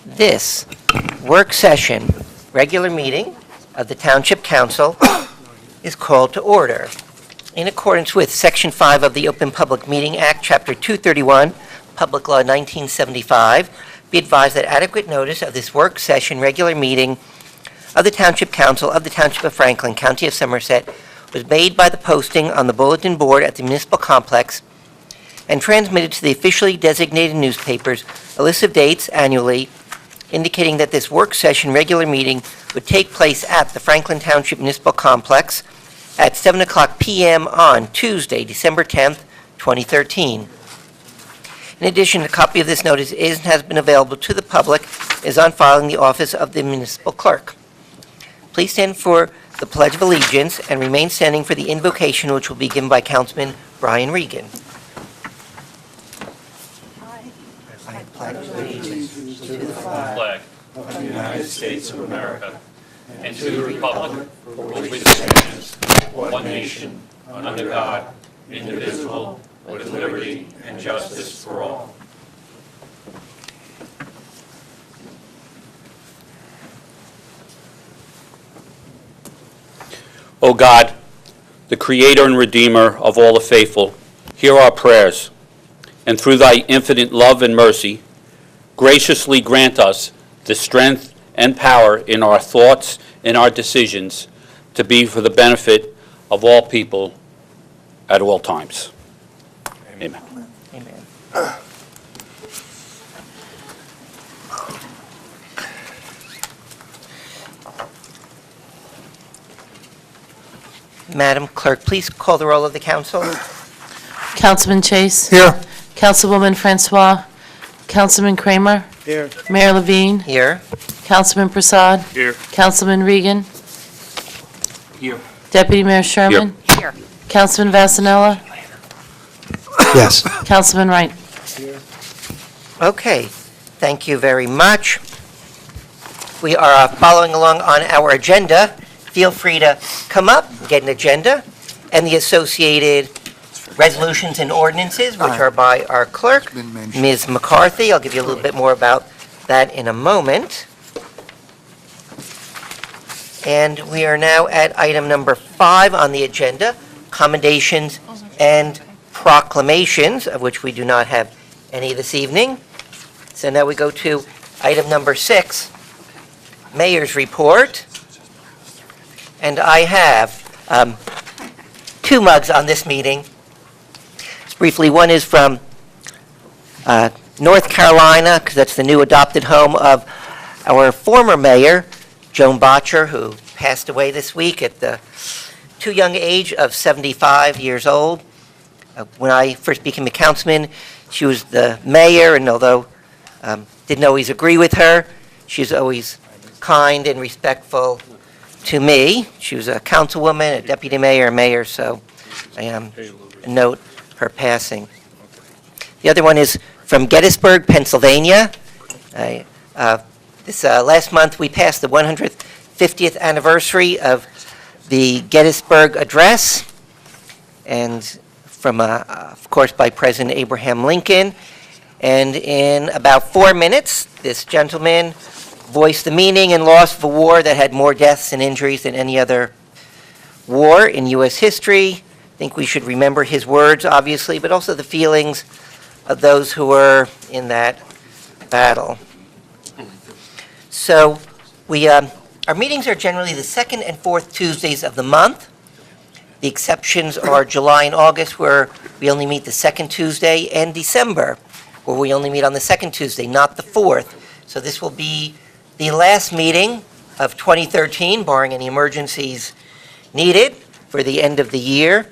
This work session, regular meeting of the Township Council is called to order. In accordance with Section 5 of the Open Public Meeting Act, Chapter 231, Public Law 1975, be advised that adequate notice of this work session, regular meeting of the Township Council of the Township of Franklin, County of Somerset, was made by the posting on the bulletin board at the municipal complex and transmitted to the officially designated newspapers a list of dates annually indicating that this work session regular meeting would take place at the Franklin Township Municipal Complex at 7:00 p.m. on Tuesday, December 10th, 2013. In addition, a copy of this notice is and has been available to the public, is on file in the office of the municipal clerk. Please stand for the Pledge of Allegiance and remain standing for the invocation, which will be given by Councilman Brian Regan. I pledge allegiance to the flag of the United States of America and to the republic for which it stands, one nation, under God, indivisible, with liberty and justice for all. O God, the Creator and Redeemer of all the faithful, hear our prayers, and through thy infinite love and mercy, graciously grant us the strength and power in our thoughts and our decisions to be for the benefit of all people at all times. Amen. Amen. Madam Clerk, please call the roll of the council. Councilman Chase. Here. Councilwoman Francois. Councilman Kramer. Here. Mayor Levine. Here. Councilman Prasad. Here. Councilman Regan. Here. Deputy Mayor Sherman. Here. Councilman Vasanella. Yes. Councilman Wright. Okay, thank you very much. We are following along on our agenda. Feel free to come up, get an agenda, and the associated resolutions and ordinances, which are by our clerk, Been mentioned. Ms. McCarthy. I'll give you a little bit more about that in a moment. And we are now at item number 5 on the agenda, commendations and proclamations, of which we do not have any this evening. So now we go to item number 6, Mayor's Report. And I have 2 mugs on this meeting. Just briefly, one is from North Carolina, because that's the new adopted home of our former mayor, Joan Botcher, who passed away this week at the too young age of 75 years old. When I first became a councilman, she was the mayor, and although didn't always agree with her, she was always kind and respectful to me. She was a councilwoman, a deputy mayor, a mayor, so I note her passing. The other one is from Gettysburg, Pennsylvania. This last month, we passed the 150th anniversary of the Gettysburg Address, and from, of course, by President Abraham Lincoln. And in about 4 minutes, this gentleman voiced the meaning and loss of a war that had more deaths and injuries than any other war in U.S. history. I think we should remember his words, obviously, but also the feelings of those who were in that battle. So our meetings are generally the second and fourth Tuesdays of the month. The exceptions are July and August, where we only meet the second Tuesday, and December, where we only meet on the second Tuesday, not the fourth. So this will be the last meeting of 2013, barring any emergencies needed, for the end of the year.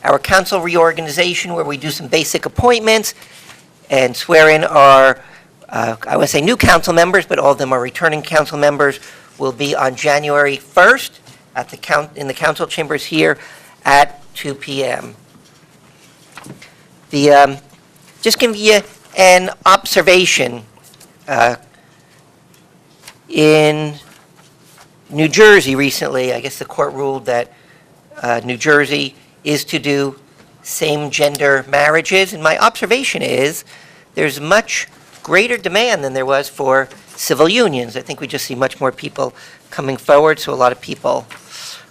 Our council reorganization, where we do some basic appointments and swear in our, I would say new council members, but all of them are returning council members, will be on January 1st at in the council chambers here at 2 p.m. Just give you an observation. In New Jersey recently, I guess the court ruled that New Jersey is to do same-gender marriages, and my observation is there's much greater demand than there was for civil unions. I think we just see much more people coming forward, so a lot of people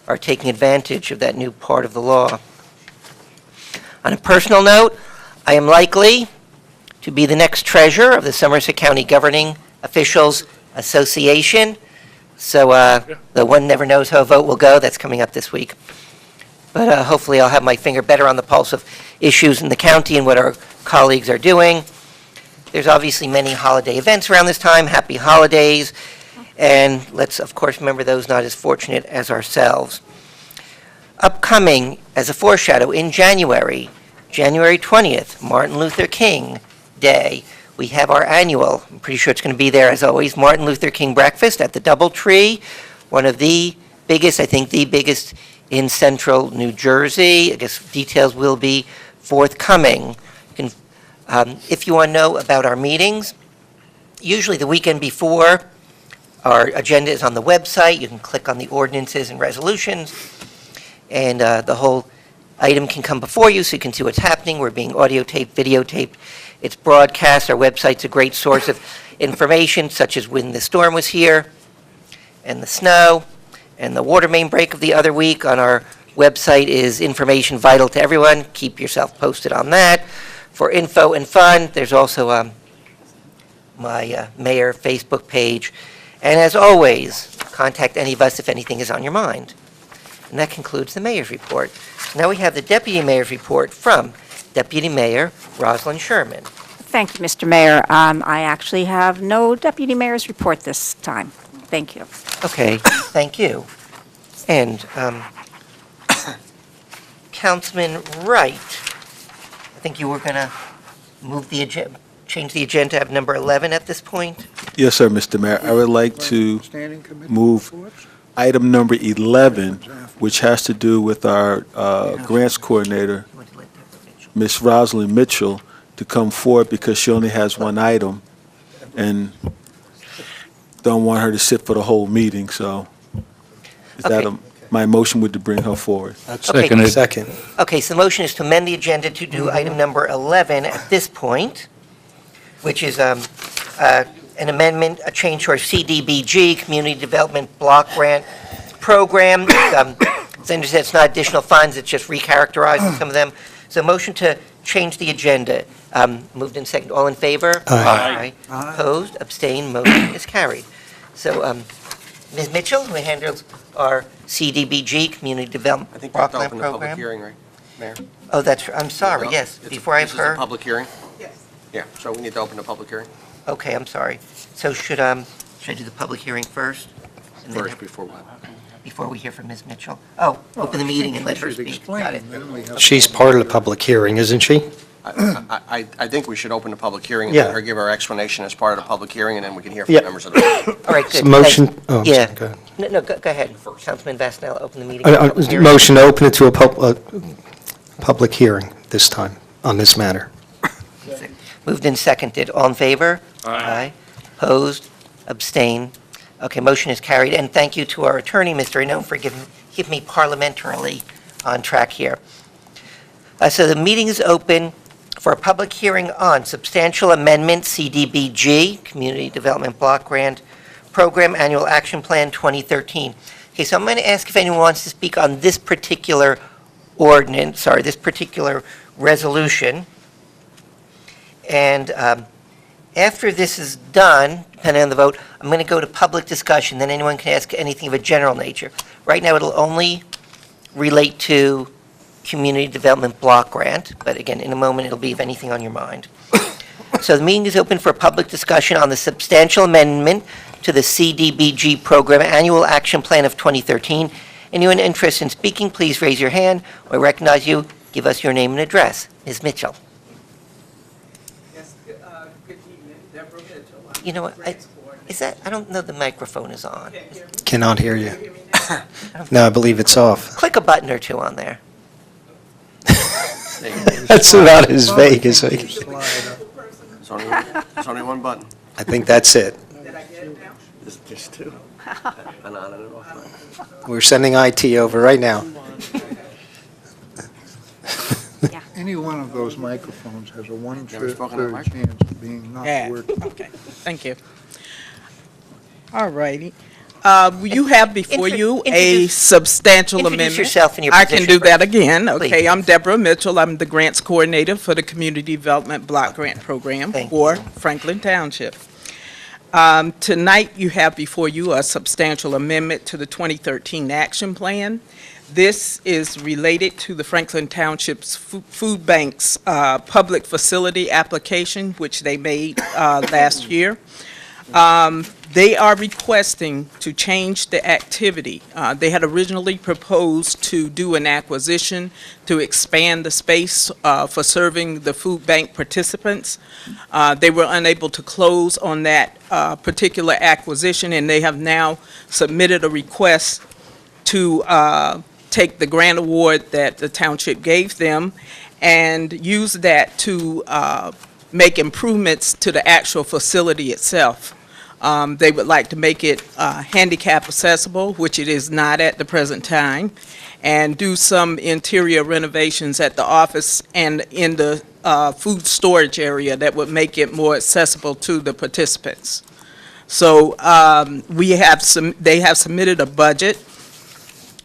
are taking advantage of that new part of the law. On a personal note, I am likely to be the next treasurer of the Somerset County Governing Officials Association, so the one never knows how a vote will go. That's coming up this week. But hopefully I'll have my finger better on the pulse of issues in the county and what our colleagues are doing. There's obviously many holiday events around this time. Happy holidays. And let's, of course, remember those not as fortunate as ourselves. Upcoming, as a foreshadow, in January 20th, Martin Luther King Day, we have our annual, I'm pretty sure it's going to be there as always, Martin Luther King breakfast at the Doubletree, one of the biggest, I think the biggest in central New Jersey. I guess details will be forthcoming. If you want to know about our meetings, usually the weekend before, our agenda is on the website. You can click on the ordinances and resolutions, and the whole item can come before you so you can see what's happening. We're being audio taped, videotaped. It's broadcast. Our website's a great source of information, such as when the storm was here, and the snow, and the water main break of the other week. On our website is information vital to everyone. Keep yourself posted on that. For info and fun, there's also my mayor Facebook page. And as always, contact any of us if anything is on your mind. And that concludes the mayor's report. Now we have the deputy mayor's report from Deputy Mayor Rosalind Sherman. Thank you, Mr. Mayor. I actually have no deputy mayor's report this time. Thank you. Okay, thank you. And Councilman Wright, I think you were going to move the agenda, change the agenda of number 11 at this point? Yes, sir, Mr. Mayor. I would like to move item number 11, which has to do with our grants coordinator, Ms. Rosalind Mitchell, to come forward because she only has one item and don't want her to sit for the whole meeting, so is that Okay. my motion would to bring her forward. Second. Okay, so the motion is to amend the agenda to do item number 11 at this point, which is an amendment, a change to our CDBG, Community Development Block Grant Program. As I understand, it's not additional funds, it's just recharacterizing some of them. So motion to change the agenda. Moved in second. All in favor? Aye. Opposed? Abstained? Motion is carried. So Ms. Mitchell, who handles our CDBG, Community Development I think we have Block to Grant open the public Program? hearing, right, Mayor? Oh, that's, I'm sorry, yes. Before I have This is a her. public hearing? Yes. Yeah, so we need to open the public hearing Okay, I'm sorry. So should I do the public hearing first? And then first before what? Before we hear from Ms. Mitchell? Oh, open the meeting and let her speak. Got it. She's part of the public hearing, isn't she? I think we should open the public hearing and Yeah. let her give our explanation as part of the public hearing, and then we can hear from Yeah. members of the board. All right, good. Motion, Thanks. oh, I'm Yeah. sorry, go ahead. No, go ahead. Councilman Vasanella, open the meeting. Public hearing. Motion to open it to a public hearing this time on this matter. Moved and seconded. All in favor? Aye. Opposed? Abstained? Okay, motion is carried. And thank you to our attorney, Mr. Reno, for keeping me parliamentarily on track here. So the meeting is open for a public hearing on substantial amendment CDBG, Community Development Block Grant Program Annual Action Plan 2013. Okay, so I'm going to ask if anyone wants to speak on this particular this particular resolution. And after this is done, depending on the vote, I'm going to go to public discussion, then anyone can ask anything of a general nature. Right now, it'll only relate to Community Development Block Grant, but again, in a moment, it'll be of anything on your mind. So the meeting is open for public discussion on the substantial amendment to the CDBG Program Annual Action Plan of 2013. Anyone interested in speaking, please raise your hand. When I recognize you, give us your name and address. Ms. Mitchell. Yes, good evening, Deborah Mitchell. I'm You know what, Grants Coordinator. Is that, I don't know the microphone is on. Can't hear me? Cannot hear you. Can you hear me now? No, I believe it's off. Click a button or two on there. That's about as vague as I can. There's only one button. I think that's it. Did I get it now? Just two. An on and an off button. We're sending IT over right now. Yeah. Any one of those microphones has a Never spoken on one-third mic? chance of being not Yeah, working. okay, thank you. All righty. You have before you a Introduce- substantial amendment. Introduce yourself and your I position. can do that please. again. Okay, Please. I'm Deborah Mitchell. I'm the grants coordinator for the Community Development Block Grant Program Thank for Franklin Township. Tonight, you have before you a substantial amendment to the 2013 Action Plan. This is related to the Franklin Township's Food Bank's public facility application, which they made last year. They are requesting to change the activity. They had originally proposed to do an acquisition to expand the space for serving the food bank participants. They were unable to close on that particular acquisition, and they have now submitted a request to take the grant award that the township gave them and use that to make improvements to the actual facility itself. They would like to make it handicap accessible, which it is not at the present time, and do some interior renovations at the office and in the food storage area that would make it more accessible to the participants. So they have submitted a budget,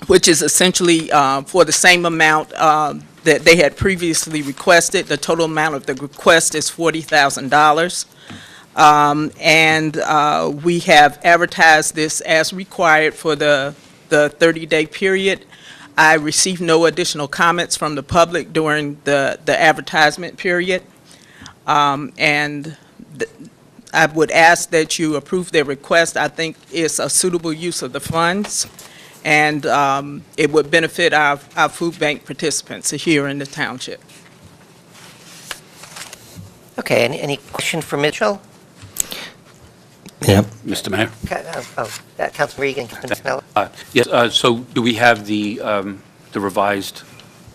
which is essentially for the same amount that they had previously requested. The total amount of the request is $40,000. And we have advertised this as required for the 30-day period. I received no additional comments from the public during the advertisement period. And I would ask that you approve their request. I think it's a suitable use of the funds, and it would benefit our food bank participants here in the township. Okay, any question for Mitchell? Yeah. Mr. Mayor? Councilman Regan, Councilman Snell? Yes, so do we have the revised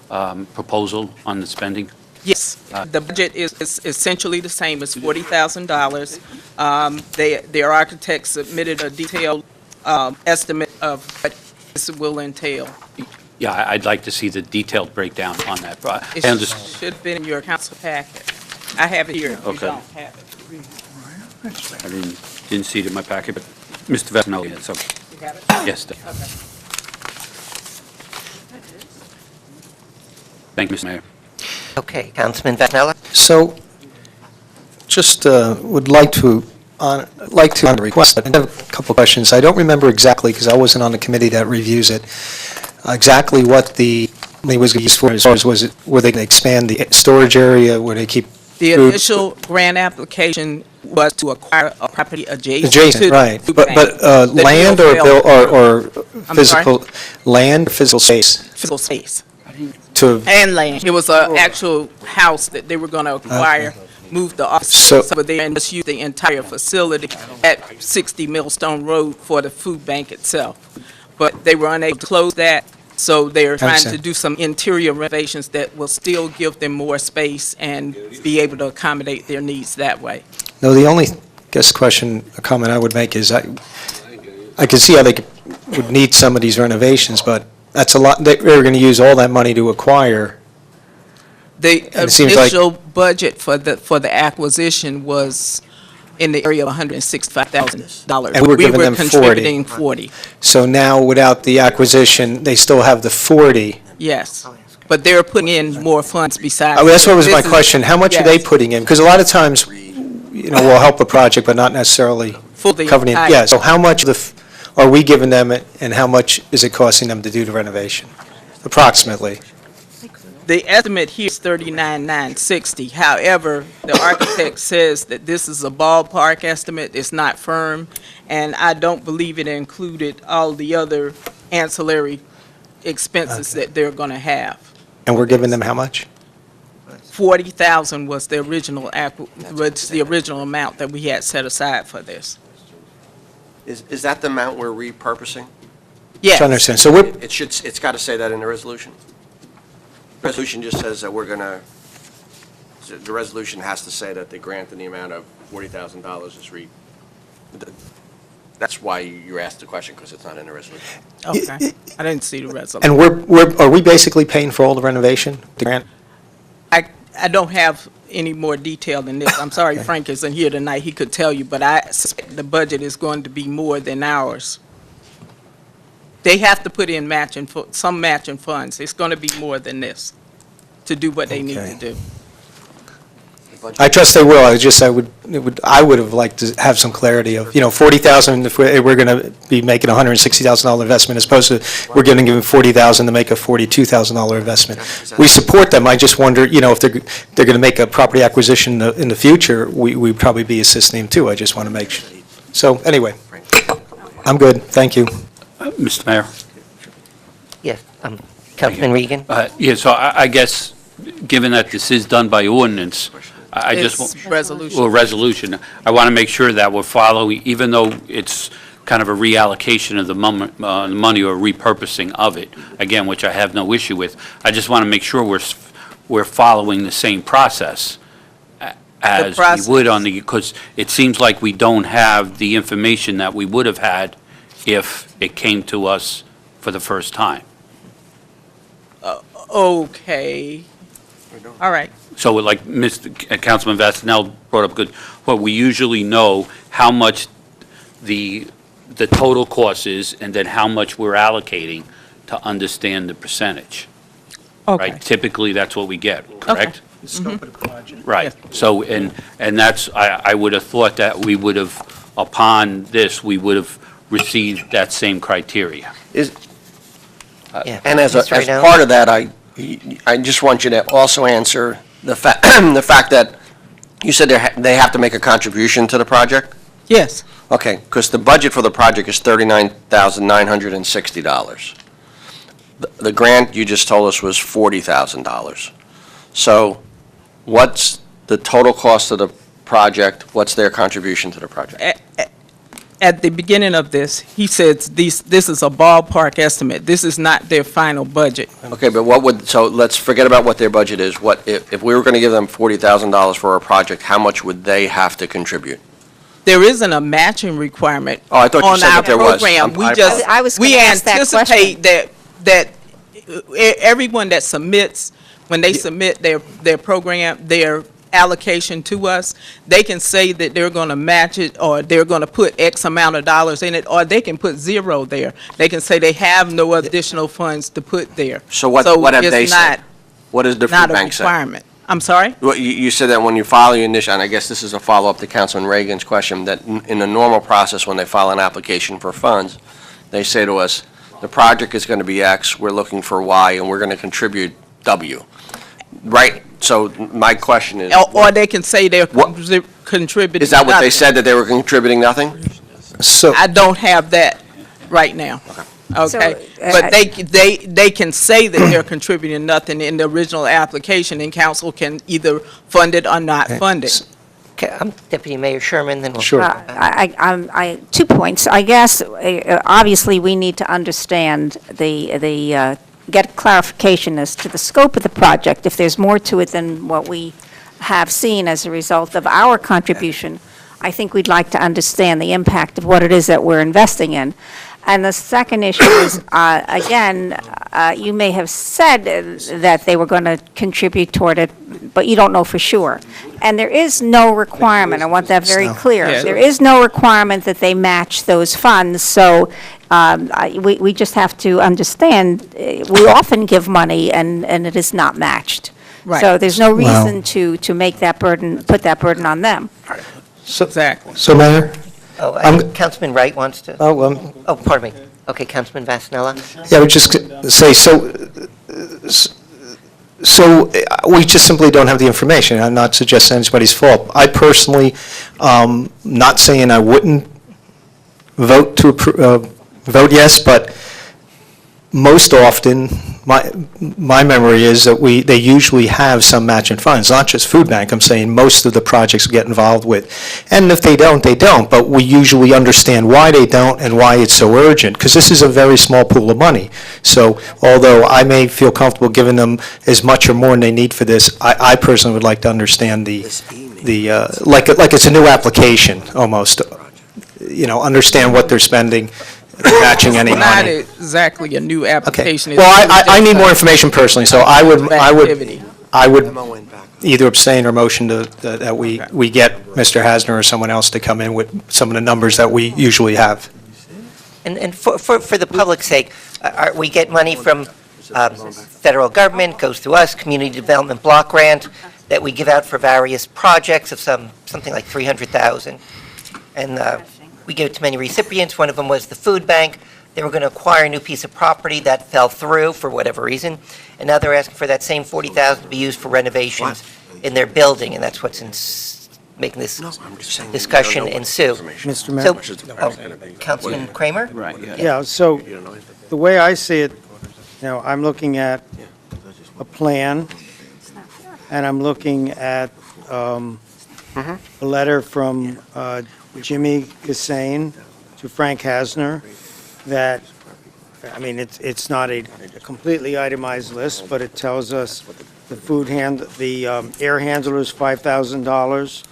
proposal on the spending? Yes, the budget is essentially the same as $40,000. Their architect submitted a detailed estimate of what this will entail. Yeah, I'd like to see the detailed breakdown on that. It I understand. should have been in your council packet. I have it here if you Okay. don't have it. I didn't see it in my packet, but Mr. Vasanelli did, so, You have it? yes. Thank you, Mr. Mayor. Okay, Councilman Vatanella? So, just would like to, on the request, I have a couple of questions. I don't remember exactly, because I wasn't on the committee that reviews it, exactly what the money was used for, as far as were they going to expand the storage area, were they keep The food- initial grant application was to acquire a property adjacent to Adjacent, the right. food But bank. The land deal or failed. or I'm physical, land or physical space? Physical space To, and land. It was an actual house that they were going to acquire, move the office So- over there, and just use the entire facility at 60 Millstone Road for the food bank itself. But they were unable to close that, so they're trying to understand. do some interior renovations that will still give them more space and be able to accommodate their needs that way. no, the only, question or comment I would make is I can see how they would need some of these renovations, but that's a lot, they were going to use all that money to acquire. The And it seems like- initial budget for the acquisition was in the area of $165,000. And we were giving them 40. contributing 40, So now, without the acquisition, they still have the 40. yes. But they're putting in more funds besides. That's what was my This is- question. How much are they yes, putting in? Because a lot of times, we'll help a project, but not necessarily for the covering it. entire- Yeah, so how much are we giving them, and how much is it costing them to do the renovation, approximately? The estimate here is $39,960. However, the architect says that this is a ballpark estimate, it's not firm, and I don't believe it included all the other ancillary expenses that they're going to have. And we're giving them how much? 40,000 was the original, was the original amount that we had set aside for this. Is that the amount we're repurposing? Yes. To understand, so we're, It's got to say that in the resolution. Resolution just says that we're going to, the resolution has to say that the grant in the amount of $40,000 is that's why you asked the question, because it's not in the resolution. Okay. I didn't see the resolution. and are we basically paying for all the renovation, the grant? I don't have any more detail than this. I'm sorry Frank isn't here tonight. He could tell you, but I suspect the budget is going to be more than ours. They have to put in some matching funds. It's going to be more than this to do what they need to Okay. do. I trust they will. I would have liked to have some clarity of, 40,000, if we're going to be making a $160,000 investment, as opposed to we're going to give them 40,000 to make a $42,000 investment. We support them. I just wonder, if they're going to make a property acquisition in the future, we'd probably be assisting them too. I just want to make sure. So anyway, I'm good. Thank you. Mr. Mayor? Yes, Councilman Regan? Yeah, so I guess, given that this is done by ordinance, I just want... It's resolution. Well, resolution. I want to make sure that we're following, even though it's kind of a reallocation of the money or repurposing of it, again, which I have no issue with. I just want to make sure we're following the same process as we would on the, because it seems like we don't have the information that we would have had if it came to us for the first time. Okay. All right. So like Councilman Vasanel brought up good, well, we usually know how much the total cost is and then how much we're allocating to understand the percentage. Okay. Right? Typically, that's what we get, correct? The scope of the project. Right. So, and that's, I would have thought that we would have, upon this, we would have received that same criteria. Yeah. And as Mr. Rydell? part of that, I just want you to also answer the the fact that you said they have to make a contribution to the project? Yes. Okay, because the budget for the project is $39,960. The grant you just told us was $40,000. So what's the total cost of the project? What's their contribution to the project? At the beginning of this, he said this is a ballpark estimate. This is not their final budget. Okay, but so let's forget about what their budget is. If we were going to give them $40,000 for a project, how much would they have to contribute? There isn't a matching requirement Oh, I thought you on said our that there was. program. We I just, I was we gonna ask that anticipate that everyone that submits, when they submit their program, their allocation to us, they can say that they're going to match it, or they're going to put X amount of dollars in it, or they can put zero there. They can say they have no additional funds to put there. So what have they it's said? What does the food not a bank say? requirement. I'm sorry? Well, you said that when you file your initial, and I guess this is a follow-up to Councilman Reagan's question, that in the normal process, when they file an application for funds, they say to us, the project is going to be X, we're looking for Y, and we're going to contribute W. Right? So my question is... Or they can say they're What- contributing Is that what they nothing. said, that they were contributing nothing? So, I don't have that right now. Okay, but they can say that they're contributing nothing in the original application, and council can either fund it or not fund it. Okay, Deputy Mayor Sherman, then we'll... Sure. 2 points. I guess, obviously, we need to understand get clarification as to the scope of the project. If there's more to it than what we have seen as a result of our contribution, I think we'd like to understand the impact of what it is that we're investing in. And the second issue is, again, you may have said that they were going to contribute toward it, but you don't know for sure. And there is no requirement, I want that very clear. Yeah. There is no requirement that they match those funds, so we just have to understand, we often give money and it is not matched. Right. So there's no Wow. reason to make that burden, put that burden on them. Exactly. so Mayor? Oh, I'm- Councilman Wright wants to... Oh, Oh, pardon me. Okay, Councilman Vasanella? yeah, I would just say, so we just simply don't have the information. I'm not suggesting anybody's fault. I personally, not saying I wouldn't vote vote yes, but most often, my memory is that they usually have some matching funds, not just food bank. I'm saying most of the projects we get involved with. And if they don't, they don't, but we usually understand why they don't and why it's so urgent, because this is a very small pool of money. So although I may feel comfortable giving them as much or more than they need for this, I personally would like to understand like it's a new application, almost, understand what they're spending, matching any Not money. exactly a new Okay. application. Well, I need more information personally, so I would, Activity. I would, Memo went back either abstain or motion that we get Mr. Hasner or someone else to come in with some of the numbers that we usually have. And for the public's sake, we get money from federal government, goes through us, Community Development Block Grant, that we give out for various projects of something like $300,000. And we give it to many recipients. One of them was the food bank. They were going to acquire a new piece of property that fell through for whatever reason, and now they're asking for that same $40,000 to be used for renovations in their building, and that's what's making this discussion ensue. Mr. Mayor? Councilman Kramer? Right, yeah, so the way I see it, I'm looking at a plan, and I'm looking at a letter from Jimmy Gassane to Frank Hasner that, it's not a completely itemized list, but it tells us the air handler is $5,000,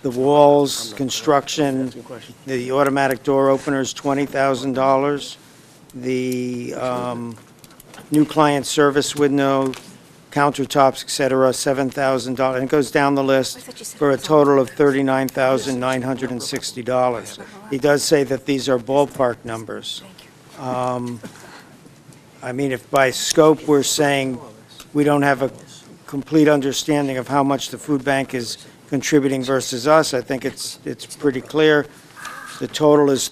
the walls, construction, the automatic door opener is $20,000, the new client service window, countertops, et cetera, $7,000, and it goes down the list for a total of $39,960. He does say that these are ballpark numbers. If by scope we're saying we don't have a complete understanding of how much the food bank is contributing versus us, I think it's pretty clear. The total is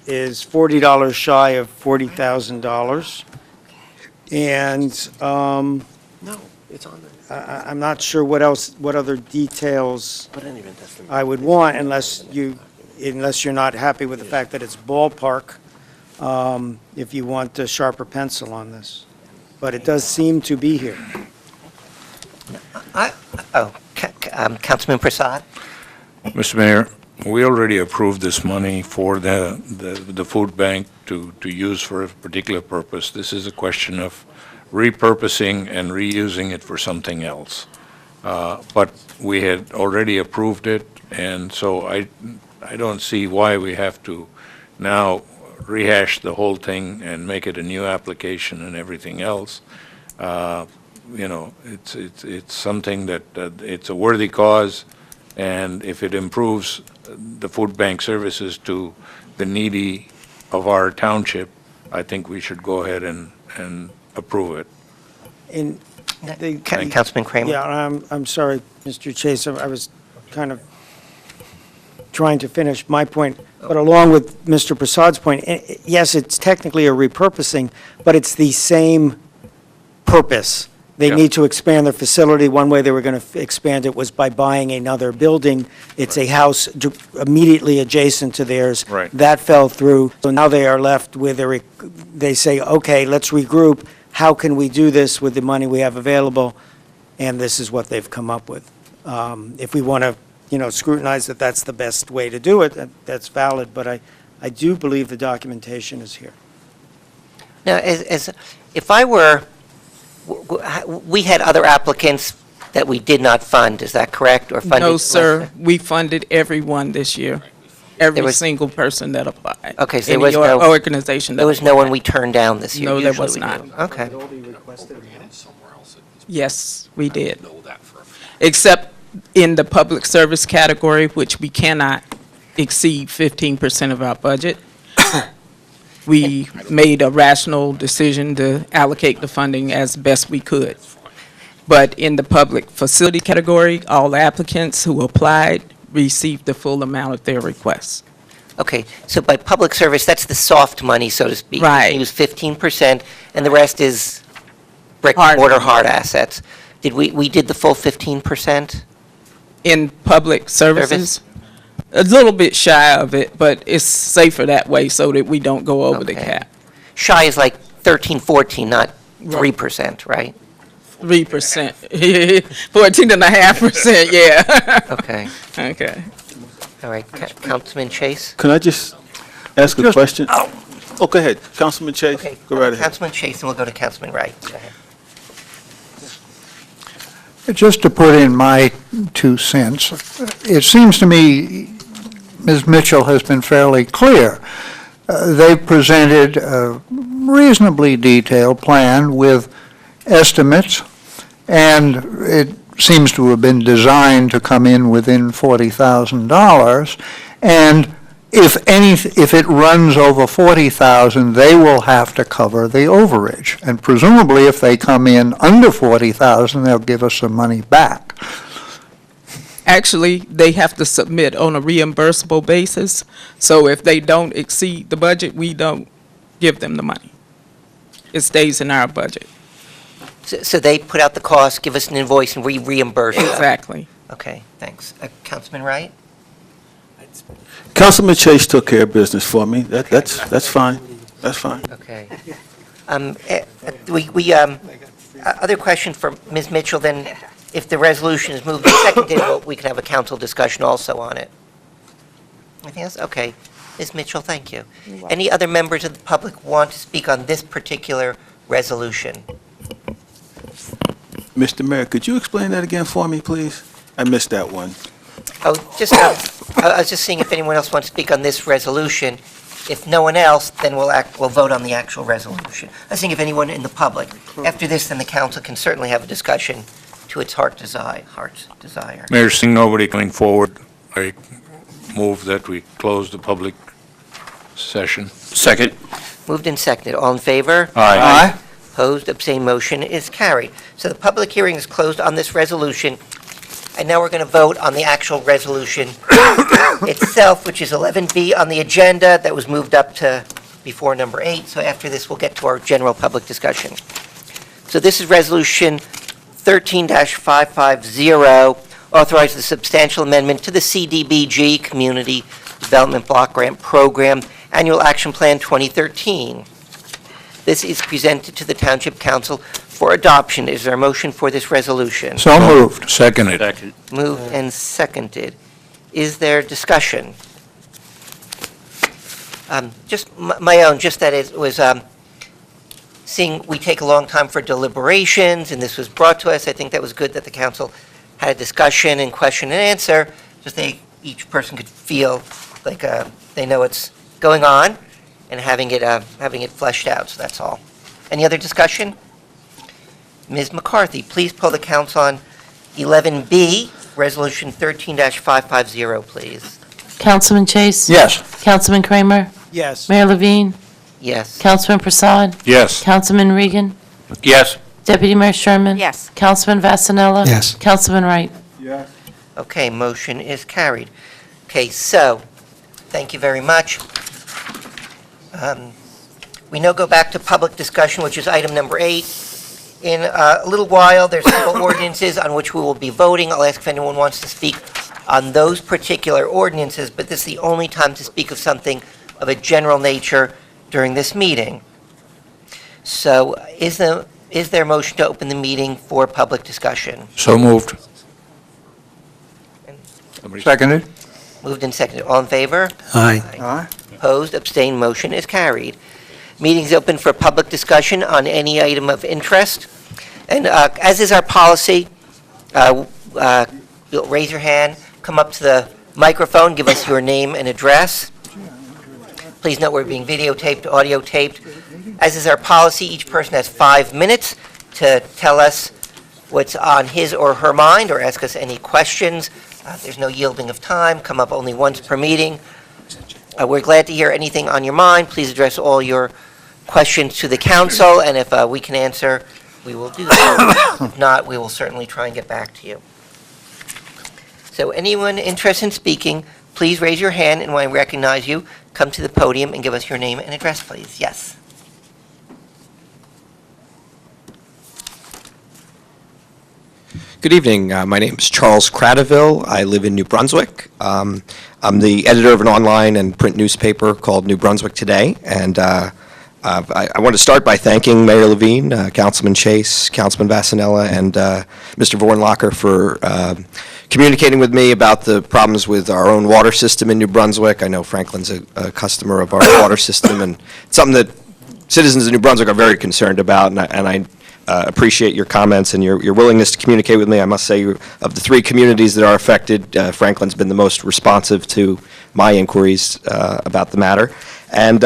$40 shy of $40,000. And I'm not sure what other details I would want unless you're not happy with the fact that it's ballpark, if you want a sharper pencil on this. But it does seem to be here. Councilman Prasad? Mr. Mayor, we already approved this money for the food bank to use for a particular purpose. This is a question of repurposing and reusing it for something else. But we had already approved it, and so I don't see why we have to now rehash the whole thing and make it a new application and everything else. It's something that it's a worthy cause, and if it improves the food bank services to the needy of our township, I think we should go ahead and approve it. Councilman Kramer? Yeah, I'm sorry, Mr. Chase, I was kind of trying to finish my point, but along with Mr. Prasad's point, yes, it's technically a repurposing, but it's the same purpose. They need to expand their facility. One way they were going to expand it was by buying another building. It's a house immediately adjacent to theirs. Right. That fell through, so now they are left with they say, okay, let's regroup. How can we do this with the money we have available? And this is what they've come up with. If we want to, scrutinize that that's the best way to do it, that's valid, but I do believe the documentation is here. Now, if I were, we had other applicants that we did not fund, is that correct? Or funded? No, sir. We funded everyone this year. Every single person that applied. Okay, so there was no organization that there was no one we turned down this year. No, there Usually was we not. do. Okay. Yes, we did. Except in the public service category, which we cannot exceed 15% of our budget. We made a rational decision to allocate the funding as best we could. But in the public facility category, all applicants who applied received the full amount of their requests. Okay, so by public service, that's the soft money, so to speak. Right. You use 15%, and the rest is brick and mortar hard assets. Did we did the full 15%? In public services? A little bit shy of it, but it's safer that way so that we don't go over the Okay. cap. Shy is like 13, 14, not 3%, right? 3%. 14.5%, yeah. Okay, Okay. all right. Councilman Chase? Can I just ask a question? Oh, go ahead. Councilman Chase, Okay, go right ahead. Councilman Chase, and we'll go to Councilman Wright. Go ahead. Just to put in my 2 cents, it seems to me Ms. Mitchell has been fairly clear. They've presented a reasonably detailed plan with estimates, and it seems to have been designed to come in within $40,000. And if it runs over 40,000, they will have to cover the overage. And presumably, if they come in under 40,000, they'll give us some money back. Actually, they have to submit on a reimbursable basis. So if they don't exceed the budget, we don't give them the money. It stays in our budget. So they put out the cost, give us an invoice, and we reimburse them? Exactly. Okay, thanks. Councilman Wright? Councilman Chase took care of business for me. That's fine. That's fine. Okay. Other question for Ms. Mitchell, then, if the resolution is moved and seconded, well, we can have a council discussion also on it. Anything else? Okay. Ms. Mitchell, thank you. Any other members of the public want to speak on this particular resolution? Mr. Mayor, could you explain that again for me, please? I missed that one. Oh, I was just seeing if anyone else wants to speak on this resolution. If no one else, then we'll vote on the actual resolution. I was seeing if anyone in the public. After this, then the council can certainly have a discussion to its heart's desire. Mayor, seeing nobody coming forward, I move that we close the public session. Second. Moved and seconded. All in favor? Aye. Opposed, abstained, motion is carried. So the public hearing is closed on this resolution, and now we're going to vote on the actual resolution itself, which is 11B on the agenda that was moved up to before number 8. So after this, we'll get to our general public discussion. So this is Resolution 13-550, authorizes the substantial amendment to the CDBG Community Development Block Grant Program Annual Action Plan 2013. This is presented to the Township Council for adoption. Is there a motion for this resolution? So moved. Seconded. Second. Moved and seconded. Is there discussion? Just my own, just that it was, seeing we take a long time for deliberations, and this was brought to us, I think that was good that the council had a discussion and question and answer, just each person could feel like they know what's going on, and having it fleshed out, so that's all. Any other discussion? Ms. McCarthy, please pull the council on 11B, Resolution 13-550, please. Councilman Chase? Yes. Councilman Kramer? Yes. Mayor Levine? Yes. Councilman Prasad? Yes. Councilman Regan? Yes. Deputy Mayor Sherman? Yes. Councilman Vasanella? Yes. Councilman Wright? Okay, motion is carried. Okay, so, thank you very much. We now go back to public discussion, which is item number 8. In a little while, there's several ordinances on which we will be voting. I'll ask if anyone wants to speak on those particular ordinances, but this is the only time to speak of something of a general nature during this meeting. So, is there a motion to open the meeting for public discussion? So moved. Seconded. Moved and seconded. All in favor? Aye. Opposed, abstained, motion is carried. Meeting's open for public discussion on any item of interest. And as is our policy, you'll raise your hand, come up to the microphone, give us your name and address. Please note we're being videotaped, audio taped. As is our policy, each person has 5 minutes to tell us what's on his or her mind or ask us any questions. There's no yielding of time, come up only once per meeting. We're glad to hear anything on your mind. Please address all your questions to the council, and if we can answer, we will do that. If not, we will certainly try and get back to you. So anyone interested in speaking, please raise your hand, and when I recognize you, come to the podium and give us your name and address, please. Yes. Good evening. My name is Charles Cradaville. I live in New Brunswick. I'm the editor of an online and print newspaper called New Brunswick Today, and I want to start by thanking Mayor Levine, Councilman Chase, Councilman Vasanella, and Mr. Vornlacher for communicating with me about the problems with our own water system in New Brunswick. I know Franklin's a customer of our water system, and it's something that citizens in New Brunswick are very concerned about, and I appreciate your comments and your willingness to communicate with me. I must say, of the 3 communities that are affected, Franklin's been the most responsive to my inquiries about the matter. And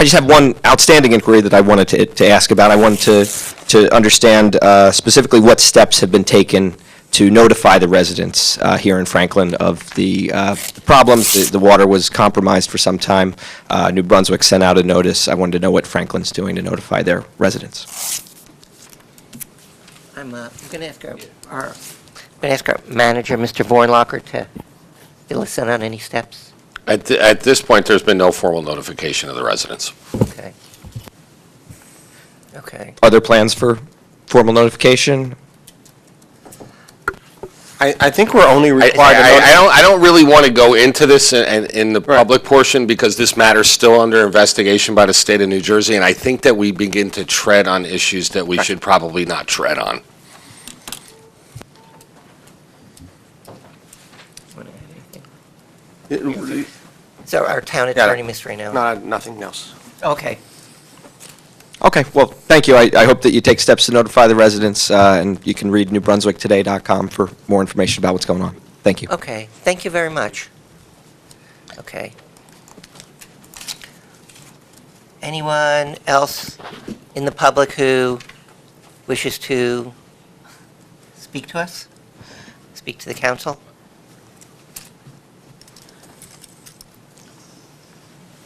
I just have one outstanding inquiry that I wanted to ask about. I wanted to understand specifically what steps have been taken to notify the residents here in Franklin of the problems. The water was compromised for some time. New Brunswick sent out a notice. I wanted to know what Franklin's doing to notify their residents. I'm going to ask our manager, Mr. Vornlocker, to fill us in on any steps. At this point, there's been no formal notification of the residents. Okay. Okay. Are there plans for formal notification? I think we're only required to I don't really want to go into this in the public portion because this matter's still under investigation by the state of New Jersey, and I think that we begin to tread on issues that we should probably not tread on. So our town attorney, Mr. Reno. Nothing else. Okay. Okay, well, thank you. I hope that you take steps to notify the residents, and you can read newbrunswicktoday.com for more information about what's going on. Thank you. Okay, thank you very much. Okay. Anyone else in the public who wishes to speak to us? Speak to the council?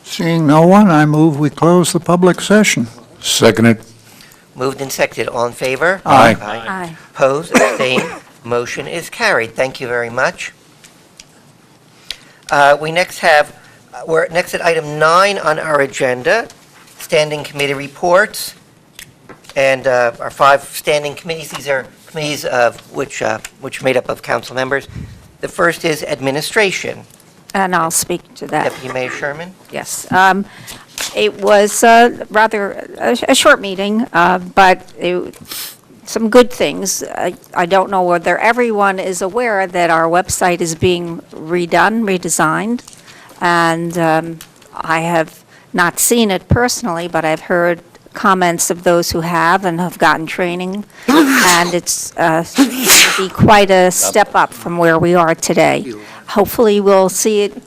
Seeing no one, I move we close the public session. Seconded. Moved and seconded. All in favor? Aye. Aye. Opposed, abstained, motion is carried. Thank you very much. We're next at item 9 on our agenda, standing committee reports. And our 5 standing committees, these are committees of which are made up of council members. The first is administration. And I'll speak to that. Deputy Mayor Sherman? Yes. It was rather a short meeting, but some good things. I don't know whether everyone is aware that our website is being redesigned, and I have not seen it personally, but I've heard comments of those who have and have gotten training, and it's going to be quite a step up from where we are today. Hopefully, we'll see it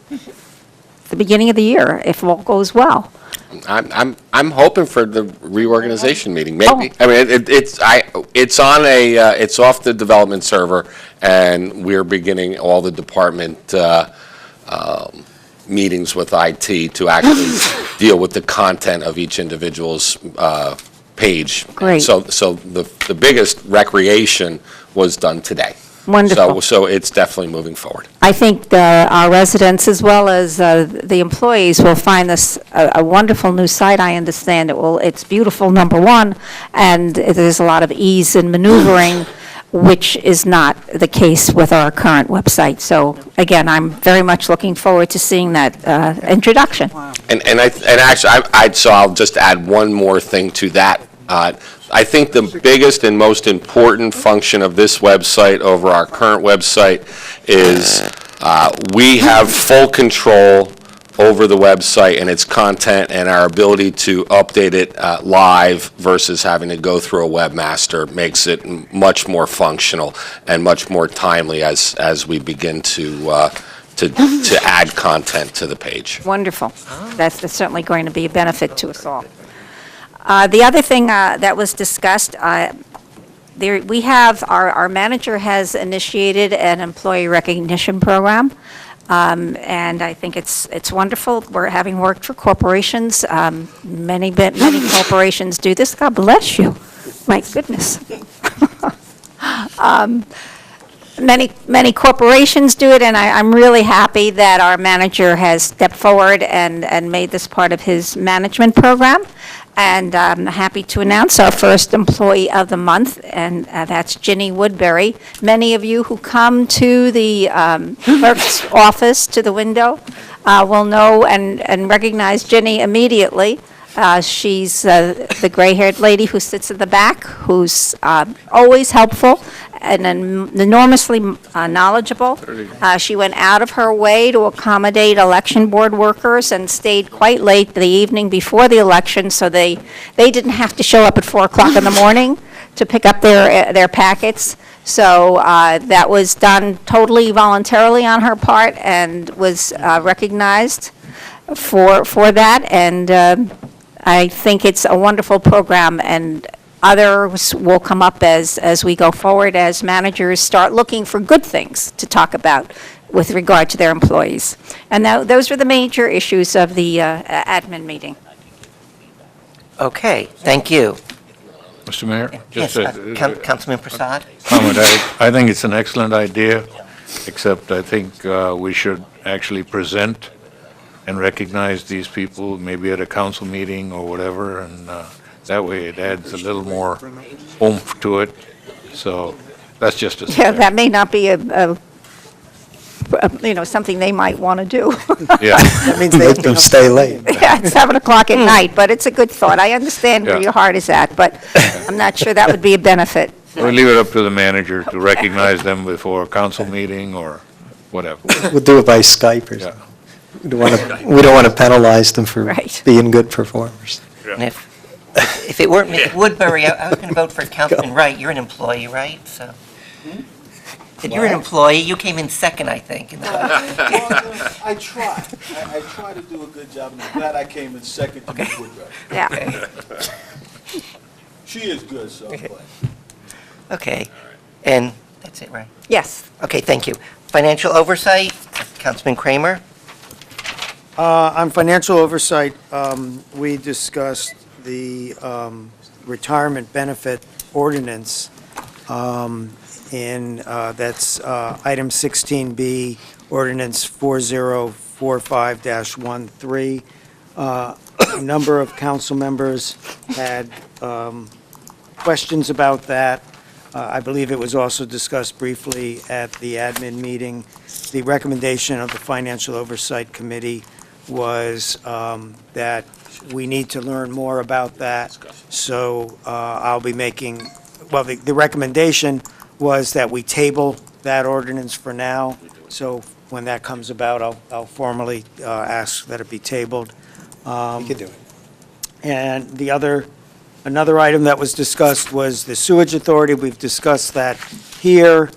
the beginning of the year, if all goes well. I'm hoping for the reorganization meeting, maybe. I mean, it's off the development server, and we're beginning all the department meetings with IT to actually deal with the content of each individual's page. Great. So the biggest recreation was done today. Wonderful. So it's definitely moving forward. I think our residents, as well as the employees, will find this a wonderful new site. I understand it's beautiful, number one, and there's a lot of ease in maneuvering, which is not the case with our current website. So, again, I'm very much looking forward to seeing that introduction. So I'll just add one more thing to that. I think the biggest and most important function of this website over our current website is we have full control over the website and its content and our ability to update it live versus having to go through a webmaster makes it much more functional and much more timely as we begin to add content to the page. Wonderful. That's certainly going to be a benefit to us all. The other thing that was discussed, we have, our manager has initiated an employee recognition program, and I think it's wonderful. We're having worked for corporations. Many corporations do this. God bless you. My goodness. Many corporations do it, and I'm really happy that our manager has stepped forward and made this part of his management program. And I'm happy to announce our first employee of the month, and that's Ginny Woodbury. Many of you who come to the clerk's office, to the window, will know and recognize Ginny immediately. She's the gray-haired lady who sits in the back, who's always helpful and enormously knowledgeable. She went out of her way to accommodate election board workers and stayed quite late the evening before the election, so they didn't have to show up at 4 o'clock in the morning to pick up their packets. So that was done totally voluntarily on her part and was recognized for that. And I think it's a wonderful program, and others will come up as we go forward, as managers start looking for good things to talk about with regard to their employees. And those are the major issues of the admin meeting. Okay, thank you. Mr. Mayor? Yes, just a Councilman Prasad? comment. I think it's an excellent idea, except I think we should actually present and recognize these people, maybe at a council meeting or whatever, and that way it adds a little more oomph to it. So that's just a Yeah, suggestion. that may not be something they might want to do. Yeah. That means they make them stay late. Yeah, it's 7 o'clock at night, but it's a good thought. I understand where Yeah. your heart is at, but I'm not sure that would be a benefit. We'll leave it up to the manager to recognize them before a council meeting or whatever. We'll do it by Skype or Yeah. something. We don't want to penalize them for Right. being good performers. And if it weren't Ms. Woodbury, I was going to vote for Councilman Wright. You're an employee, right? So. If you're an employee, you came in second, I think. I try. I try to do a good job, and I'm glad I came in second to Ms. Woodbury. Yeah. She is good, so I'm glad. Okay, and that's it, right? Yes. Okay, thank you. Financial oversight, Councilman Kramer? On financial oversight, we discussed the retirement benefit ordinance, that's item 16B, ordinance 4045-13. A number of council members had questions about that. I believe it was also discussed briefly at the admin meeting. The recommendation of the Financial Oversight Committee was that we need to learn more about that. So I'll be making, well, the recommendation was that we table that ordinance for now. So when that comes about, I'll formally ask that it be tabled. You could do it. And another item that was discussed was the sewage authority. We've discussed that here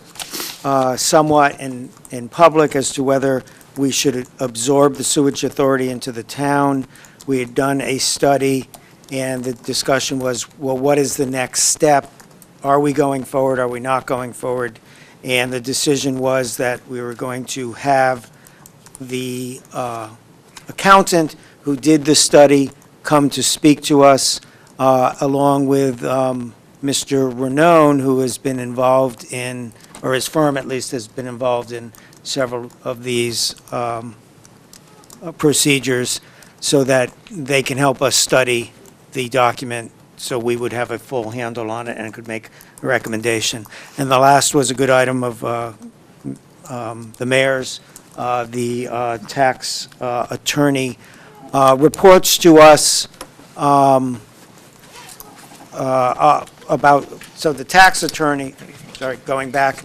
somewhat in public as to whether we should absorb the sewage authority into the town. We had done a study, and the discussion was, well, what is the next step? Are we going forward? Are we not going forward? And the decision was that we were going to have the accountant who did the study come to speak to us, along with Mr. Renone, who has been involved in, or his firm at least has been involved in several of these procedures, so that they can help us study the document so we would have a full handle on it and could make a recommendation. And the last was a good item of the mayor's, the tax attorney reports to us about, so the tax attorney, sorry, going back,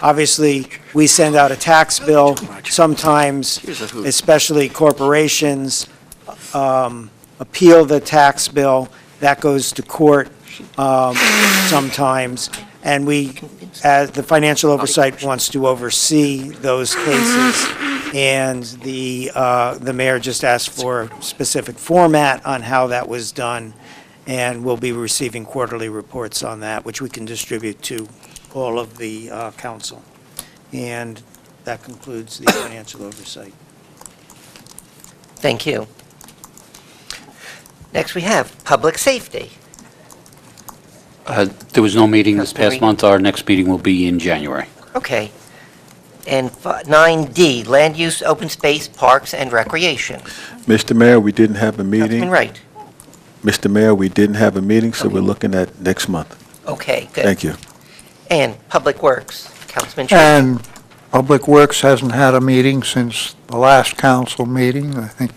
obviously, we send out a tax bill, sometimes, especially corporations, appeal the tax bill, that goes to court sometimes, and we, as the financial oversight wants to oversee those cases, and the mayor just asked for a specific format on how that was done, and we'll be receiving quarterly reports on that, which we can distribute to all of the council. And that concludes the financial oversight. Thank you. Next, we have public safety. There was no meeting this Councilman past Regan. month. Our next meeting will be in January. Okay. And 9D, land use, open space, parks, and recreation. Mr. Mayor, we didn't have a meeting. Councilman Wright. Mr. Mayor, we didn't have a meeting, so we're looking at next month. Okay, good. Thank you. And public works, Councilman Sherman. And Public Works hasn't had a meeting since the last council meeting. I think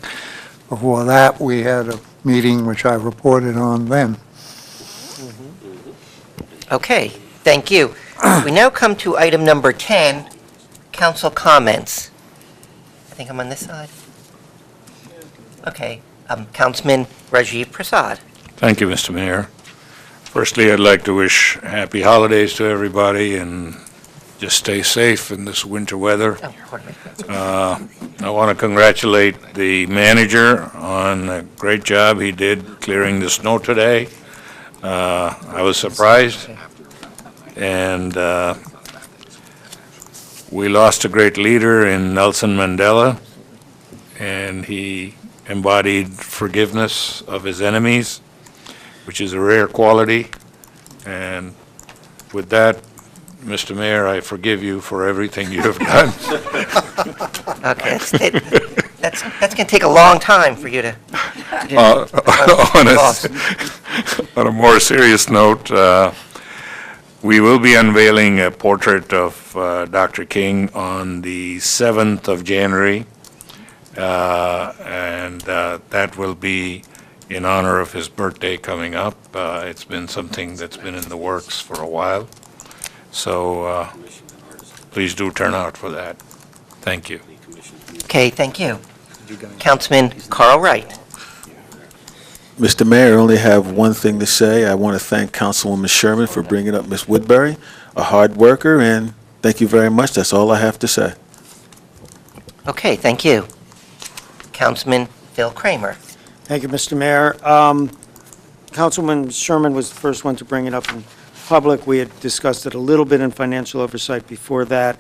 before that, we had a meeting which I reported on then. Okay, thank you. We now come to item number 10, council comments. I think I'm on this side. Okay, Councilman Rajiv Prasad. Thank you, Mr. Mayor. Firstly, I'd like to wish happy holidays to everybody and just stay safe in this winter weather. Oh, pardon me. I want to congratulate the manager on a great job he did clearing the snow today. I was surprised, and we lost a great leader in Nelson Mandela, and he embodied forgiveness of his enemies, which is a rare quality. And with that, Mr. Mayor, I forgive you for everything you have done. Okay, that's going to take a long time for you to... On a more serious note, we will be unveiling a portrait of Dr. King on the 7th of January, and that will be in honor of his birthday coming up. It's been something that's been in the works for a while, so please do turn out for that. Thank you. Okay, thank you. Councilman Carl Wright. Mr. Mayor, I only have one thing to say. I want to thank Councilwoman Sherman for bringing up Ms. Woodbury, a hard worker, and thank you very much. That's all I have to say. Okay, thank you. Councilman Phil Kramer. Thank you, Mr. Mayor. Councilman Sherman was the first one to bring it up in public. We had discussed it a little bit in financial oversight before that,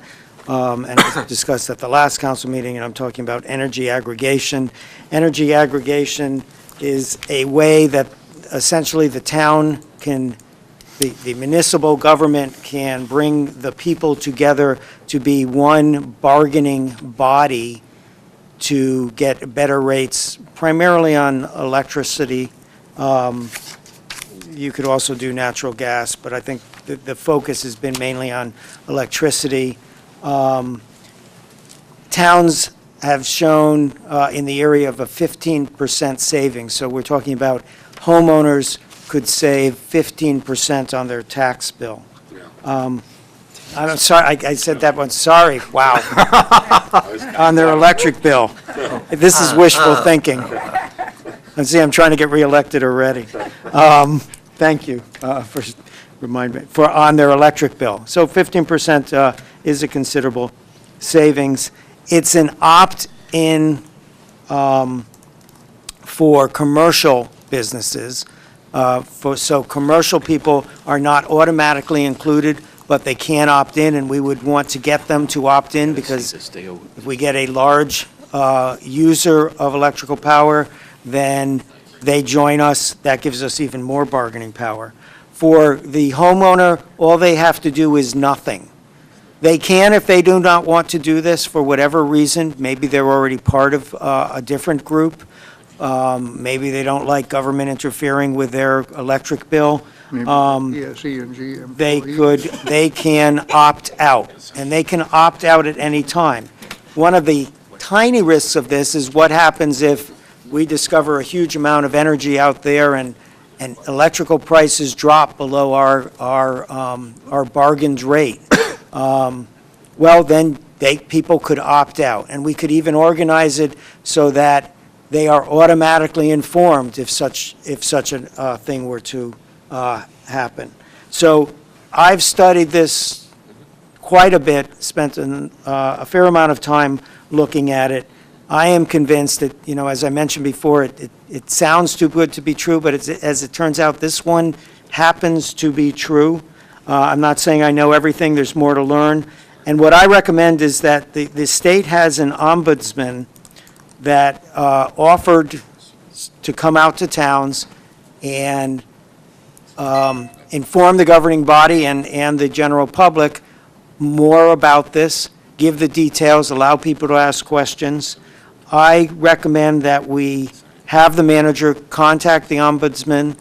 and it was discussed at the last council meeting, and I'm talking about energy aggregation. Energy aggregation is a way that essentially the town can, the municipal government can bring the people together to be one bargaining body to get better rates, primarily on electricity. You could also do natural gas, but I think the focus has been mainly on electricity. Towns have shown in the area of a 15% savings. So we're talking about homeowners could save 15% on their tax bill. I'm sorry, I said that one, sorry, wow. On their electric bill. This is wishful thinking. And see, I'm trying to get reelected already. Thank you for reminding me, for on their electric bill. So 15% is a considerable savings. It's an opt-in for commercial businesses. So commercial people are not automatically included, but they can opt in, and we would want to get them to opt in because if we get a large user of electrical power, then they join us. That gives us even more bargaining power. For the homeowner, all they have to do is nothing. They can, if they do not want to do this for whatever reason, maybe they're already part of a different group, maybe they don't like government interfering with their electric bill, they can opt out, and they can opt out at any time. One of the tiny risks of this is what happens if we discover a huge amount of energy out there and electrical prices drop below our bargained rate. Well, then people could opt out, and we could even organize it so that they are automatically informed if such a thing were to happen. So I've studied this quite a bit, spent a fair amount of time looking at it. I am convinced that, as I mentioned before, it sounds too good to be true, but as it turns out, this one happens to be true. I'm not saying I know everything. There's more to learn. And what I recommend is that the state has an ombudsman that offered to come out to towns and inform the governing body and the general public more about this, give the details, allow people to ask questions. I recommend that we have the manager contact the ombudsman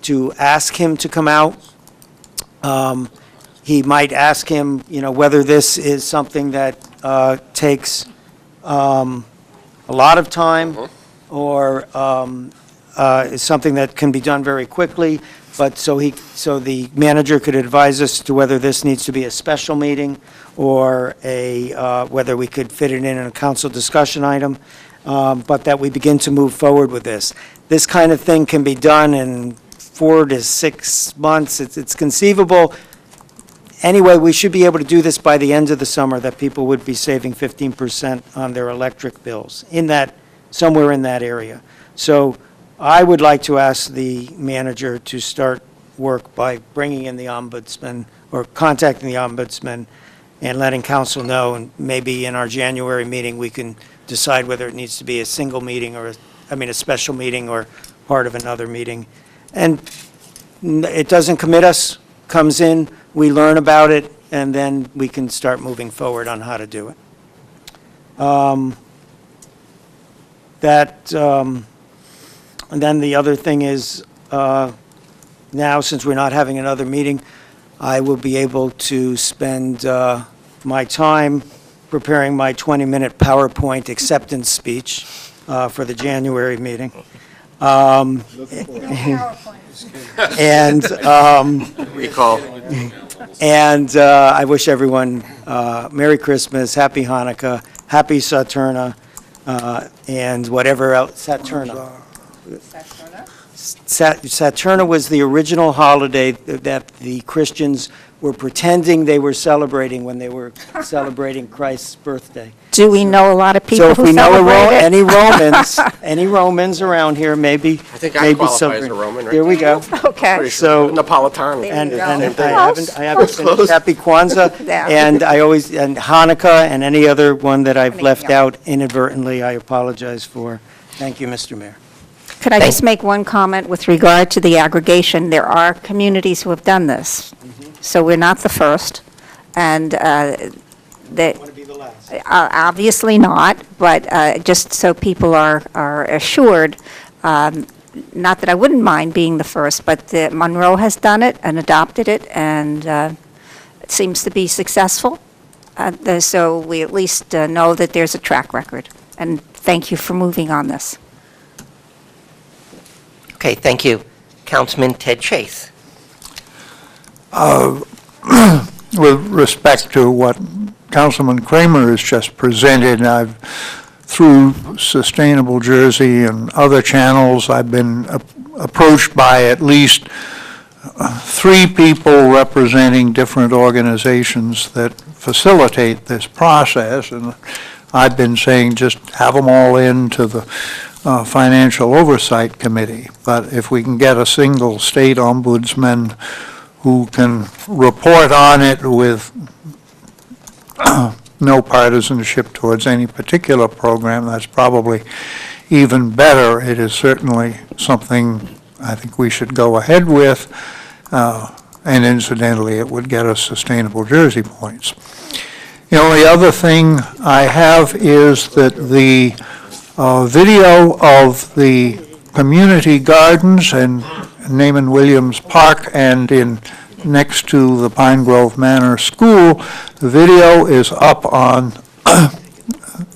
to ask him to come out. He might ask him, whether this is something that takes a lot of time or is something that can be done very quickly. But so the manager could advise us to whether this needs to be a special meeting or whether we could fit it in a council discussion item, but that we begin to move forward with this. This kind of thing can be done in 4 to 6 months. It's conceivable. Anyway, we should be able to do this by the end of the summer, that people would be saving 15% on their electric bills, somewhere in that area. So I would like to ask the manager to start work by bringing in the ombudsman, or contacting the ombudsman, and letting council know, and maybe in our January meeting, we can decide whether it needs to be a single meeting, or, a special meeting, or part of another meeting. And it doesn't commit us, comes in, we learn about it, and then we can start moving forward on how to do it. And then the other thing is, now, since we're not having another meeting, I will be able to spend my time preparing my 20-minute PowerPoint acceptance speech for the January meeting. And Recall. And I wish everyone Merry Christmas, Happy Hanukkah, Happy Saturna, and whatever else. Saturna. Saturna was the original holiday that the Christians were pretending they were celebrating when they were celebrating Christ's birthday. Do we know a lot of people So if who we know celebrate it? any Romans around here, maybe. I think I qualify as a celebrate. Roman, right? Here we go. Okay. So, Napolitano. and There you I go. haven't finished Happy Kwanzaa, Yeah. and and Hanukkah, and any other one that I've left Yeah. out inadvertently, I apologize for. Thank you, Mr. Mayor. Could I just make one comment with regard to the aggregation? There are communities who have done this, so we're not the first, and that, Want to be the last? obviously not, but just so people are assured, not that I wouldn't mind being the first, but Monroe has done it and adopted it, and it seems to be successful, so we at least know that there's a track record, and thank you for moving on this. Okay, thank you. Councilman Ted Chase. With respect to what Councilman Kramer has just presented, through Sustainable Jersey and other channels, I've been approached by at least 3 people representing different organizations that facilitate this process, and I've been saying just have them all into the Financial Oversight Committee. But if we can get a single state ombudsman who can report on it with no partisanship towards any particular program, that's probably even better. It is certainly something I think we should go ahead with, and incidentally, it would get us Sustainable Jersey points. The only other thing I have is that the video of the community gardens in Naaman Williams Park and next to the Pine Grove Manor School, the video is up on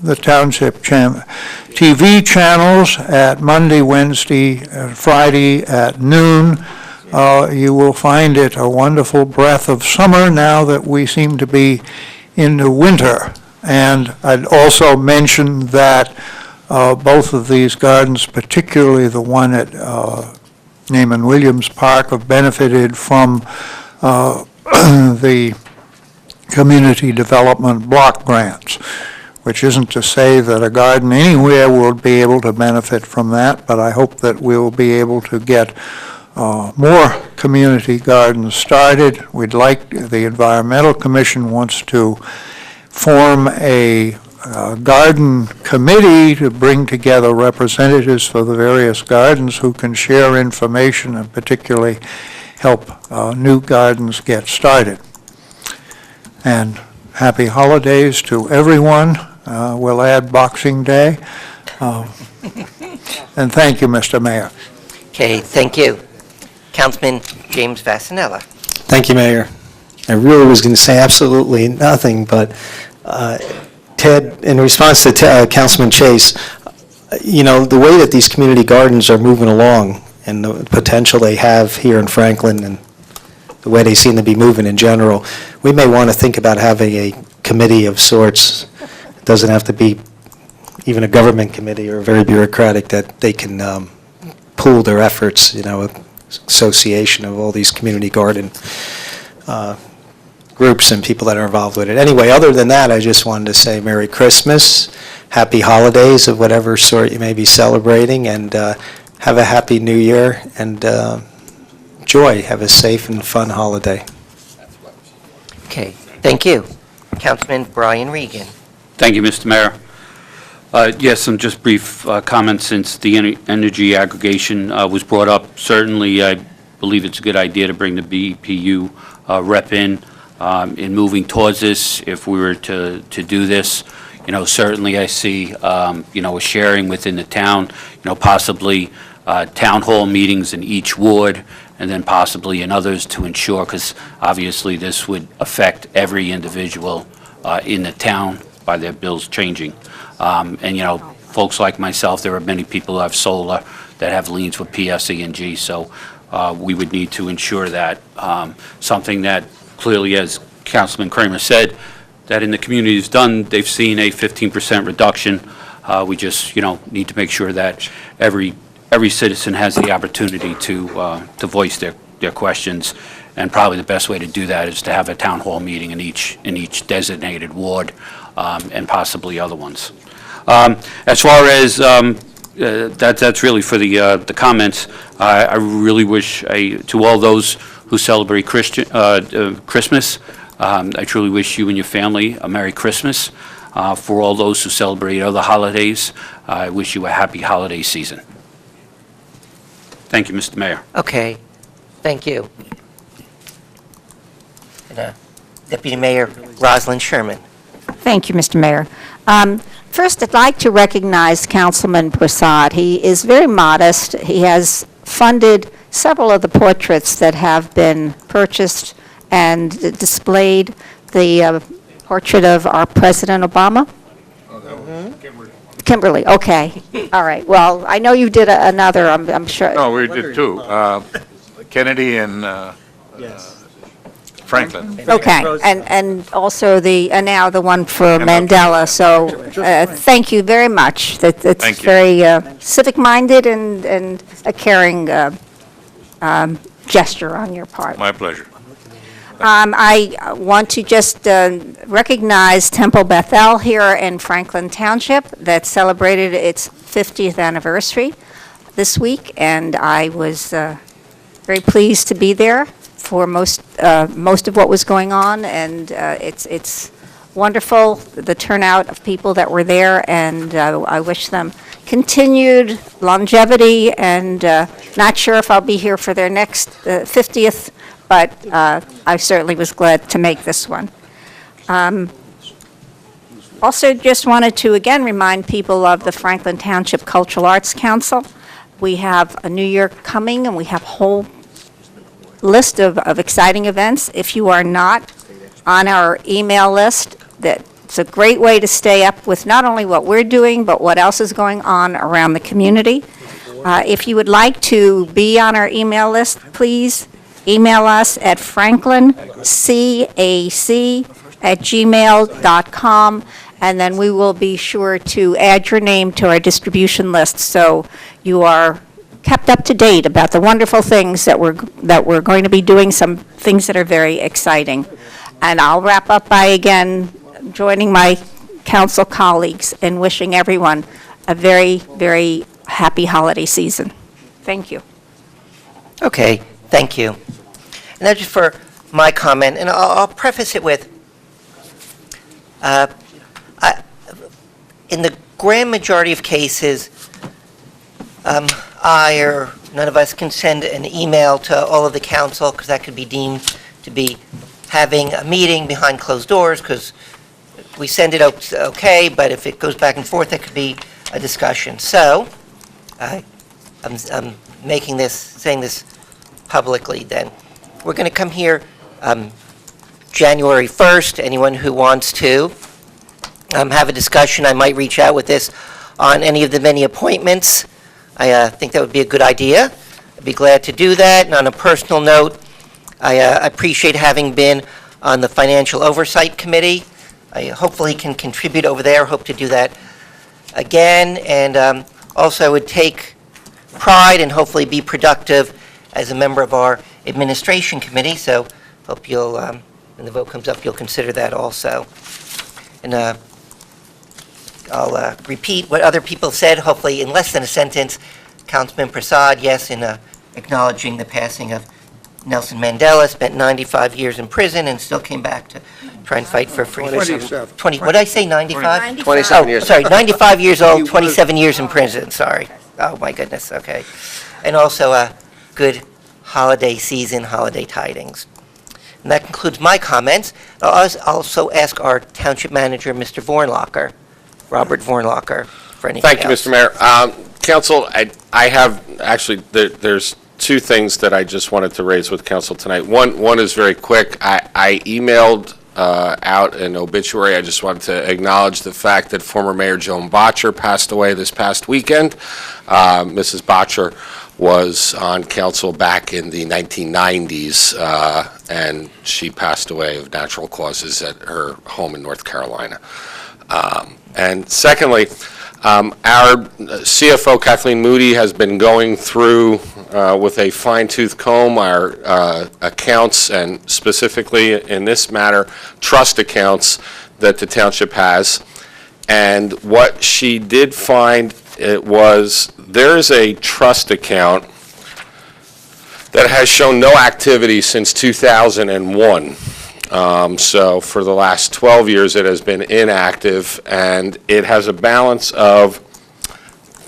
the Township TV channels at Monday, Wednesday, and Friday at noon. You will find it a wonderful breath of summer now that we seem to be into winter. And I'd also mention that both of these gardens, particularly the one at Naaman Williams Park, have benefited from the community development block grants, which isn't to say that a garden anywhere will be able to benefit from that, but I hope that we'll be able to get more community gardens started. The Environmental Commission wants to form a garden committee to bring together representatives for the various gardens who can share information and particularly help new gardens get started. And happy holidays to everyone. We'll add Boxing Day. And thank you, Mr. Mayor. Okay, thank you. Councilman James Vassanella. Thank you, Mayor. I really was going to say absolutely nothing, but Ted, in response to Councilman Chase, the way that these community gardens are moving along and the potential they have here in Franklin and the way they seem to be moving in general, we may want to think about having a committee of sorts. It doesn't have to be even a government committee or very bureaucratic, that they can pool their efforts, association of all these community garden groups and people that are involved with it. Anyway, other than that, I just wanted to say Merry Christmas, Happy Holidays of whatever sort you may be celebrating, and have a Happy New Year, and joy. Have a safe and fun holiday. Okay, thank you. Councilman Brian Regan. Thank you, Mr. Mayor. Yes, some just brief comments since the energy aggregation was brought up. Certainly, I believe it's a good idea to bring the BPU rep in moving towards this. If we were to do this, certainly I see, a sharing within the town, possibly town hall meetings in each ward, and then possibly in others to ensure, because obviously this would affect every individual in the town by their bills changing. And, folks like myself, there are many people who have solar that have liens with PSE&G, so we would need to ensure that something that clearly, as Councilman Kramer said, that in the community is done, they've seen a 15% reduction. We just, need to make sure that every citizen has the opportunity to voice their questions. And probably the best way to do that is to have a town hall meeting in each designated ward, and possibly other ones. As far as that's really for the comments. I really wish to all those who celebrate Christmas. I truly wish you and your family a Merry Christmas. For all those who celebrate other holidays, I wish you a happy holiday season. Thank you, Mr. Mayor. Okay, thank you. And, Deputy Mayor Rosalind Sherman. Thank you, Mr. Mayor. First, I'd like to recognize Councilman Prasad. He is very modest. He has funded several of the portraits that have been purchased and displayed. The portrait of our President Obama. Kimberly, okay. All right. Well, I know you did another, I'm sure. No, we did two. Kennedy and Franklin. Okay, and also now the one for Mandela, so thank you very much. That's Thank you. very civic-minded and a caring gesture on your part. My pleasure. I want to just recognize Temple Bethel here in Franklin Township that celebrated its 50th anniversary this week, and I was very pleased to be there for most of what was going on, and it's wonderful, the turnout of people that were there, and I wish them continued longevity, and not sure if I'll be here for their next 50th, but I certainly was glad to make this one. Also, just wanted to again remind people of the Franklin Township Cultural Arts Council. We have a New Year coming, and we have a whole list of exciting events. If you are not on our email list, it's a great way to stay up with not only what we're doing, but what else is going on around the community. If you would like to be on our email list, please email us at franklincac@gmail.com, and then we will be sure to add your name to our distribution list so you are kept up to date about the wonderful things that we're going to be doing, some things that are very exciting. And I'll wrap up by again joining my council colleagues in wishing everyone a very, very happy holiday season. Thank you. Okay, thank you. And now just for my comment, and I'll preface it with, in the grand majority of cases, I or none of us can send an email to all of the council, because that could be deemed to be having a meeting behind closed doors, because we send it okay, but if it goes back and forth, it could be a discussion. So, I'm saying this publicly then. We're going to come here January 1st. Anyone who wants to have a discussion, I might reach out with this on any of the many appointments. I think that would be a good idea. I'd be glad to do that. And on a personal note, I appreciate having been on the Financial Oversight Committee. I hopefully can contribute over there. Hope to do that again. And also, I would take pride and hopefully be productive as a member of our Administration Committee. So hope you'll when the vote comes up, you'll consider that also. And I'll repeat what other people said, hopefully in less than a sentence. Councilman Prasad, yes, in acknowledging the passing of Nelson Mandela, spent 95 years in prison and still came back to try and fight for freedom. 27. What did I say, 95? 27 Oh, years. sorry, 95 years old, 27 years in prison, sorry. Oh, my goodness, okay. And also a good holiday season, holiday tidings. And that concludes my comments. I'll also ask our township manager, Mr. Vornlocker, Robert Vornlocker, for anything Thank you, else. Mr. Mayor. Council, I have, actually, there's two things that I just wanted to raise with council tonight. One is very quick. I emailed out an obituary. I just wanted to acknowledge the fact that former Mayor Joan Botcher passed away this past weekend. Mrs. Botcher was on council back in the 1990s, and she passed away of natural causes at her home in North Carolina. And secondly, our CFO, Kathleen Moody, has been going through with a fine-tooth comb our accounts, and specifically in this matter, trust accounts that the township has. And what she did find was there's a trust account that has shown no activity since 2001. So for the last 12 years, it has been inactive, and it has a balance of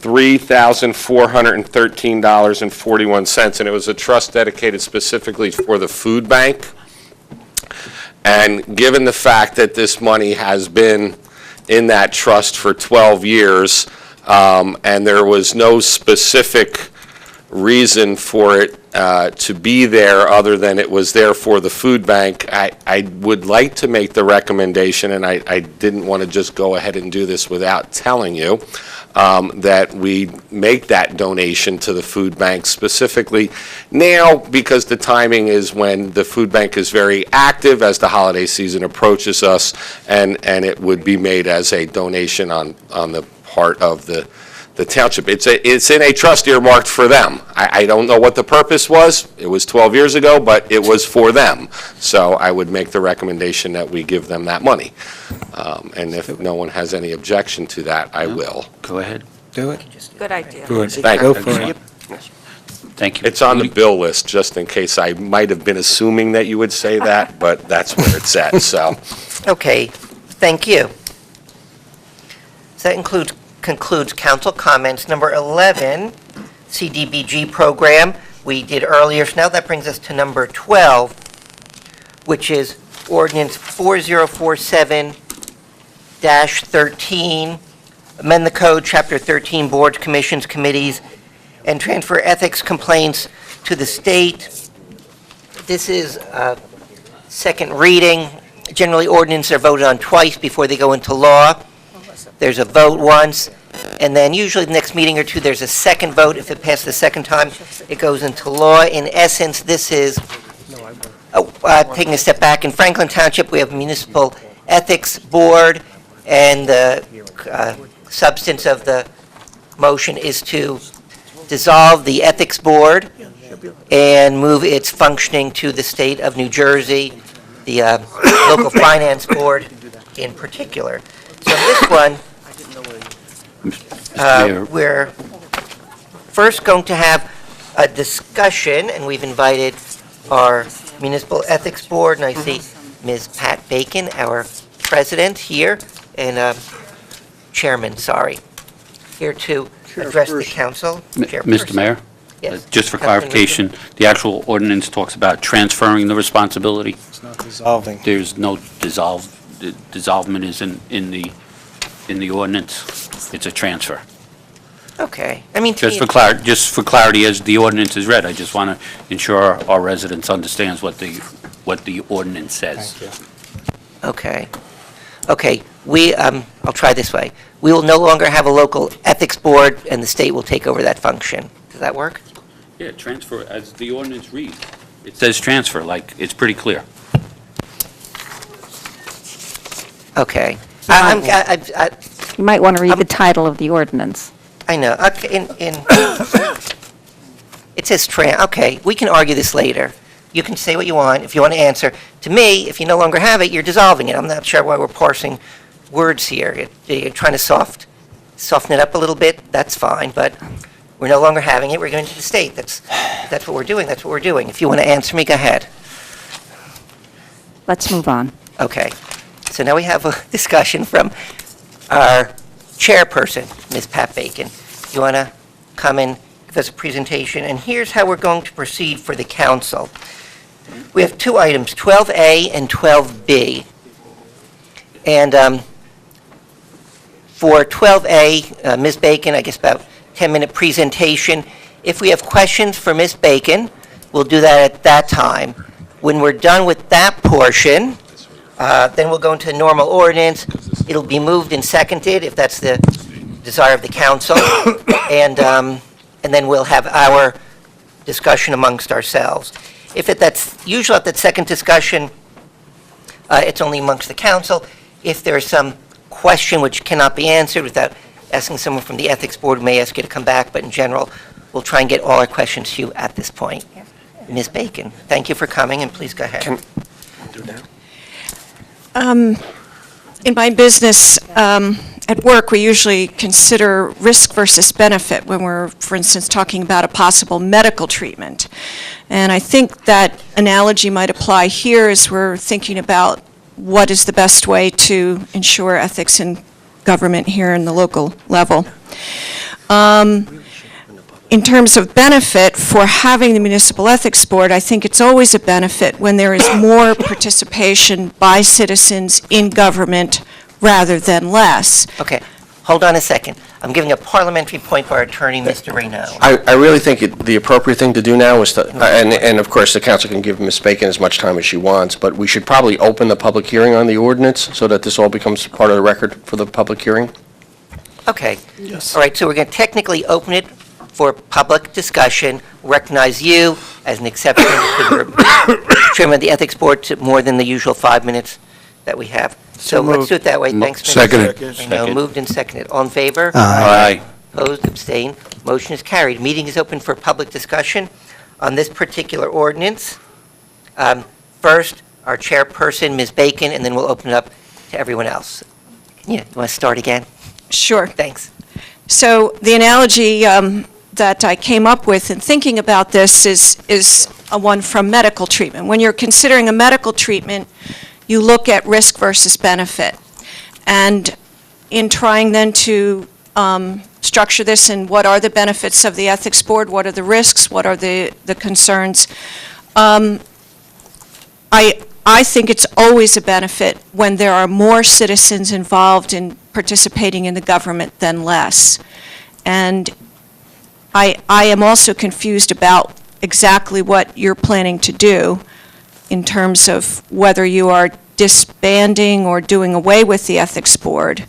$3,413.41, and it was a trust dedicated specifically for the food bank. And given the fact that this money has been in that trust for 12 years, and there was no specific reason for it to be there other than it was there for the food bank, I would like to make the recommendation, and I didn't want to just go ahead and do this without telling you, that we make that donation to the food bank specifically now, because the timing is when the food bank is very active as the holiday season approaches us, and it would be made as a donation on the part of the township. It's in a trust earmarked for them. I don't know what the purpose was. It was 12 years ago, but it was for them. So I would make the recommendation that we give them that money. And if no one has any objection to that, I will. Go ahead. Do it. Good idea. Good. Thank Go you. for it. Thank you. It's on the bill list, just in case I might have been assuming that you would say that, but that's where it's at, so. Okay, thank you. So that concludes council comments. Number 11, CDBG program, we did earlier, so now that brings us to number 12, which is ordinance 4047-13, amend the code, chapter 13, boards, commissions, committees, and transfer ethics complaints to the state. This is second reading. Generally, ordinances are voted on twice before they go into law. There's a vote once, and then usually the next meeting or two, there's a second vote. If it passes the second time, it goes into law. In essence, this is, taking a step back, in Franklin Township, we have a municipal ethics board, and the substance of the motion is to dissolve the ethics board and move its functioning to the state of New Jersey, the local finance board in particular. So this one, we're first going to have a discussion, and we've invited our municipal ethics board, and I see Ms. Pat Bacon, our president here, and chairman, sorry, here to address the council. Mr. Mayor? Yes. Just for Councilman clarification, the actual ordinance talks about transferring the responsibility. It's not dissolving. There's no dissolvement is in the ordinance. It's a transfer. Okay, I mean, to Just me, for clarity, as the ordinance is read, I just want to ensure our residents understands what the ordinance says. Thank you. okay. Okay, I'll try this way. We will no longer have a local ethics board, and the state will take over that function. Does that work? Yeah, transfer, as the ordinance reads. It says transfer, like, it's pretty clear. Okay. You might want to read the title of the ordinance. I know. Okay, it says okay, we can argue this later. you can say what you want. If you want to answer to me, if you no longer have it, you're dissolving it. I'm not sure why we're parsing words here. You're trying to soften it up a little bit, that's fine, but we're no longer having it. We're going to the state. That's what we're doing. That's what we're doing. If you want to answer me, go ahead. Let's move on. Okay. So now we have a discussion from our chairperson, Ms. Pat Bacon. You want to come and give us a presentation? And here's how we're going to proceed for the council. We have two items, 12A and 12B. And for 12A, Ms. Bacon, I guess about 10-minute presentation. If we have questions for Ms. Bacon, we'll do that at that time. When we're done with that portion, then we'll go into the normal ordinance. It'll be moved and seconded, if that's the desire of the council. And then we'll have our discussion amongst ourselves. That's usually at that second discussion, it's only amongst the council. If there's some question which cannot be answered without asking someone from the Ethics Board, we may ask you to come back, but in general, we'll try and get all our questions to you at this point. Ms. Bacon, thank you for coming, and please go ahead. In my business, at work, we usually consider risk versus benefit when we're, for instance, talking about a possible medical treatment. And I think that analogy might apply here as we're thinking about what is the best way to ensure ethics in government here in the local level. In terms of benefit for having the Municipal Ethics Board, I think it's always a benefit when there is more participation by citizens in government rather than less. Okay, hold on a second. I'm giving a parliamentary point for our attorney, Mr. Raynaud. I really think the appropriate thing to do now is to, and of course, the council can give Ms. Bacon as much time as she wants, but we should probably open the public hearing on the ordinance so that this all becomes part of the record for the public hearing. Okay. Yes. All right, so we're going to technically open it for public discussion, recognize you as an exception to the chairman of the Ethics Board to more than the usual 5 minutes that we have. So let's do it that way. Thanks, Mr. Seconded. Raynaud. Moved and seconded. All in favor? Aye. Opposed, abstained, motion is carried. Meeting is open for public discussion on this particular ordinance. First, our chairperson, Ms. Bacon, and then we'll open it up to everyone else. Yeah, you want to start again? Sure. Thanks. So the analogy that I came up with in thinking about this is a one from medical treatment. When you're considering a medical treatment, you look at risk versus benefit. And in trying then to structure this and what are the benefits of the Ethics Board, what are the risks, what are the concerns, I think it's always a benefit when there are more citizens involved in participating in the government than less. And I am also confused about exactly what you're planning to do in terms of whether you are disbanding or doing away with the Ethics Board,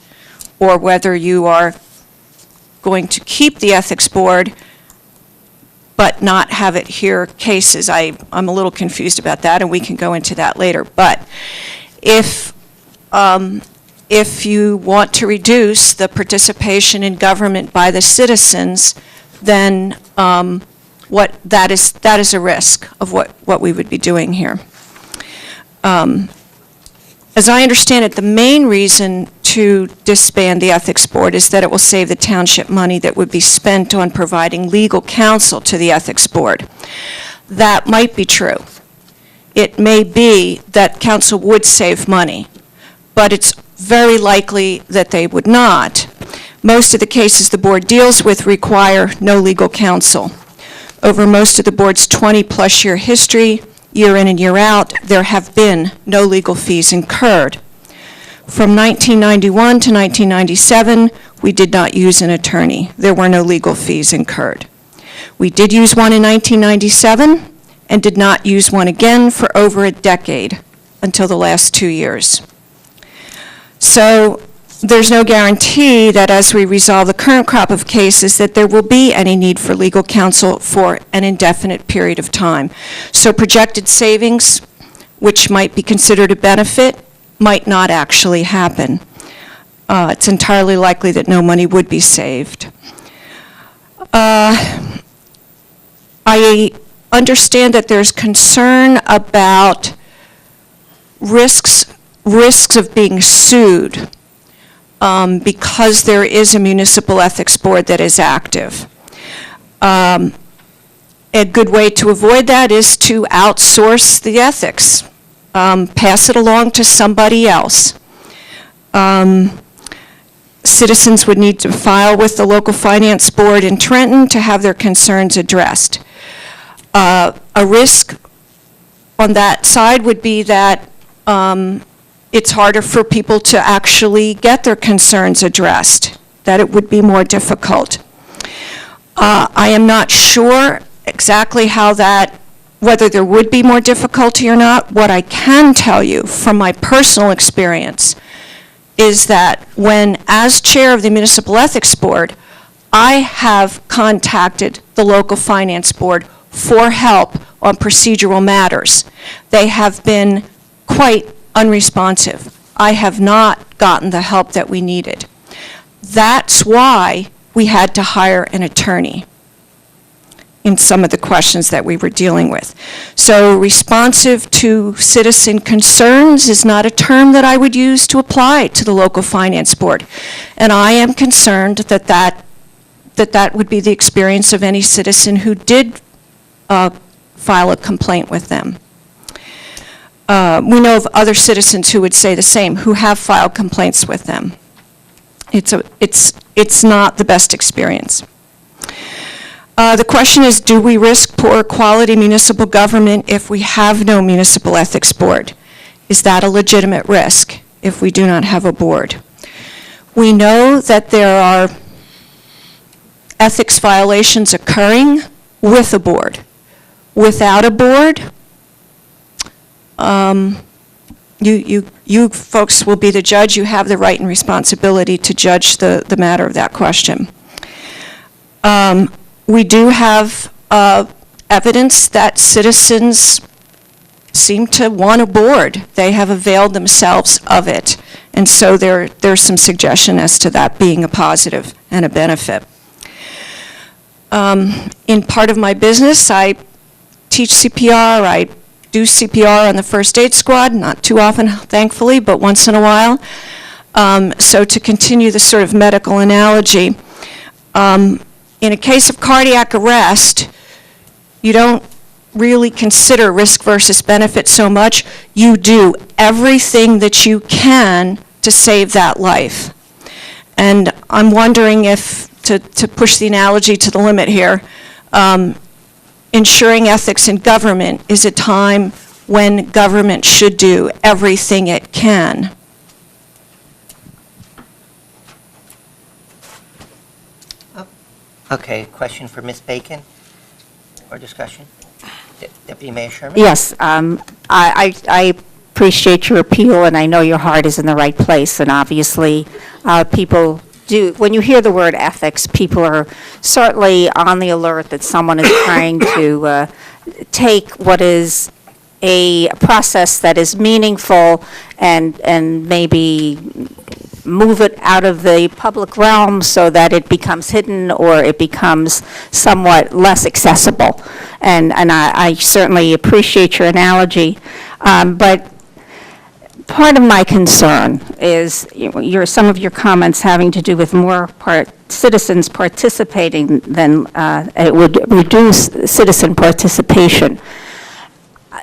or whether you are going to keep the Ethics Board but not have it hear cases. I'm a little confused about that, and we can go into that later. But if you want to reduce the participation in government by the citizens, then that is a risk of what we would be doing here. As I understand it, the main reason to disband the Ethics Board is that it will save the township money that would be spent on providing legal counsel to the Ethics Board. That might be true. It may be that counsel would save money, but it's very likely that they would not. Most of the cases the board deals with require no legal counsel. Over most of the board's 20-plus year history, year in and year out, there have been no legal fees incurred. From 1991 to 1997, we did not use an attorney. There were no legal fees incurred. We did use one in 1997 and did not use one again for over a decade until the last 2 years. So there's no guarantee that as we resolve the current crop of cases that there will be any need for legal counsel for an indefinite period of time. So projected savings, which might be considered a benefit, might not actually happen. It's entirely likely that no money would be saved. I understand that there's concern about risks of being sued because there is a municipal ethics board that is active. A good way to avoid that is to outsource the ethics. Pass it along to somebody else. Citizens would need to file with the local finance board in Trenton to have their concerns addressed. A risk on that side would be that it's harder for people to actually get their concerns addressed, that it would be more difficult. I am not sure exactly how that, whether there would be more difficulty or not. What I can tell you from my personal experience is that when, as chair of the Municipal Ethics Board, I have contacted the local finance board for help on procedural matters. They have been quite unresponsive. I have not gotten the help that we needed. That's why we had to hire an attorney in some of the questions that we were dealing with. So responsive to citizen concerns is not a term that I would use to apply to the local finance board. And I am concerned that that would be the experience of any citizen who did file a complaint with them. We know of other citizens who would say the same, who have filed complaints with them. It's not the best experience. The question is, do we risk poor quality municipal government if we have no municipal ethics board? Is that a legitimate risk if we do not have a board? We know that there are ethics violations occurring with a board. Without a board, you folks will be the judge. You have the right and responsibility to judge the matter of that question. We do have evidence that citizens seem to want a board. They have availed themselves of it. And so there's some suggestion as to that being a positive and a benefit. In part of my business, I teach CPR. I do CPR on the first aid squad, not too often, thankfully, but once in a while. So to continue the sort of medical analogy, in a case of cardiac arrest, you don't really consider risk versus benefit so much. You do everything that you can to save that life. And I'm wondering if, to push the analogy to the limit here, ensuring ethics in government is a time when government should do everything it can. Okay, question for Ms. Bacon or discussion? Deputy Mayor Sherman? Yes, I appreciate your appeal, and I know your heart is in the right place, and obviously, people do, when you hear the word ethics, people are certainly on the alert that someone is trying to take what is a process that is meaningful and maybe move it out of the public realm so that it becomes hidden or it becomes somewhat less accessible. And I certainly appreciate your analogy. But part of my concern is some of your comments having to do with more citizens participating than it would reduce citizen participation.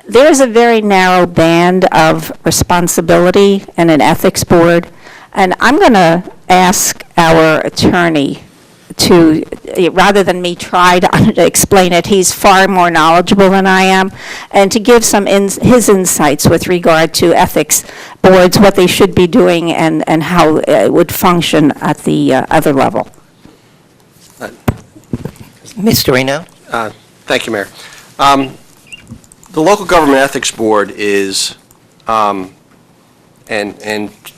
There's a very narrow band of responsibility in an ethics board. And I'm going to ask our attorney to, rather than me try to explain it, he's far more knowledgeable than I am, and to give some his insights with regard to ethics boards, what they should be doing, and how it would function at the other level. Mr. Reno? Thank you, Mayor. The Local Government Ethics Board is, and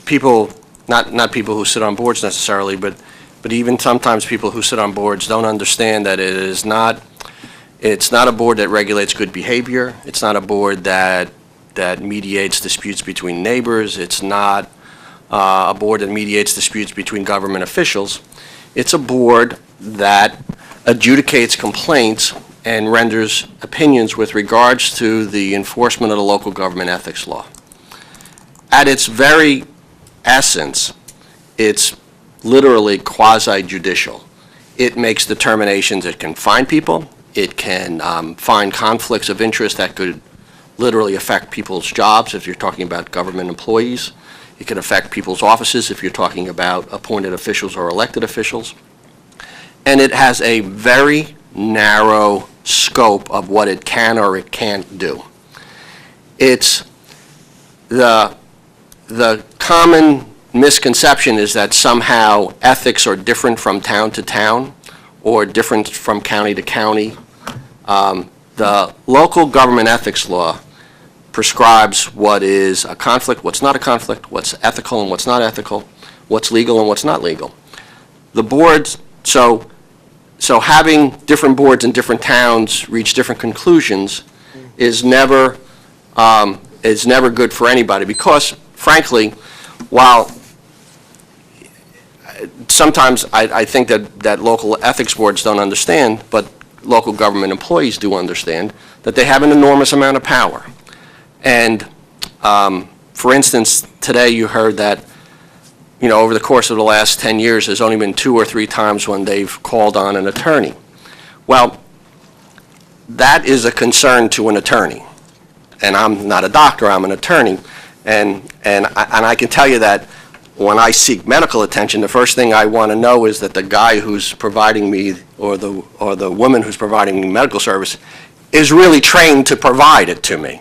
people, not people who sit on boards necessarily, but even sometimes people who sit on boards don't understand that it's not a board that regulates good behavior. It's not a board that mediates disputes between neighbors. It's not a board that mediates disputes between government officials. It's a board that adjudicates complaints and renders opinions with regards to the enforcement of the local government ethics law. At its very essence, it's literally quasi-judicial. It makes determinations. It can fine people. It can find conflicts of interest that could literally affect people's jobs if you're talking about government employees. It can affect people's offices if you're talking about appointed officials or elected officials. And it has a very narrow scope of what it can or it can't do. It's the common misconception is that somehow ethics are different from town to town or different from county to county. The local government ethics law prescribes what is a conflict, what's not a conflict, what's ethical and what's not ethical, what's legal and what's not legal. The boards, so having different boards in different towns reach different conclusions is never good for anybody because, frankly, while sometimes I think that local ethics boards don't understand, but local government employees do understand that they have an enormous amount of power. And, for instance, today you heard that, over the course of the last 10 years, there's only been 2 or 3 times when they've called on an attorney. Well, that is a concern to an attorney. And I'm not a doctor, I'm an attorney. And I can tell you that when I seek medical attention, the first thing I want to know is that the guy who's providing me or the woman who's providing me medical service is really trained to provide it to me.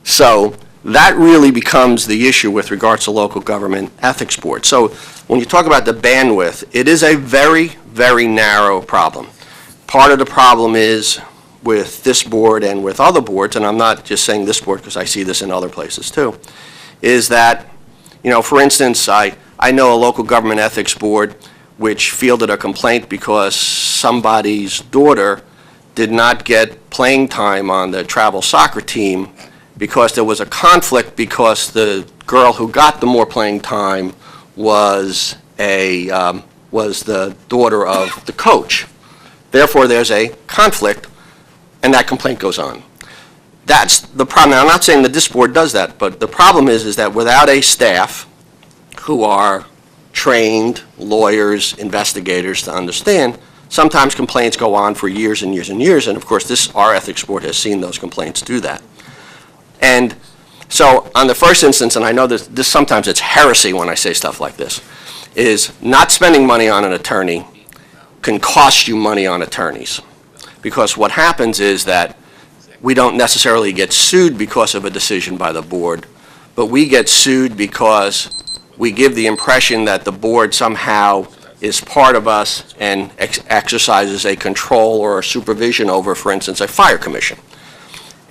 So that really becomes the issue with regards to local government ethics board. So when you talk about the bandwidth, it is a very, very narrow problem. Part of the problem is with this board and with other boards, and I'm not just saying this board because I see this in other places too, is that, for instance, I know a local government ethics board which fielded a complaint because somebody's daughter did not get playing time on the travel soccer team because there was a conflict because the girl who got the more playing time was the daughter of the coach. Therefore, there's a conflict, and that complaint goes on. That's the problem. Now, I'm not saying that this board does that, but the problem is that without a staff who are trained lawyers, investigators to understand, sometimes complaints go on for years and years and years, and of course, our ethics board has seen those complaints do that. And so on the first instance, and I know this sometimes it's heresy when I say stuff like this, is not spending money on an attorney can cost you money on attorneys. Because what happens is that we don't necessarily get sued because of a decision by the board, but we get sued because we give the impression that the board somehow is part of us and exercises a control or a supervision over, for instance, a fire commission.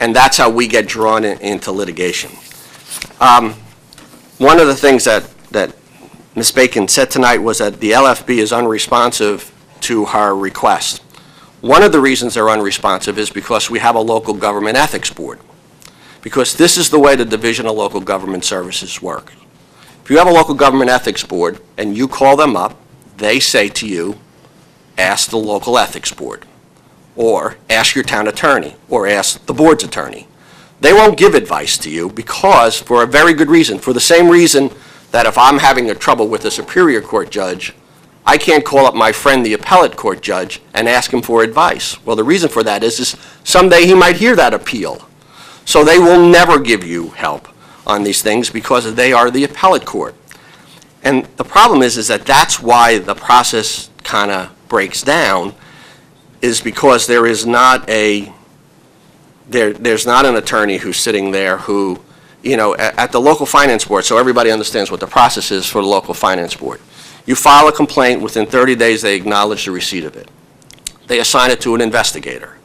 And that's how we get drawn into litigation. One of the things that Ms. Bacon said tonight was that the LFB is unresponsive to her request. One of the reasons they're unresponsive is because we have a local government ethics board. Because this is the way the Division of Local Government Services work. If you have a local government ethics board and you call them up, they say to you, ask the local ethics board, or ask your town attorney, or ask the board's attorney. They won't give advice to you because, for a very good reason, for the same reason that if I'm having a trouble with a Superior Court judge, I can't call up my friend, the appellate court judge, and ask him for advice. Well, the reason for that is someday he might hear that appeal. So they will never give you help on these things because they are the appellate court. And the problem is that that's why the process kind of breaks down, is because there is not there's not an attorney who's sitting there who, at the local finance board, so everybody understands what the process is for the local finance board. You file a complaint, within 30 days they acknowledge the receipt of it. They assign it to an investigator.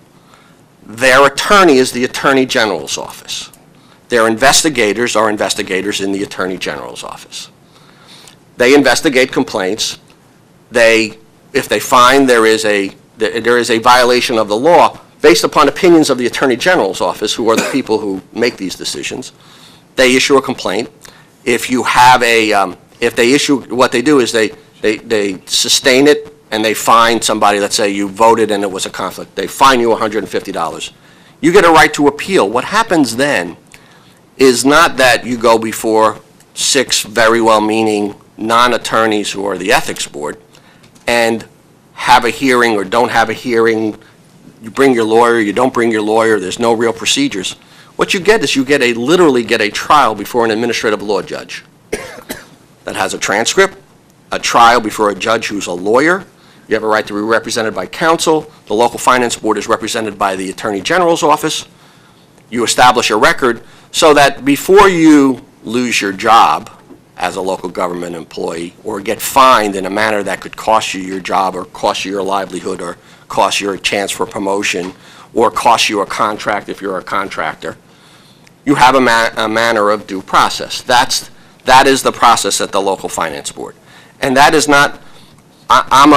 Their attorney is the Attorney General's office. Their investigators are investigators in the Attorney General's office. They investigate complaints. If they find there is a violation of the law, based upon opinions of the Attorney General's office, who are the people who make these decisions, they issue a complaint. If you have if they issue, what they do is they sustain it and they fine somebody, let's say you voted and it was a conflict, they fine you $150. You get a right to appeal. What happens then is not that you go before 6 very well-meaning non-attorneys who are the ethics board and have a hearing or don't have a hearing, you bring your lawyer, you don't bring your lawyer, there's no real procedures. What you get is literally get a trial before an administrative law judge that has a transcript, a trial before a judge who's a lawyer. You have a right to be represented by counsel. The local finance board is represented by the Attorney General's office. You establish a record so that before you lose your job as a local government employee or get fined in a manner that could cost you your job or cost you your livelihood or cost you a chance for promotion or cost you a contract if you're a contractor, you have a manner of due process. That is the process at the local finance board. And that is not, I'm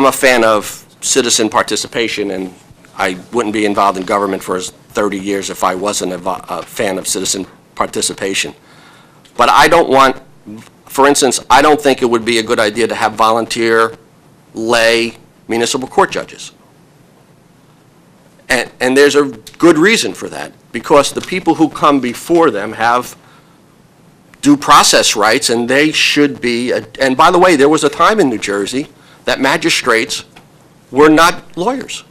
a fan of citizen participation, and I wouldn't be involved in government for 30 years if I wasn't a fan of citizen participation. But I don't want, for instance, I don't think it would be a good idea to have volunteer lay municipal court judges. And there's a good reason for that, because the people who come before them have due process rights, and they should be, and by the way, there was a time in New Jersey that magistrates were not lawyers.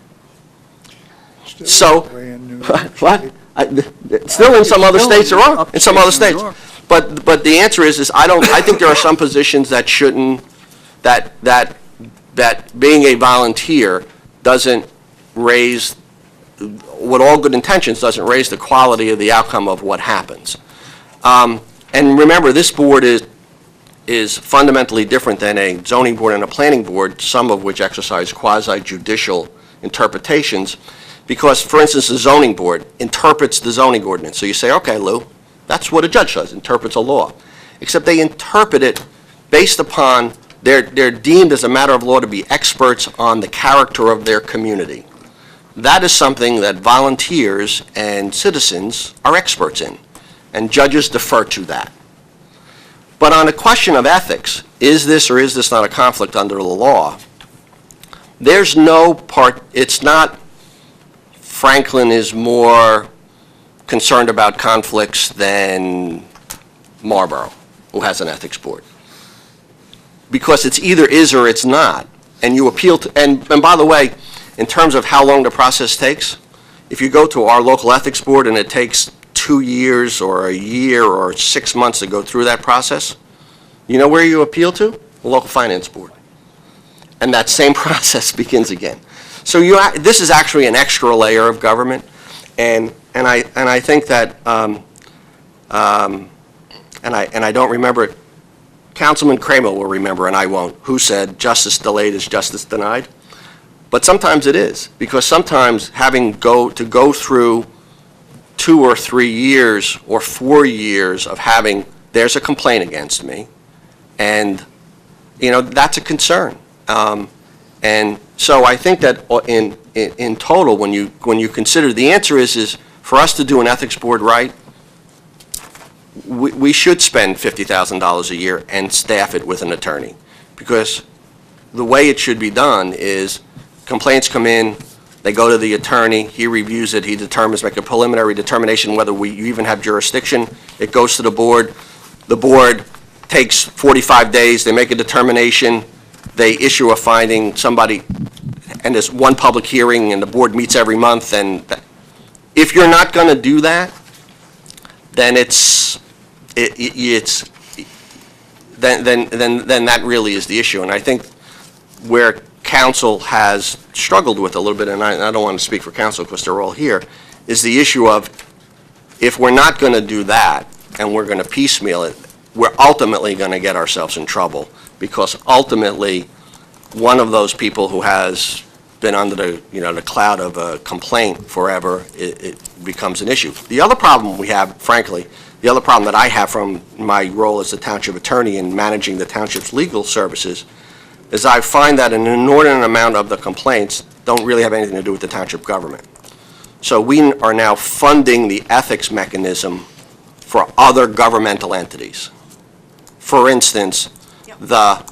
So, what? Still in some other states there are, in some other states. But the answer is I think there are some positions that shouldn't, that being a volunteer doesn't raise, with all good intentions, doesn't raise the quality of the outcome of what happens. And remember, this board is fundamentally different than a zoning board and a planning board, some of which exercise quasi-judicial interpretations, because, for instance, the zoning board interprets the zoning ordinance. So you say, okay, Lou, that's what a judge does, interprets a law. Except they interpret it based upon, they're deemed as a matter of law to be experts on the character of their community. That is something that volunteers and citizens are experts in, and judges defer to that. But on a question of ethics, is this or is this not a conflict under the law? There's no part, it's not Franklin is more concerned about conflicts than Marlborough, who has an ethics board. Because it's either is or it's not. And you appeal to, and by the way, in terms of how long the process takes, if you go to our local ethics board and it takes 2 years or a year or 6 months to go through that process, you know where you appeal to? The local finance board. And that same process begins again. So this is actually an extra layer of government, and I think that and I don't remember it. Councilman Kramer will remember, and I won't, who said justice delayed is justice denied. But sometimes it is, because sometimes having to go through 2 or 3 years or 4 years of having, there's a complaint against me, and that's a concern. And so I think that in total, when you consider, the answer is for us to do an ethics board right, we should spend $50,000 a year and staff it with an attorney, because the way it should be done is complaints come in, they go to the attorney, he reviews it, he determines, make a preliminary determination whether you even have jurisdiction. It goes to the board takes 45 days, they make a determination, they issue a finding, and there's one public hearing, and the board meets every month, and if you're not going to do that, then then that really is the issue. And I think where council has struggled with a little bit, and I don't want to speak for council because they're all here, is the issue of if we're not going to do that and we're going to piecemeal it, we're ultimately going to get ourselves in trouble, because ultimately one of those people who has been under the cloud of a complaint forever, it becomes an issue. The other problem we have, frankly, the other problem that I have from my role as the township attorney in managing the township's legal services is I find that an inordinate amount of the complaints don't really have anything to do with the township government. So we are now funding the ethics mechanism for other governmental entities. For instance, the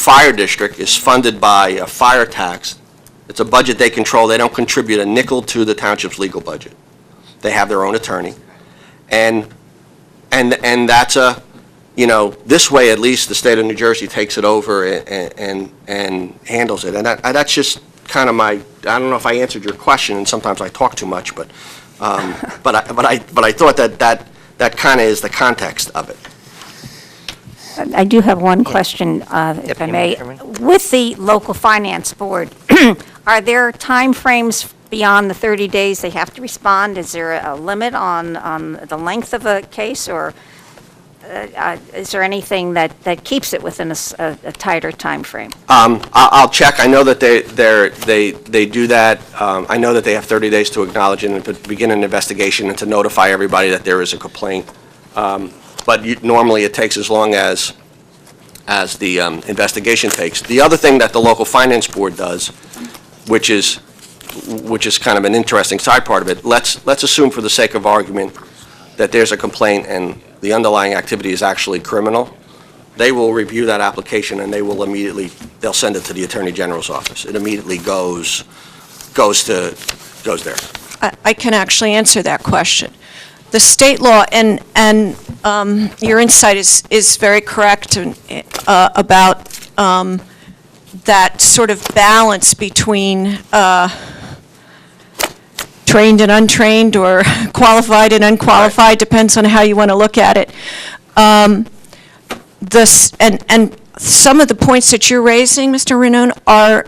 fire district is funded by a fire tax. It's a budget they control. They don't contribute a nickel to the township's legal budget. They have their own attorney. And that's this way, at least, the state of New Jersey takes it over and handles it. And that's just kind of I don't know if I answered your question, and sometimes I talk too much, but I thought that kind of is the context of it. I do have one question, if I Deputy may. Mayor Sherman? With the local finance board, are there timeframes beyond the 30 days they have to respond? Is there a limit on the length of a case, or is there anything that keeps it within a tighter timeframe? I'll check. I know that they do that. I know that they have 30 days to acknowledge it and to begin an investigation and to notify everybody that there is a complaint. But normally it takes as long as the investigation takes. The other thing that the local finance board does, which is kind of an interesting side part of it, let's assume for the sake of argument that there's a complaint and the underlying activity is actually criminal. They will review that application and they'll send it to the Attorney General's office. It immediately goes there. I can actually answer that question. The state law, and your insight is very correct about that sort of balance between trained and untrained, or qualified and unqualified, depends on how you want to look at it. And some of the points that you're raising, Mr. Renone, are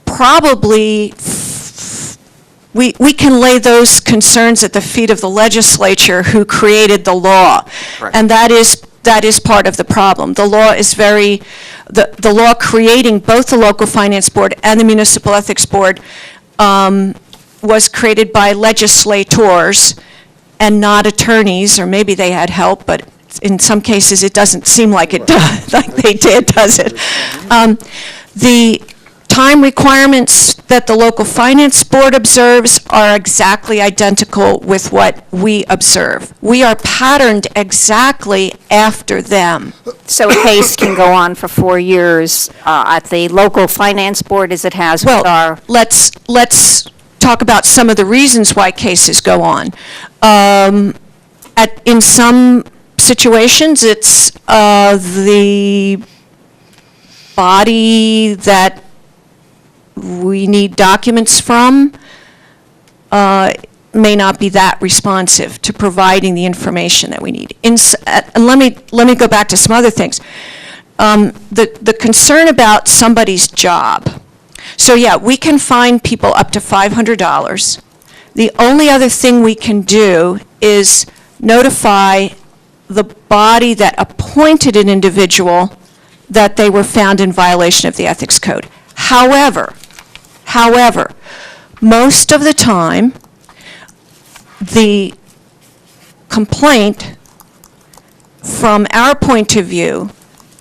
probably, we can lay those concerns at the feet of the legislature who created the law. Right. And that is part of the problem. The law is the law creating both the local finance board and the municipal ethics board was created by legislators and not attorneys, or maybe they had help, but in some cases it doesn't seem like it does, like they did, does it? The time requirements that the local finance board observes are exactly identical with what we observe. We are patterned exactly after them. So a case can go on for 4 years at the local finance board as it has with our... Let's talk about some of the reasons why cases go on. In some situations, it's the body that we need documents from may not be that responsive to providing the information that we need. And let me go back to some other things. The concern about somebody's job. So yeah, we can fine people up to $500. The only other thing we can do is notify the body that appointed an individual that they were found in violation of the ethics code. However, most of the time, the complaint, from our point of view,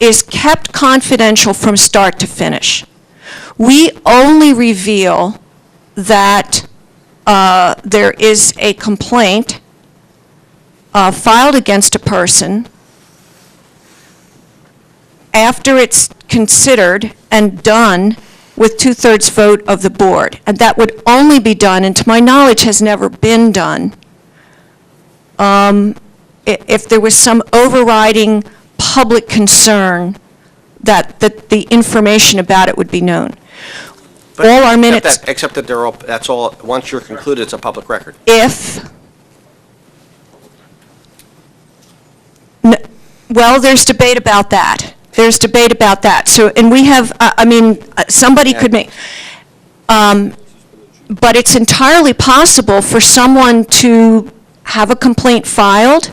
is kept confidential from start to finish. We only reveal that there is a complaint filed against a person after it's considered and done with 2/3 vote of the board. And that would only be done, and to my knowledge has never been done, if there was some overriding public concern that the information about it would be known. But All our minutes... Except that that's all, once you're concluded, it's a public record. Well, there's debate about that. So, and we have, somebody could make, but it's entirely possible for someone to have a complaint filed,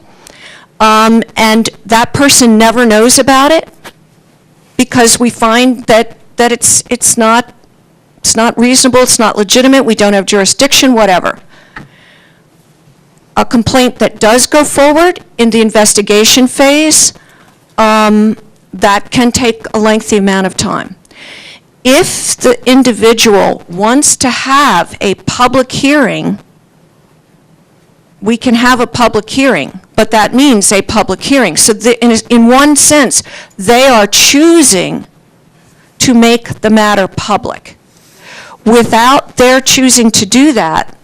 and that person never knows about it, because we find that it's not reasonable, it's not legitimate, we don't have jurisdiction, whatever. A complaint that does go forward in the investigation phase, that can take a lengthy amount of time. If the individual wants to have a public hearing, we can have a public hearing, but that means a public hearing. So in one sense, they are choosing to make the matter public. Without their choosing to do that,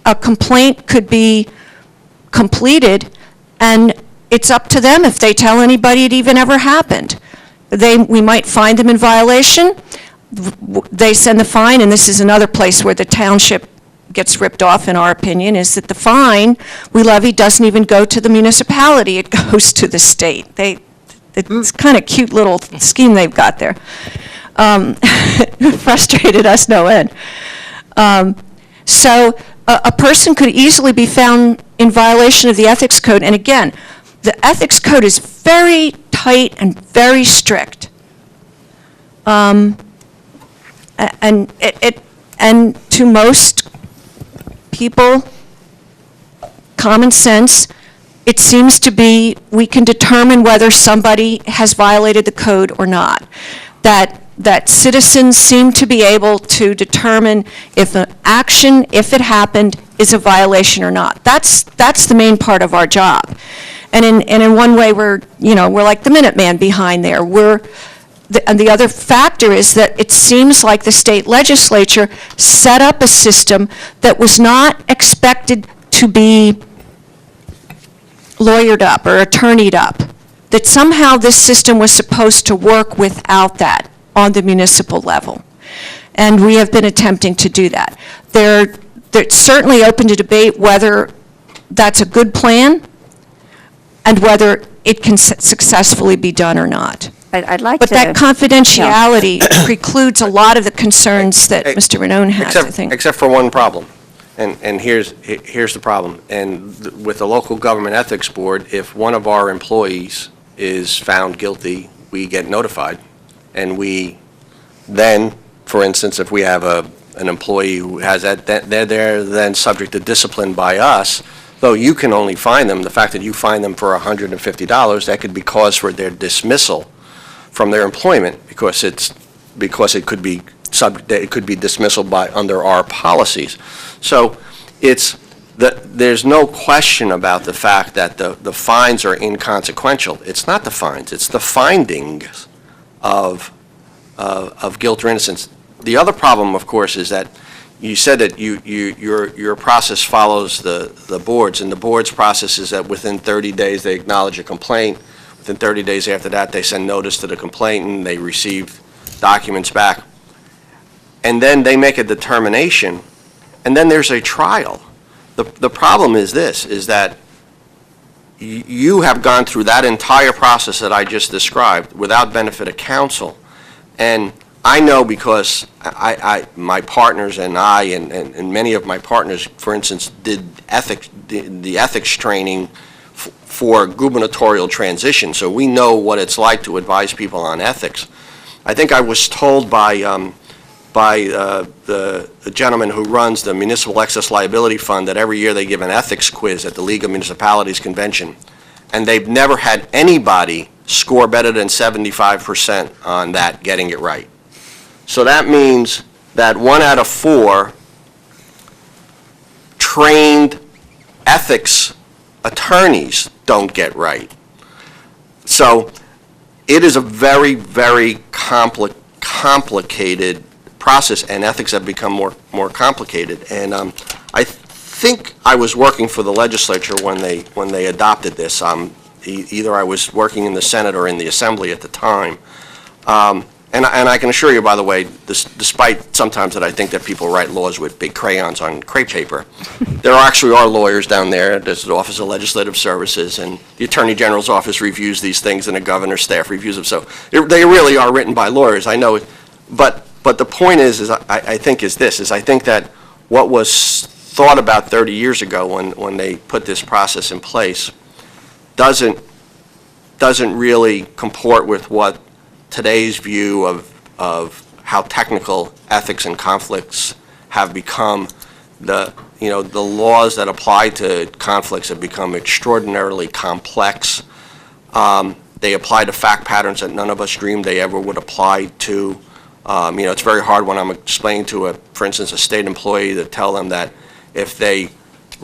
a complaint could be completed, and it's up to them if they tell anybody it even ever happened. We might find them in violation, they send the fine, and this is another place where the township gets ripped off, in our opinion, is that the fine we levy doesn't even go to the municipality, it goes to the state. It's kind of cute little scheme they've got there. Frustrated us no end. So a person could easily be found in violation of the ethics code, and again, the ethics code is very tight and very strict. And to most people, common sense, it seems to be we can determine whether somebody has violated the code or not. That citizens seem to be able to determine if an action, if it happened, is a violation or not. That's the main part of our job. And in one way, we're like the Minuteman behind there. And the other factor is that it seems like the state legislature set up a system that was not expected to be lawyered up or attorneyed up. That somehow this system was supposed to work without that on the municipal level. And we have been attempting to do that. They're certainly open to debate whether that's a good plan and whether it can successfully be done or not. I'd like But to... that confidentiality precludes a lot of the concerns that Mr. Renone has, I think. Except for one problem, and here's the problem. And with the local government ethics board, if one of our employees is found guilty, we get notified. And we then, for instance, if we have an employee who has that, they're then subject to discipline by us. Though you can only fine them, the fact that you fine them for $150, that could be cause for their dismissal from their employment because it could be dismissal by under our policies. So there's no question about the fact that the fines are inconsequential. It's not the fines, it's the findings of guilt or innocence. The other problem, of course, is that you said that your process follows the board's, and the board's process is that within 30 days they acknowledge a complaint. Within 30 days after that, they send notice to the complainant, they receive documents back. And then they make a determination, and then there's a trial. The problem is this, is that you have gone through that entire process that I just described without benefit of counsel. And I know because my partners and I and many of my partners, for instance, did the ethics training for gubernatorial transition, so we know what it's like to advise people on ethics. I think I was told by the gentleman who runs the Municipal Excess Liability Fund that every year they give an ethics quiz at the League of Municipalities Convention, and they've never had anybody score better than 75% on that, getting it right. So that means that 1 out of 4 trained ethics attorneys don't get right. So it is a very, very complicated process, and ethics have become more complicated. And I think I was working for the legislature when they adopted this. Either I was working in the Senate or in the Assembly at the time. And I can assure you, by the way, despite sometimes that I think that people write laws with big crayons on crepe paper, there actually are lawyers down there. There's the Office of Legislative Services, and the Attorney General's office reviews these things, and the governor's staff reviews them. So they really are written by lawyers. I know, but the point is I think that what was thought about 30 years ago when they put this process in place doesn't really comport with what today's view of how technical ethics and conflicts have become. The laws that apply to conflicts have become extraordinarily complex. They apply to fact patterns that none of us dreamed they ever would apply to. It's very hard when I'm explaining to for instance, a state employee to tell them that if they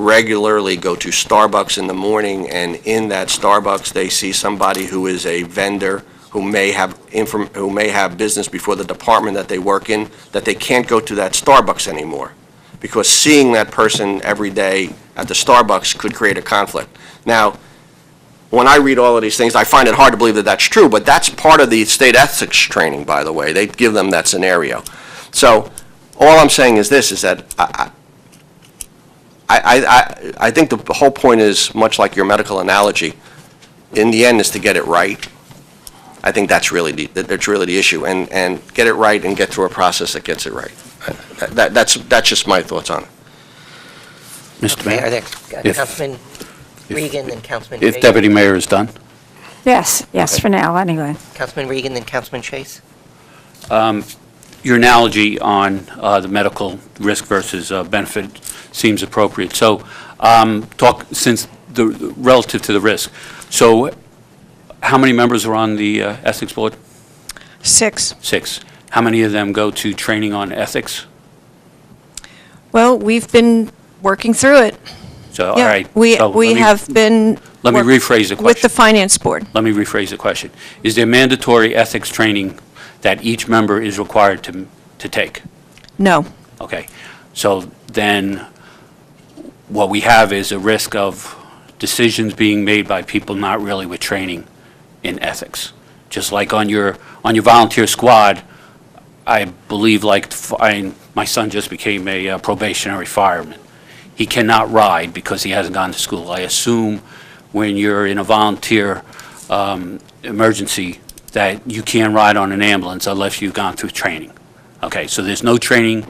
regularly go to Starbucks in the morning, and in that Starbucks, they see somebody who is a vendor who may have business before the department that they work in, that they can't go to that Starbucks anymore, because seeing that person every day at the Starbucks could create a conflict. Now, when I read all of these things, I find it hard to believe that that's true, but that's part of the state ethics training, by the way. They give them that scenario. So all I'm saying is this, is that I think the whole point is, much like your medical analogy, in the end is to get it right. I think that's really the issue, and get it right and get through a process that gets it right. That's just my thoughts on it. Mr. Okay, Mayor? are there If- Councilman Regan and Councilman If Chase? Deputy Mayor is done? Yes, for now, anyway. Councilman Regan and Councilman Chase? Your analogy on the medical risk versus benefit seems appropriate. So relative to the risk. So how many members are on the Ethics Board? 6. 6. How many of them go to training on ethics? Well, we've been working through it. So, all Yeah, right. we So let me- have been. Let me work- rephrase the question. With the Finance Board. Let me rephrase the question. Is there mandatory ethics training that each member is required to take? No. Okay. So then what we have is a risk of decisions being made by people not really with training in ethics. Just like on your volunteer squad, I believe, my son just became a probationary fireman. He cannot ride because he hasn't gone to school. I assume when you're in a volunteer emergency that you can't ride on an ambulance unless you've gone through training. Okay, so there's no training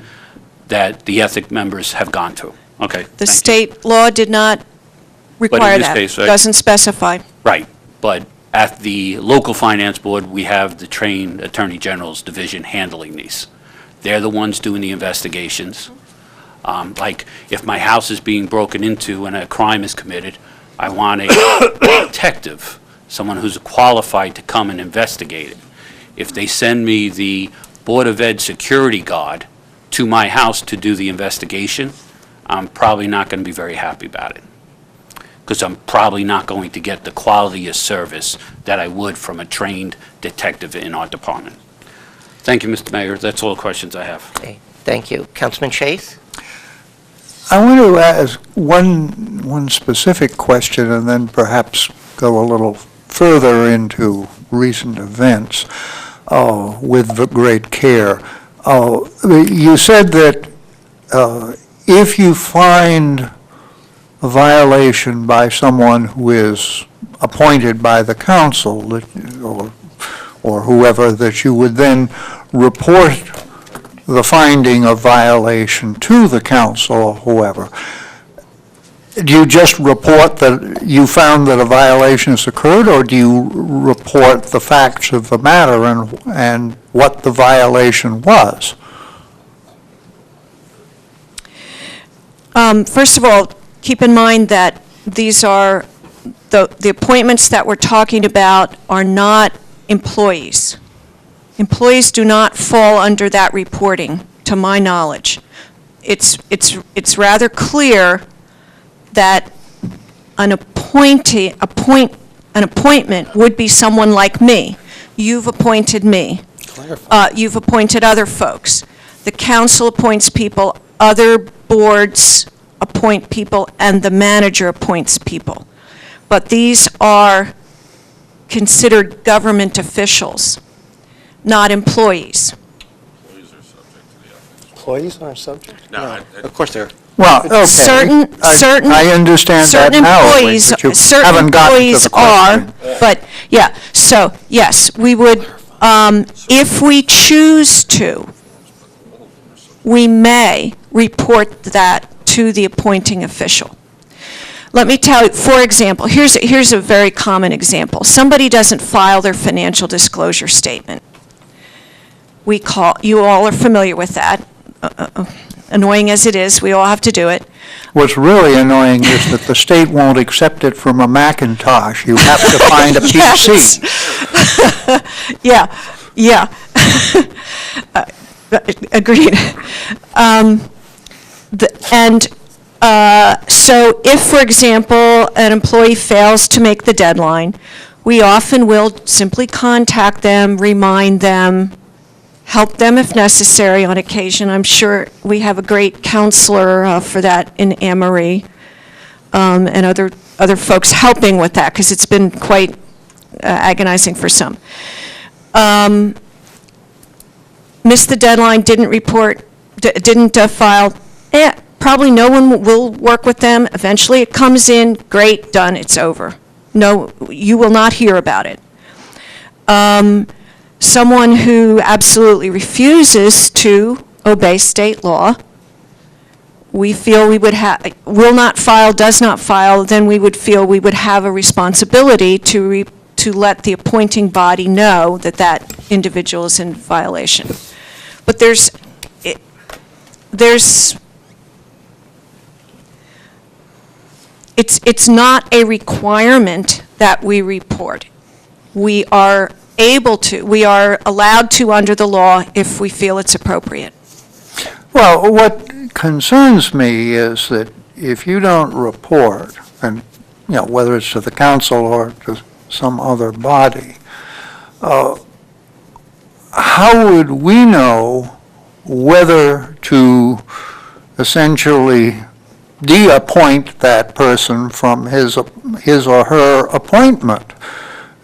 that the ethic members have gone through. Okay. The thank you. state law did not require this that. case, right? Doesn't specify. Right, but at the local finance board, we have the trained Attorney General's division handling these. They're the ones doing the investigations. Like, if my house is being broken into and a crime is committed, I want a detective, someone who's qualified to come and investigate it. If they send me the Board of Ed security guard to my house to do the investigation, I'm probably not going to be very happy about it, because I'm probably not going to get the quality of service that I would from a trained detective in our department. Thank you, Mr. Mayor. That's all the questions I have. Okay, thank you. Councilman Chase? I want to ask one specific question and then perhaps go a little further into recent events with great care. You said that if you find a violation by someone who is appointed by the council or whoever, that you would then report the finding of violation to the council or whoever. Do you just report that you found that a violation has occurred, or do you report the facts of the matter and what the violation was? First of all, keep in mind that these are, the appointments that we're talking about are not employees. Employees do not fall under that reporting, to my knowledge. It's rather clear that an appointment would be someone like me. You've appointed me. You've appointed other folks. The council appoints people, other boards appoint people, and the manager appoints people. But these are considered government officials, not employees. Employees aren't subject? No, of course they're. Well, okay. Certain I understand that now, employees, but you certain haven't gotten to employees the question. are, but, yeah, so, yes, we would, if we choose to, we may report that to the appointing official. Let me tell you, for example, here's a very common example. Somebody doesn't file their financial disclosure statement. You all are familiar with that. Annoying as it is, we all have to do it. What's really annoying is that the state won't accept it from a Macintosh. You have to find a PC. Yeah. Agreed. And So if, for example, an employee fails to make the deadline, we often will simply contact them, remind them, help them if necessary on occasion. I'm sure we have a great counselor for that in Anne Marie, and other folks helping with that, because it's been quite agonizing for some. Missed the deadline, didn't report, didn't file, probably no one will work with them. Eventually it comes in, great, done, it's over. No, you will not hear about it. Someone who absolutely refuses to obey state law, we feel we would have, will not file, does not file, then we would feel we would have a responsibility to let the appointing body know that that individual is in violation. But it's not a requirement that we report. We are allowed to under the law if we feel it's appropriate. Well, what concerns me is that if you don't report, and, whether it's to the council or to some other body, how would we know whether to essentially de-appoint that person from his or her appointment?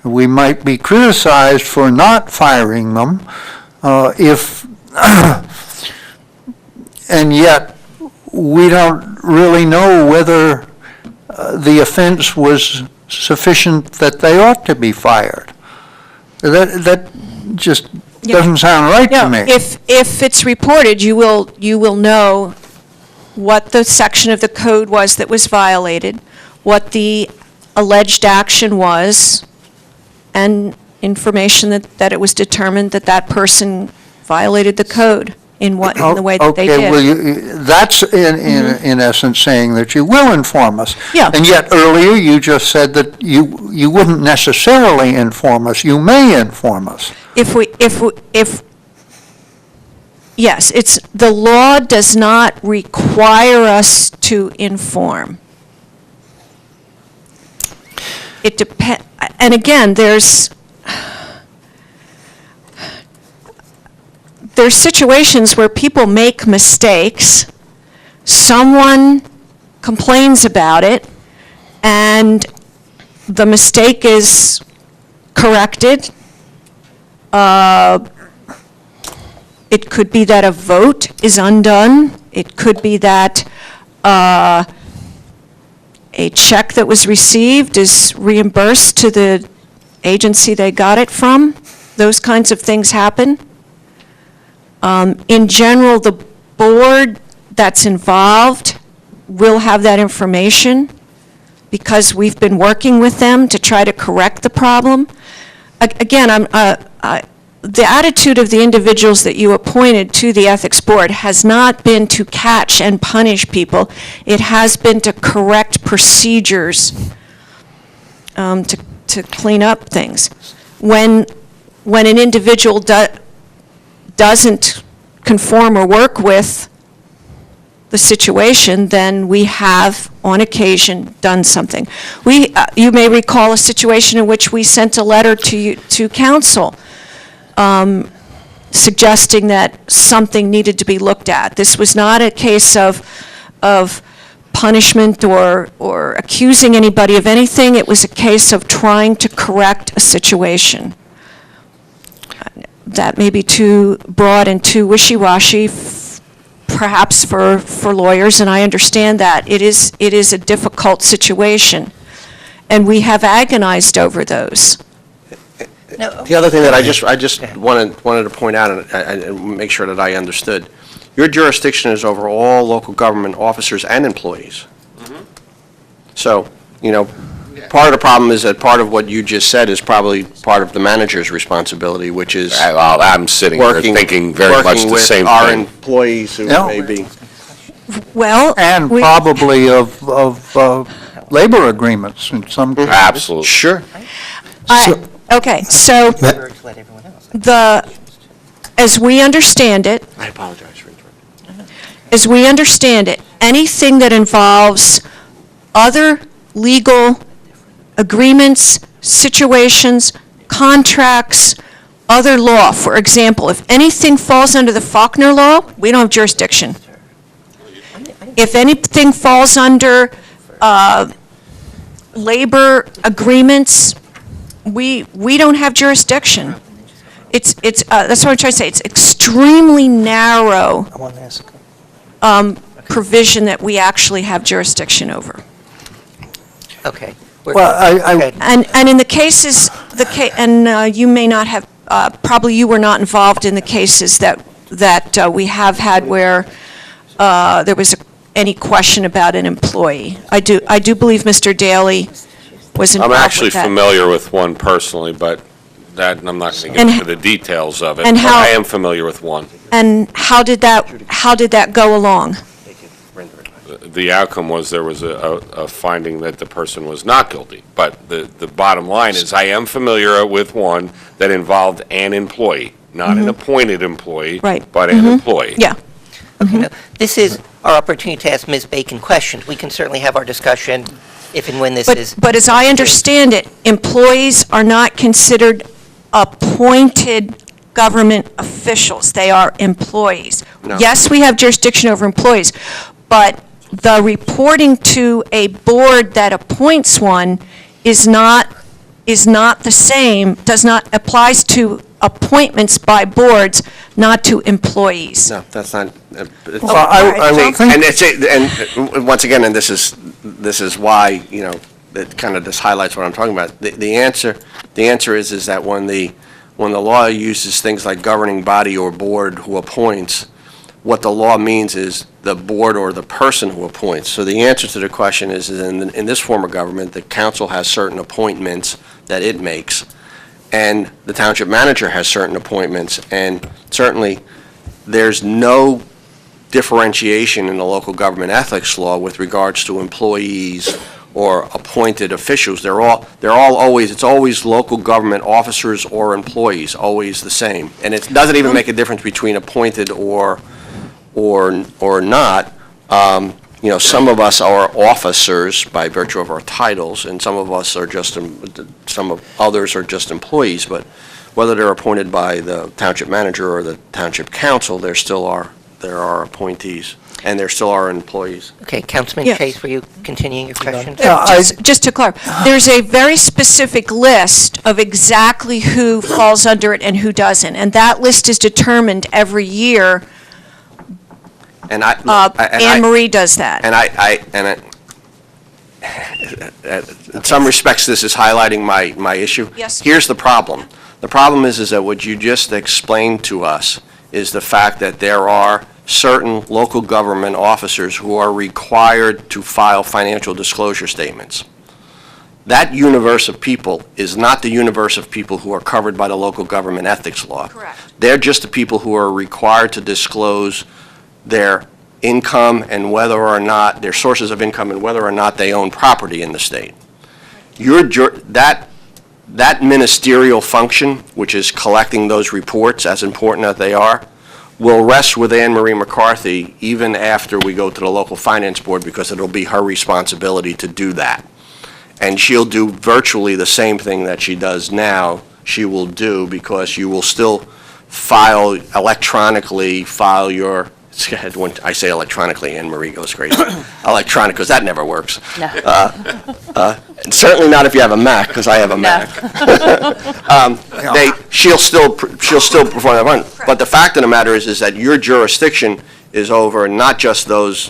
We might be criticized for not firing them and yet we don't really know whether the offense was sufficient that they ought to be fired. That just doesn't sound right to me. If it's reported, you will know what the section of the code was that was violated, what the alleged action was, and information that it was determined that that person violated the code in the way that they did. Okay, well, that's in essence saying that you will inform us. Yeah. And yet earlier you just said that you wouldn't necessarily inform us. You may inform us. Yes, the law does not require us to inform. It depends, and again, there's situations where people make mistakes, someone complains about it, and the mistake is corrected. It could be that a vote is undone. It could be that a check that was received is reimbursed to the agency they got it from. Those kinds of things happen. In general, the board that's involved will have that information because we've been working with them to try to correct the problem. Again, the attitude of the individuals that you appointed to the ethics board has not been to catch and punish people. It has been to correct procedures, to clean up things. When an individual doesn't conform or work with the situation, then we have, on occasion, done something. You may recall a situation in which we sent a letter to council suggesting that something needed to be looked at. This was not a case of punishment or accusing anybody of anything. It was a case of trying to correct a situation. That may be too broad and too wishy-washy, perhaps for lawyers, and I understand that. It is a difficult situation, and we have agonized over those. The other thing that I just wanted to point out and make sure that I understood, your jurisdiction is over all local government officers and employees. So, part of the problem is that part of what you just said is probably part of the manager's responsibility, which is I'm sitting here thinking very much the same with our thing. employees who may be. Well, And probably of labor agreements in some cases. Absolutely. Sure. Okay, so as we understand it, I apologize for interrupting. as we understand it, anything that involves other legal agreements, situations, contracts, other law. For example, if anything falls under the Faulkner law, we don't have jurisdiction. If anything falls under labor agreements, we don't have jurisdiction. That's what I'm trying to say. It's extremely narrow I want to ask. provision that we actually have jurisdiction over. Okay. Well, I, And in the cases, you may not have, probably you were not involved in the cases that we have had where there was any question about an employee. I do believe Mr. Daly was I'm involved with actually that. familiar with one personally, but I'm not going to And get into the details of it. and But how- I am familiar with one. And how did that go along? The outcome was there was a finding that the person was not guilty. But the bottom line is, I am familiar with one that involved an employee, not an appointed employee, Right. but an employee. Yeah. Okay, now, this is our opportunity to ask Ms. Bacon questions. We can certainly have our discussion if and when this is... But as I understand it, employees are not considered appointed government officials. They are employees. No. Yes, we have jurisdiction over employees, but the reporting to a board that appoints one is not the same, applies to appointments by boards, not to employees. No, that's not. well, I would think. And and once again, and this is why, that kind of just highlights what I'm talking about. The answer is that when the law uses things like governing body or board who appoints, what the law means is the board or the person who appoints. So the answer to the question is in this form of government, the council has certain appointments that it makes, and the township manager has certain appointments, and certainly there's no differentiation in the local government ethics law with regards to employees or appointed officials. They're all always, it's always local government officers or employees, always the same. And it doesn't even make a difference between appointed or not. Some of us are officers by virtue of our titles, and some of others are just employees, but whether they're appointed by the township manager or the township council, there are appointees, and there still are employees. Okay, Councilman Yes. Chase, were you continuing your question? Just to clarify, there's a very specific list of exactly who falls under it and who doesn't, and that list is determined every year. And Anne Marie does that. In some respects, this is highlighting my issue. Yes. Here's the problem. The problem is that what you just explained to us is the fact that there are certain local government officers who are required to file financial disclosure statements. That universe of people is not the universe of people who are covered by the local government ethics law. Correct. They're just the people who are required to disclose their income and whether or not, their sources of income and whether or not they own property in the state. That ministerial function, which is collecting those reports, as important as they are, will rest with Anne Marie McCarthy even after we go to the local finance board, because it'll be her responsibility to do that. And she'll do virtually the same thing that she does now, she will do, because you will still electronically file your, when I say electronically, Anne Marie goes crazy. Electronic, because that never works. Certainly not if you have a Mac, because I have a Mac. She'll still perform that one. But the fact of the matter is that your jurisdiction is over not just those,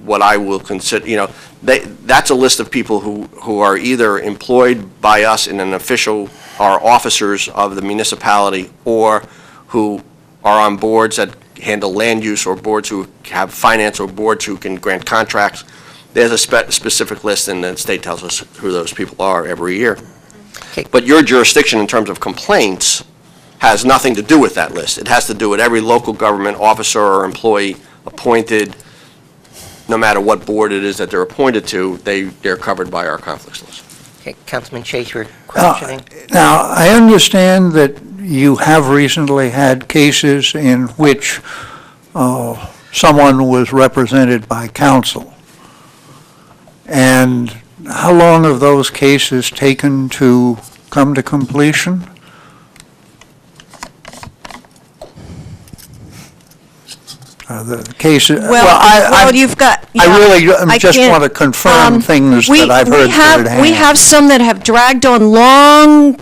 what I will consider, that's a list of people who are either employed by us in an official, are officers of the municipality, or who are on boards that handle land use, or boards who have finance, or boards who can grant contracts. There's a specific list, and the state tells us who those people are every year. Okay. But your jurisdiction in terms of complaints has nothing to do with that list. It has to do with every local government officer or employee appointed, no matter what board it is that they're appointed to, they're covered by our conflicts list. Okay, Councilman Chase, you were questioning? Now, I understand that you have recently had cases in which someone was represented by counsel. And how long have those cases taken to come to completion? The cases, Well, you've got, I yeah, really I just can't- want to confirm things that I've heard firsthand. We have some that have dragged on long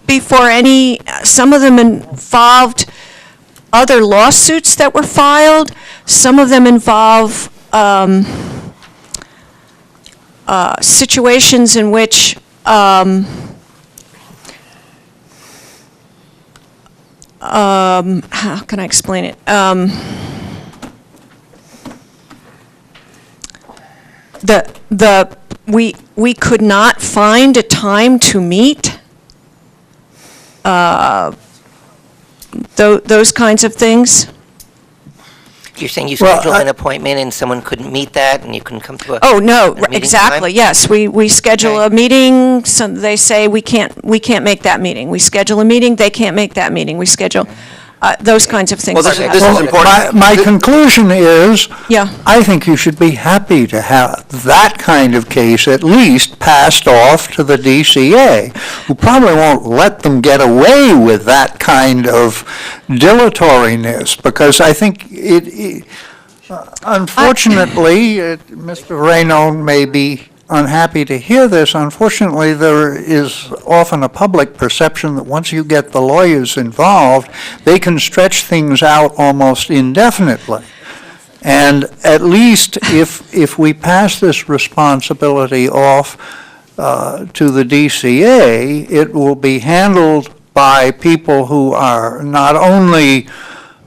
before any, some of them involved other lawsuits that were filed. Some of them involve situations in which how can I explain it? We could not find a time to meet. Those kinds of things. You're saying you Well, scheduled an appointment and someone couldn't meet that, and you couldn't come to a... Oh, no, meeting exactly, time? yes. We schedule a meeting, some, they say we can't make that meeting. We schedule a meeting, they can't make that meeting. We schedule, those kinds of things. Well, this happen. is important. My conclusion is, Yeah. I think you should be happy to have that kind of case at least passed off to the DCA, who probably won't let them get away with that kind of dilatoriness, because I think unfortunately, Mr. Rayno may be unhappy to hear this. Unfortunately, there is often a public perception that once you get the lawyers involved, they can stretch things out almost indefinitely. And at least if we pass this responsibility off to the DCA, it will be handled by people who are not only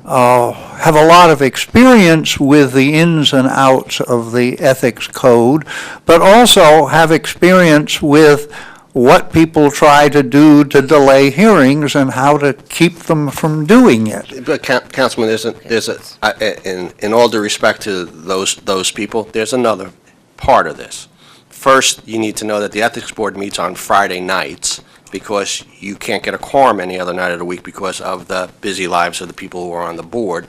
have a lot of experience with the ins and outs of the ethics code, but also have experience with what people try to do to delay hearings and how to keep them from doing it. But Councilman, in all due respect to those people, there's another part of this. First, you need to know that the Ethics Board meets on Friday nights, because you can't get a quorum any other night of the week because of the busy lives of the people who are on the board.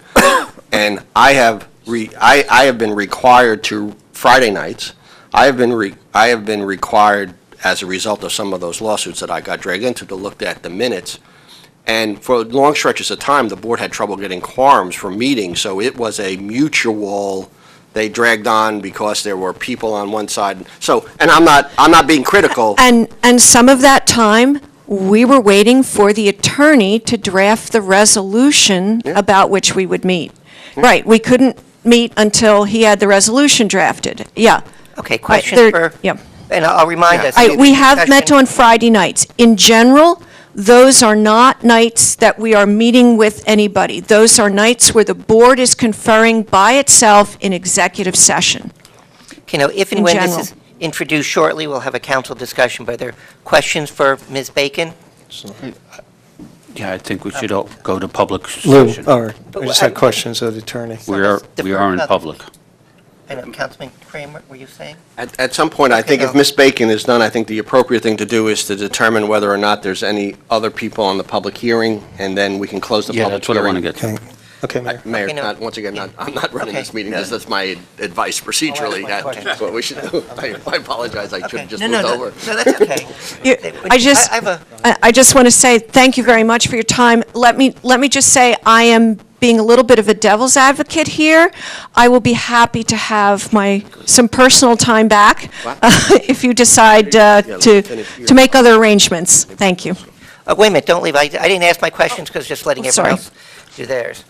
And I have been required to, Friday nights, I have been required, as a result of some of those lawsuits that I got dragged into, to look at the minutes. And for long stretches of time, the board had trouble getting quorums for meetings, so it was a mutual, they dragged on because there were people on one side. So, and I'm not being critical. And some of that time, we were waiting for the attorney to draft the resolution about which we would meet. Right, we couldn't meet until he had the resolution drafted, yeah. Okay, question for... Yeah. And I'll remind us... We have met on Friday nights. In general, those are not nights that we are meeting with anybody. Those are nights where the board is conferring by itself in executive session. You know, if and In when general. this is introduced shortly, we'll have a council discussion. But are there questions for Ms. Bacon? Yeah, I think we should all go to public Lou, session. I just had questions of the attorney. We are in public. I know, Councilman Kramer, were you saying? At some point, I think if Ms. Bacon is done, I think the appropriate thing to do is to determine whether or not there's any other people on the public hearing, and then we can close the Yeah, public that's what I hearing. want to get to. Okay, Mayor. Mayor, Okay, no. once again, I'm not running Okay. this meeting, that's my advice procedurally. my question. That's what we should do. I apologize, I should have just No, moved no, over. no, that's okay. I have a... I just want to say thank you very much for your time. Let me just say I am being a little bit of a devil's advocate here. I will be happy to have some personal time back if you decide to make other arrangements. Thank you. Wait a minute, don't leave. I didn't ask my questions because just letting Oh, everyone sorry. else do theirs.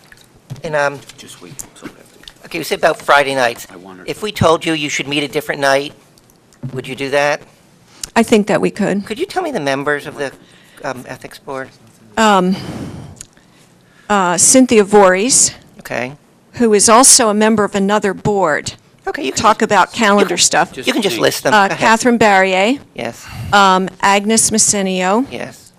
And, Just wait until after. okay, you said about Friday nights. I wondered. If we told you you should meet a different night, would you do that? I think that we could. Could you tell me the members of the Ethics Board? Cynthia Voorhees, Okay. who is also a member of another board, Okay, you can talk about calendar stuff. You can just list them. Go ahead. Catherine Barrier, Yes, Agnes Messinio, yes.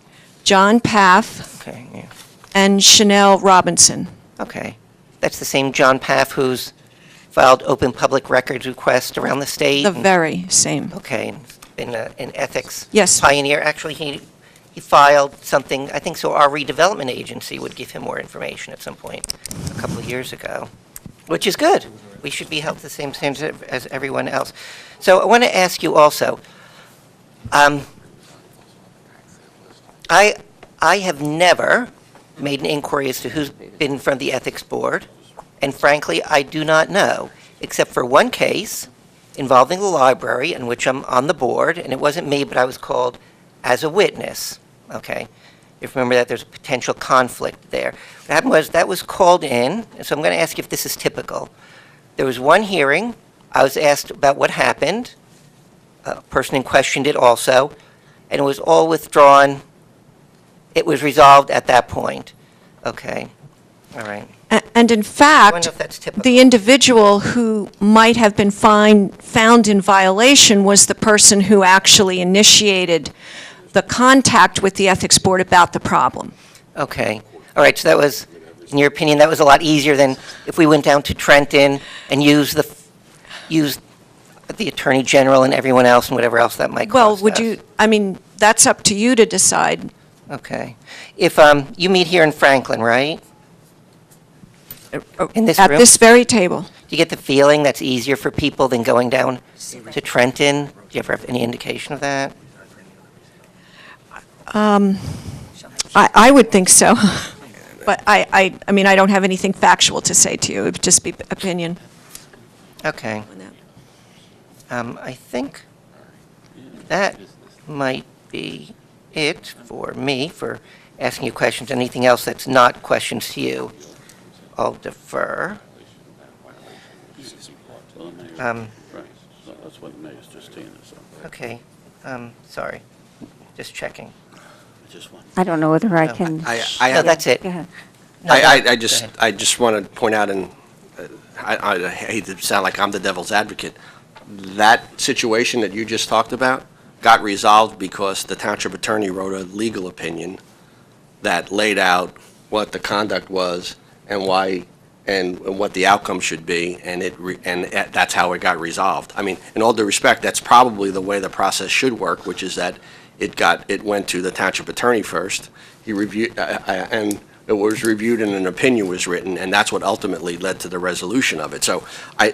John Paff, Okay, yeah. and Chanel Robinson. Okay. That's the same John Paff who's filed open public records requests around the state? The and- very same. Okay, and been an ethics Yes. pioneer. Actually, he filed something, I think so our redevelopment agency would give him more information at some point, a couple of years ago. which is good. We should be held to the same standards as everyone else. So I want to ask you also, I have never made an inquiry as to who's been in front of the Ethics Board, and frankly, I do not know, except for one case involving the library in which I'm on the board, and it wasn't me, but I was called as a witness, okay? If you remember that, there's a potential conflict there. What happened was, that was called in, and so I'm going to ask you if this is typical. There was one hearing, I was asked about what happened, a person in question did also, and it was all withdrawn. It was resolved at that point. Okay, all right. And in I fact, wonder if that's typical. the individual who might have been found in violation was the person who actually initiated the contact with the Ethics Board about the problem. Okay, all right, so that was, in your opinion, that was a lot easier than if we went down to Trenton and used the Attorney General and everyone else and whatever else that might Well, cost would us. you, I mean, that's up to you to decide. Okay. If, you meet here in Franklin, right? In this At room? this very table. Do you get the feeling that's easier for people than going down to Trenton? Do you ever have any indication of that? I would think so. But I mean, I don't have anything factual to say to you. It would just be opinion. Okay. I think that might be it for me, for asking you questions. Anything else that's not questions to you, I'll defer. That's what the mayor's just saying. Okay, sorry, just checking. I don't know whether I can. No, that's it. Go ahead. No, I go ahead. just want to point out, and I hate to sound like I'm the devil's advocate, that situation that you just talked about got resolved because the township attorney wrote a legal opinion that laid out what the conduct was and why, and what the outcome should be, and that's how it got resolved. I mean, in all due respect, that's probably the way the process should work, which is that it went to the township attorney first. He reviewed, and it was reviewed and an opinion was written, and that's what ultimately led to the resolution of it. So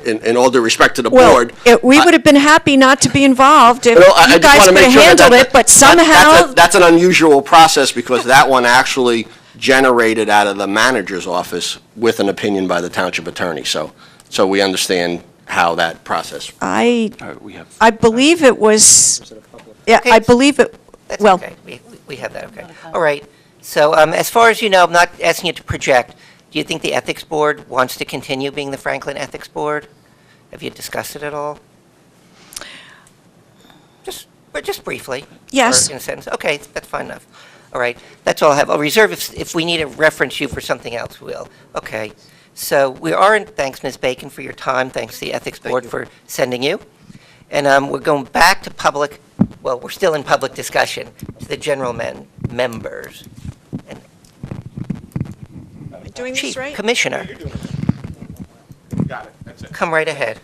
in all due respect to the board. We would have been happy not to be involved if Well, I you just guys wanna could make have sure handled that- it, but somehow, That's an unusual process because that one actually generated out of the manager's office with an opinion by the township attorney. So we understand how that process. I believe it was, yeah, Okay. I believe it, That's well, okay, we have that, okay. All right, so as far as you know, I'm not asking you to project, do you think the Ethics Board wants to continue being the Franklin Ethics Board? Have you discussed it at all? Just briefly? Yes. Or in a sentence? Okay, that's fine enough. All right, that's all I have. I'll reserve, if we need to reference you for something else, we will. Okay, so we are, thanks Ms. Bacon for your time, thanks to the Ethics Board for sending you. And we're going back to public, well, we're still in public discussion, to the general members. And am I doing this Chief, right? Commissioner, Got it, that's it. come right ahead,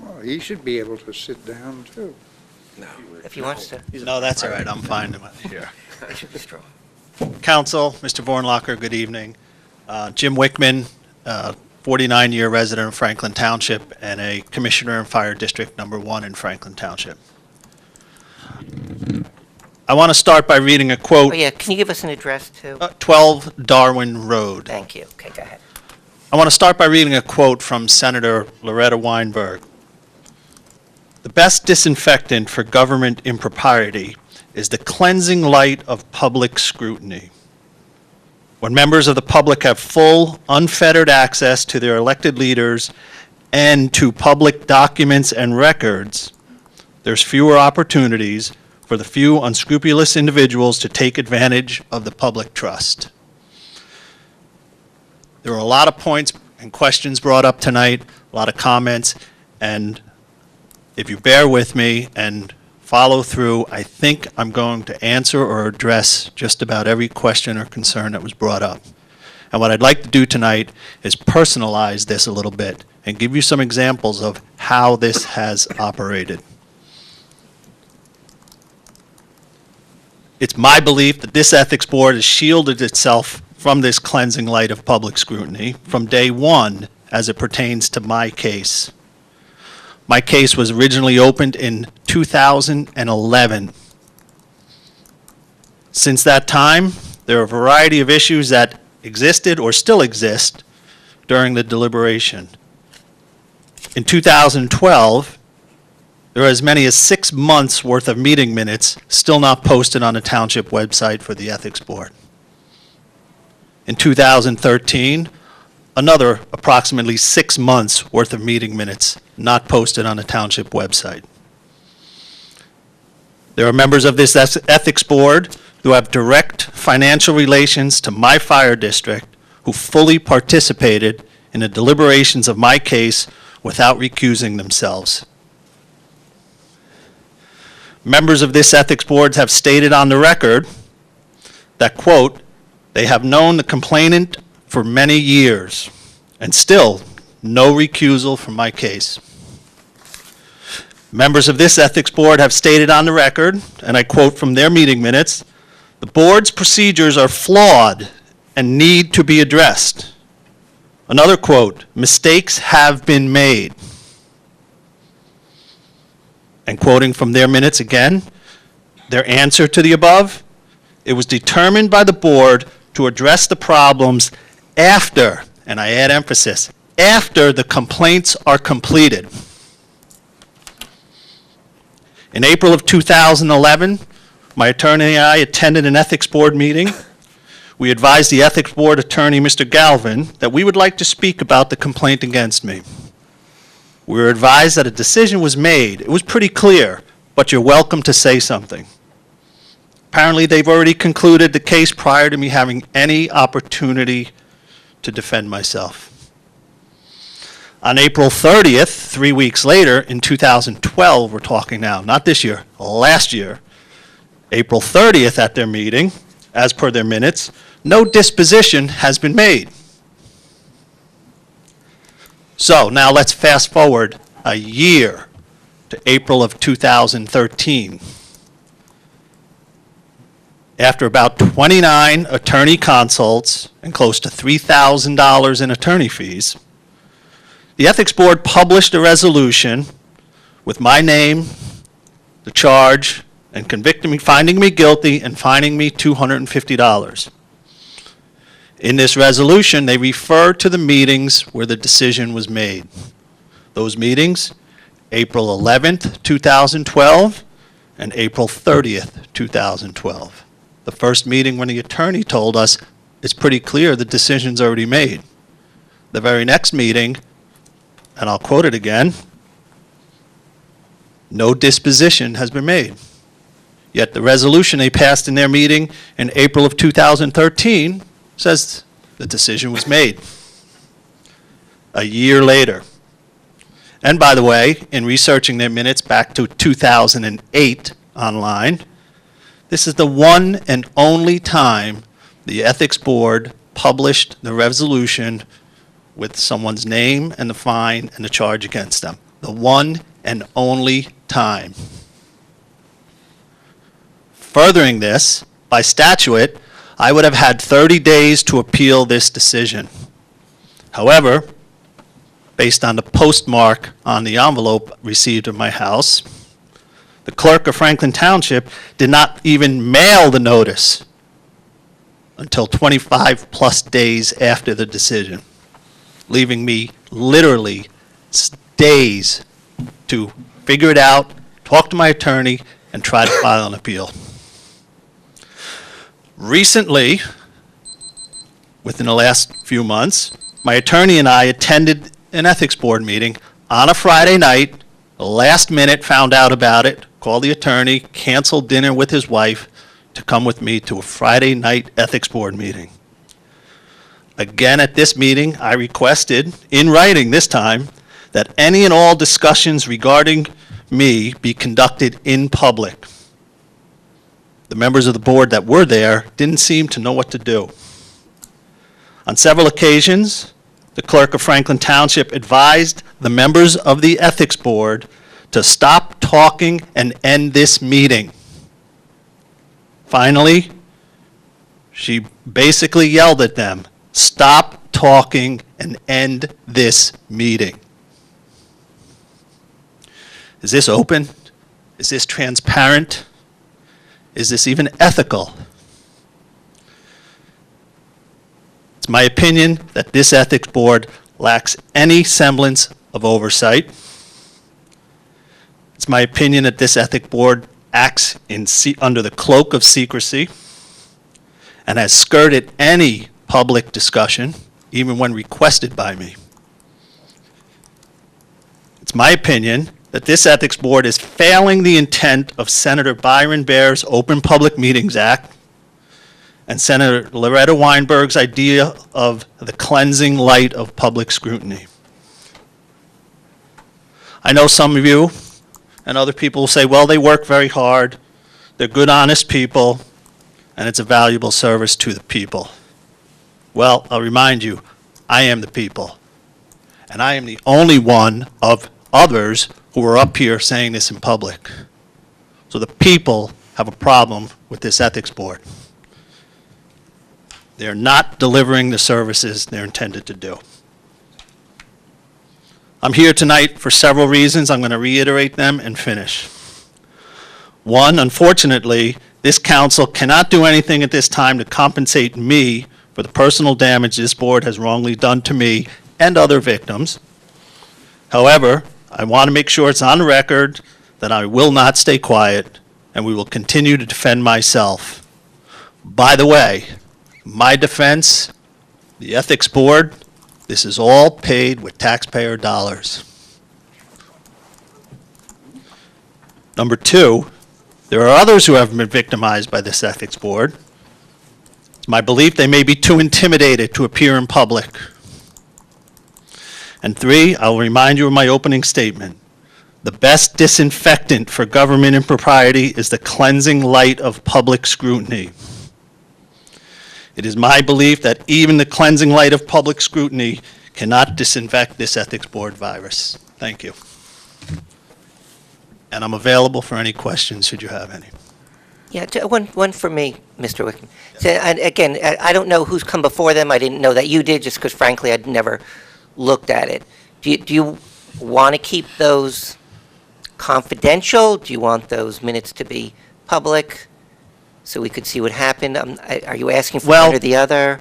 Well, he should be able to sit down, too. if he wants to. No, that's all right, I'm fine here. They should be strong. Council, Mr. Vornlocker, good evening. Jim Wickman, 49-year resident of Franklin Township and a commissioner in Fire District Number 1 in Franklin Township. I want to start by reading a Oh, quote, yeah, can you give us an address, too? 12 Darwin Road. Thank you. Okay, go ahead. I want to start by reading a quote from Senator Loretta Weinberg. The best disinfectant for government impropriety is the cleansing light of public scrutiny. When members of the public have full, unfettered access to their elected leaders and to public documents and records, there's fewer opportunities for the few unscrupulous individuals to take advantage of the public trust. There were a lot of points and questions brought up tonight, a lot of comments, and if you bear with me and follow through, I think I'm going to answer or address just about every question or concern that was brought up. And what I'd like to do tonight is personalize this a little bit and give you some examples of how this has operated. It's my belief that this ethics board has shielded itself from this cleansing light of public scrutiny from day one as it pertains to my case. My case was originally opened in 2011. Since that time, there are a variety of issues that existed or still exist during the deliberation. In 2012, there are as many as 6 months' worth of meeting minutes still not posted on the township website for the Ethics Board. In 2013, another approximately 6 months' worth of meeting minutes not posted on the township website. There are members of this Ethics Board who have direct financial relations to my fire district who fully participated in the deliberations of my case without recusing themselves. Members of this Ethics Board have stated on the record that, quote, they have known the complainant for many years and still no recusal from my case. Members of this Ethics Board have stated on the record, and I quote from their meeting minutes, the board's procedures are flawed and need to be addressed. Another quote, mistakes have been made. And quoting from their minutes again, their answer to the above, it was determined by the board to address the problems after, and I add emphasis, after the complaints are completed. In April of 2011, my attorney and I attended an Ethics Board meeting. We advised the Ethics Board attorney, Mr. Galvin, that we would like to speak about the complaint against me. We were advised that a decision was made. It was pretty clear, but you're welcome to say something. Apparently, they've already concluded the case prior to me having any opportunity to defend myself. On April 30th, 3 weeks later, in 2012, we're talking now, not this year, last year, April 30th at their meeting, as per their minutes, no disposition has been made. So now let's fast forward a year to April of 2013. After about 29 attorney consults and close to $3,000 in attorney fees, the Ethics Board published a resolution with my name, the charge, and convicting me, finding me guilty and fining me $250. In this resolution, they refer to the meetings where the decision was made. Those meetings, April 11th, 2012, and April 30th, 2012. The first meeting when the attorney told us it's pretty clear the decision's already made. The very next meeting, and I'll quote it again, no disposition has been made. Yet the resolution they passed in their meeting in April of 2013 says the decision was made. A year later. And by the way, in researching their minutes back to 2008 online, this is the one and only time the Ethics Board published the resolution with someone's name and the fine and the charge against them. The one and only time. Furthering this, by statute, I would have had 30 days to appeal this decision. However, based on the postmark on the envelope received at my house, the clerk of Franklin Township did not even mail the notice until 25 plus days after the decision, leaving me literally days to figure it out, talk to my attorney, and try to file an appeal. Recently, within the last few months, my attorney and I attended an Ethics Board meeting on a Friday night, last minute found out about it, called the attorney, canceled dinner with his wife to come with me to a Friday night Ethics Board meeting. Again, at this meeting, I requested, in writing this time, that any and all discussions regarding me be conducted in public. The members of the board that were there didn't seem to know what to do. On several occasions, the clerk of Franklin Township advised the members of the Ethics Board to stop talking and end this meeting. Finally, She basically yelled at them, "Stop talking and end this meeting." Is this open? Is this transparent? Is this even ethical? It's my opinion that this ethics board lacks any semblance of oversight. It's my opinion that this ethics board acts under the cloak of secrecy and has skirted any public discussion, even when requested by me. It's my opinion that this ethics board is failing the intent of Senator Byron Baer's Open Public Meetings Act and Senator Loretta Weinberg's idea of the cleansing light of public scrutiny. I know some of you and other people will say, well, they work very hard, they're good, honest people, and it's a valuable service to the people. Well, I'll remind you, I am the people, and I am the only one of others who are up here saying this in public. So the people have a problem with this ethics board. They're not delivering the services they're intended to do. I'm here tonight for several reasons. I'm going to reiterate them and finish. One, unfortunately, this council cannot do anything at this time to compensate me for the personal damage this board has wrongly done to me and other victims. However, I want to make sure it's on record that I will not stay quiet and we will continue to defend myself. By the way, my defense, the ethics board, this is all paid with taxpayer dollars. Number two, there are others who have been victimized by this ethics board. It's my belief they may be too intimidated to appear in public. And three, I'll remind you of my opening statement. The best disinfectant for government impropriety is the cleansing light of public scrutiny. It is my belief that even the cleansing light of public scrutiny cannot disinfect this ethics board virus. Thank you. And I'm available for any questions, should you have any. Yeah, one for me, Mr. Wickham. So, and again, I don't know who's come before them. I didn't know that you did, just because frankly, I'd never looked at it. Do you want to keep those confidential? Do you want those minutes to be public so we could see what happened? Are you asking for one or the other?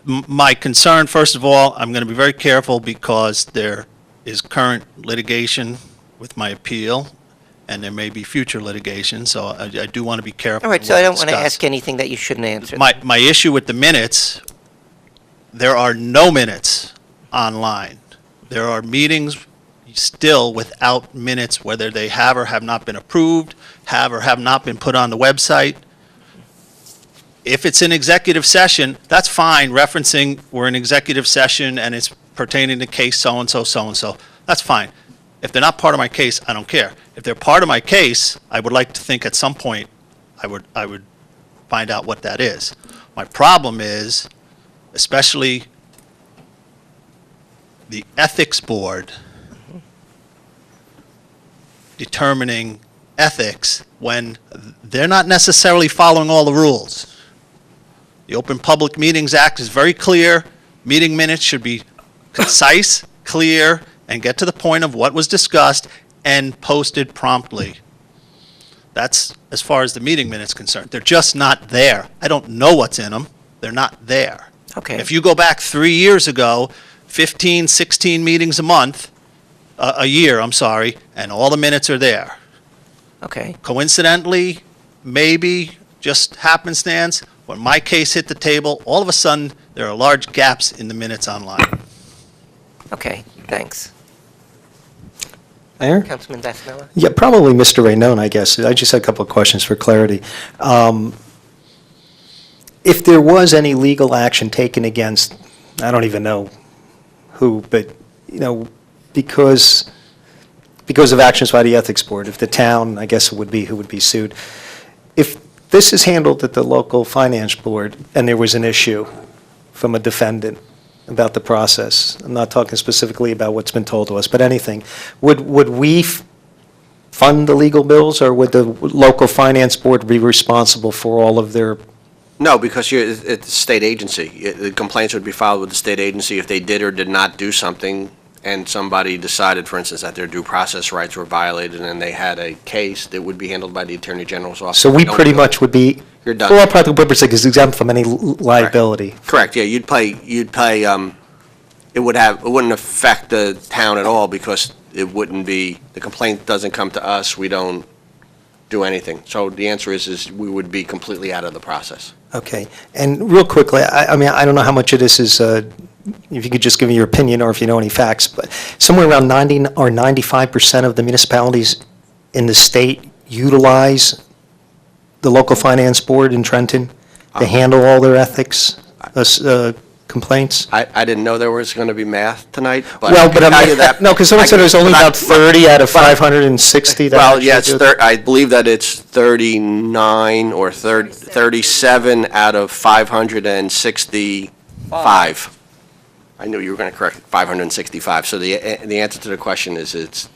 My concern, first of all, I'm going to be very careful because there is current litigation with my appeal, and there may be future litigation, so I do want to be careful. All right, so I don't want to ask anything that you shouldn't answer. My issue with the minutes, there are no minutes online. There are meetings still without minutes, whether they have or have not been approved, have or have not been put on the website. If it's an executive session, that's fine, referencing we're in executive session and it's pertaining to case so-and-so, so-and-so. That's fine. If they're not part of my case, I don't care. If they're part of my case, I would like to think at some point I would find out what that is. My problem is, especially the ethics board determining ethics when they're not necessarily following all the rules. The Open Public Meetings Act is very clear. Meeting minutes should be concise, clear, and get to the point of what was discussed and posted promptly. That's as far as the meeting minutes concerned. They're just not there. I don't know what's in them. They're not there. Okay. If you go back 3 years ago, 15, 16 meetings a year, and all the minutes are there. Okay. Coincidentally, maybe, just happenstance, when my case hit the table, all of a sudden, there are large gaps in the minutes online. Okay, thanks. Mayor? Councilman Vasanella? Yeah, probably Mr. Raynone, I guess. I just had a couple of questions for clarity. If there was any legal action taken against, I don't even know who, but, because of actions by the Ethics Board, if the town, I guess it would be, who would be sued. If this is handled at the local finance board and there was an issue from a defendant about the process, I'm not talking specifically about what's been told to us, but anything, would we fund the legal bills, or would the local finance board be responsible for all of their No, because it's a state agency. The complaints would be filed with the state agency if they did or did not do something, and somebody decided, for instance, that their due process rights were violated, and they had a case that would be handled by the Attorney General's office. So we Don't pretty do it. much would be, You're for all done. practical purposes, exempt from any liability. Correct, yeah, you'd pay, it wouldn't affect the town at all because it wouldn't be, the complaint doesn't come to us, we don't do anything. So the answer is we would be completely out of the process. Okay. And real quickly, I mean, I don't know how much of this is, if you could just give me your opinion or if you know any facts, but somewhere around 90 or 95% of the municipalities in the state utilize the local finance board in Trenton to handle all their ethics complaints. I didn't know there was going to be math tonight, but Well, I but can tell you that. no, because someone said there's only about 30 out of 560 that Well, actually yeah, it's do it. I believe that it's 39 or 37 out of 565. I knew you were going to correct it, 565. So the answer to the question is it's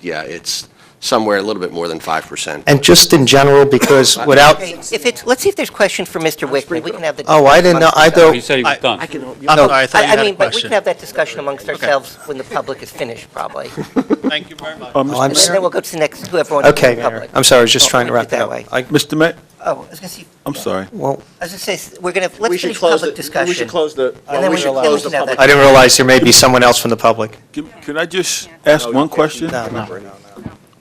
somewhere a little bit more than 5%. And just in general, because without, Okay, if it's, let's see if there's question for Mr. Wickman. We can have the. oh, I didn't know, I He thought, said he was done. I'm sorry, I thought you had a mean, but we question. can have that discussion amongst ourselves when the public is finished, probably. Thank you very much. oh, I'm, And then we'll go to the next, whoever wants to okay, the public. I'm sorry, I was just trying to We'll wrap do it that up. way. Mr. Mayor, Oh, I was going to see, I'm sorry. Well, I was going to say, we're going to, let's finish public discussion. We should close the, And then we should close the public. I didn't realize there may be someone else from the public. Can I just ask one question?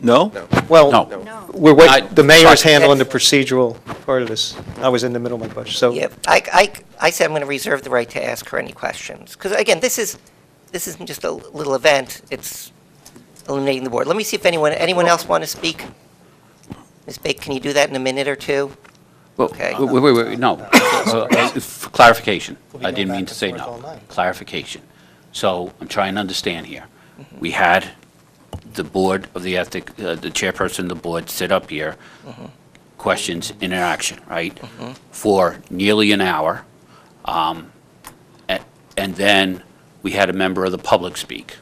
No? Well, No. we're waiting, the mayor's Sorry. handling the procedural part of this. I was in the middle of my question, so. Yeah, I said I'm going to reserve the right to ask her any questions. Because again, this isn't just a little event, it's eliminating the board. Let me see if anyone else want to speak? Ms. Bake, can you do that in a minute or two? Well, Okay. wait, no. For clarification. I didn't mean to say no. Clarification. So I'm trying to understand here. We had the board of the ethic, the chairperson of the board sit up here, questions, interaction, right? For nearly an hour. And then we had a member of the public speak.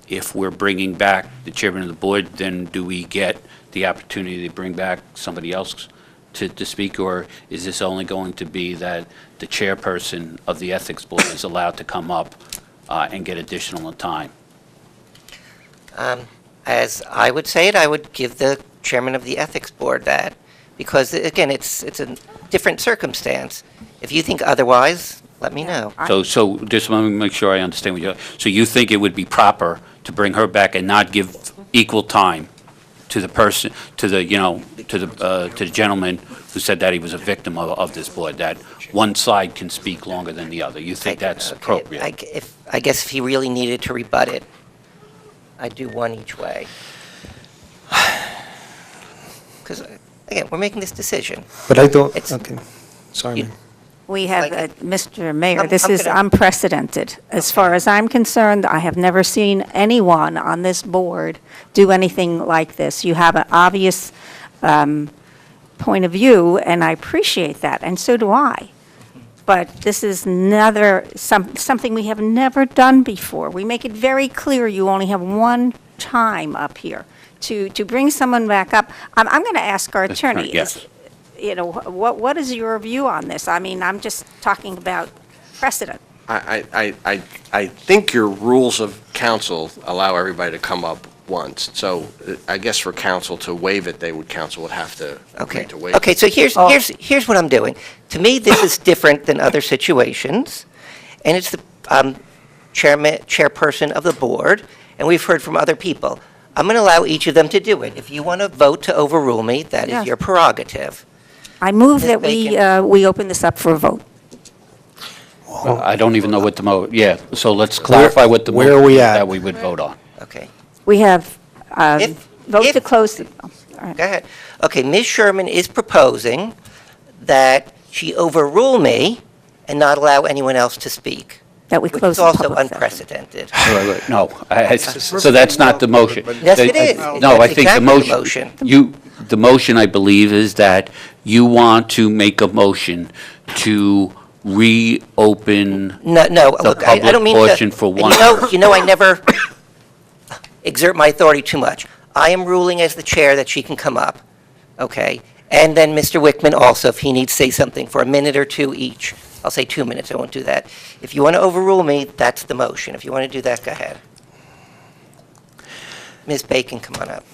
If we're bringing back the chairman of the board, then do we get the opportunity to bring back somebody else to speak? Or is this only going to be that the chairperson of the ethics board is allowed to come up and get additional time? As I would say it, I would give the chairman of the ethics board that, because again, it's a different circumstance. If you think otherwise, let me know. So just want to make sure I understand what you're, so you think it would be proper to bring her back and not give equal time to the person, to the, to the gentleman who said that he was a victim of this board, that one side can speak longer than the other? You think that's appropriate? I guess if he really needed to rebut it, I'd do one each way. Because, again, we're making this decision. But I thought, It's- okay, sorry, Mayor. We have, Mr. Mayor, I'm this is gonna- unprecedented. As far as I'm concerned, I have never seen anyone on this board do anything like this. You have an obvious point of view, and I appreciate that, and so do I. But this is something we have never done before. We make it very clear you only have one time up here. To bring someone back up, I'm going to ask our That's right, attorney. yes. What is your view on this? I mean, I'm just talking about precedent. I think your rules of council allow everybody to come up once. So I guess for council to waive it, council would have to agree to waive it. Okay, so here's what I'm doing. To me, this is different than other situations, and it's the chairperson of the board, and we've heard from other people. I'm going to allow each of them to do it. If you want to vote to overrule me, that is Yes. your prerogative. I move Ms. that we open this up for a vote. I don't even know what the so let's clarify what the where are motion we is at? that we would vote on. Okay, We have vote if- to close the, oh, all right. go ahead. Okay, Ms. Sherman is proposing that she overrule me and not allow anyone else to speak, That we which close is the also public session. unprecedented. Wait, no, so that's not the motion. Yes, it is. No, I That's think the exactly the motion. the motion, I believe, is that you want to make a motion to reopen No, the look, I don't public mean to. portion for and one. you know, I never exert my authority too much. I am ruling as the chair that she can come up, okay? And then Mr. Wickman also, if he needs to say something for a minute or two each. I'll say 2 minutes, I won't do that. If you want to overrule me, that's the motion. If you want to do that, go ahead. Ms. Bacon, come on up.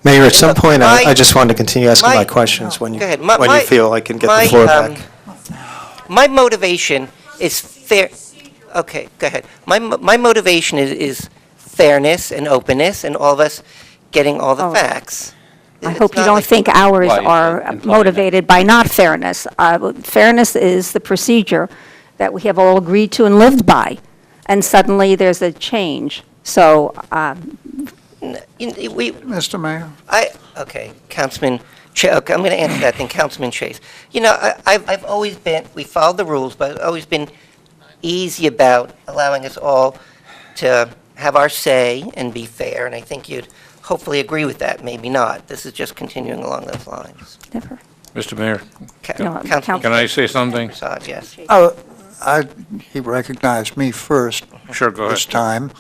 Mayor, at some point, I my- just wanted to continue asking my- my questions when you Go ahead. feel I can get the floor back. My motivation is fair, okay, go ahead. My motivation is fairness and openness and all of us getting all the Oh. facts. I It's hope you not don't like- think ours Why, are implying motivated by not fairness. Fairness is the procedure that we have all agreed to and lived by, and suddenly there's a change. So, Mr. Mayor? Okay, Councilman, okay, I'm going to answer that, then Councilman Chase. You know, I've always been, we followed the rules, but I've always been easy about allowing us all to have our say and be fair, and I think you'd hopefully agree with that, maybe not. This is just continuing along those lines. never. Mr. Mayor, No, Councilman can I say something? Prasad, yes. Oh, he recognized me first Sure, go this ahead. time.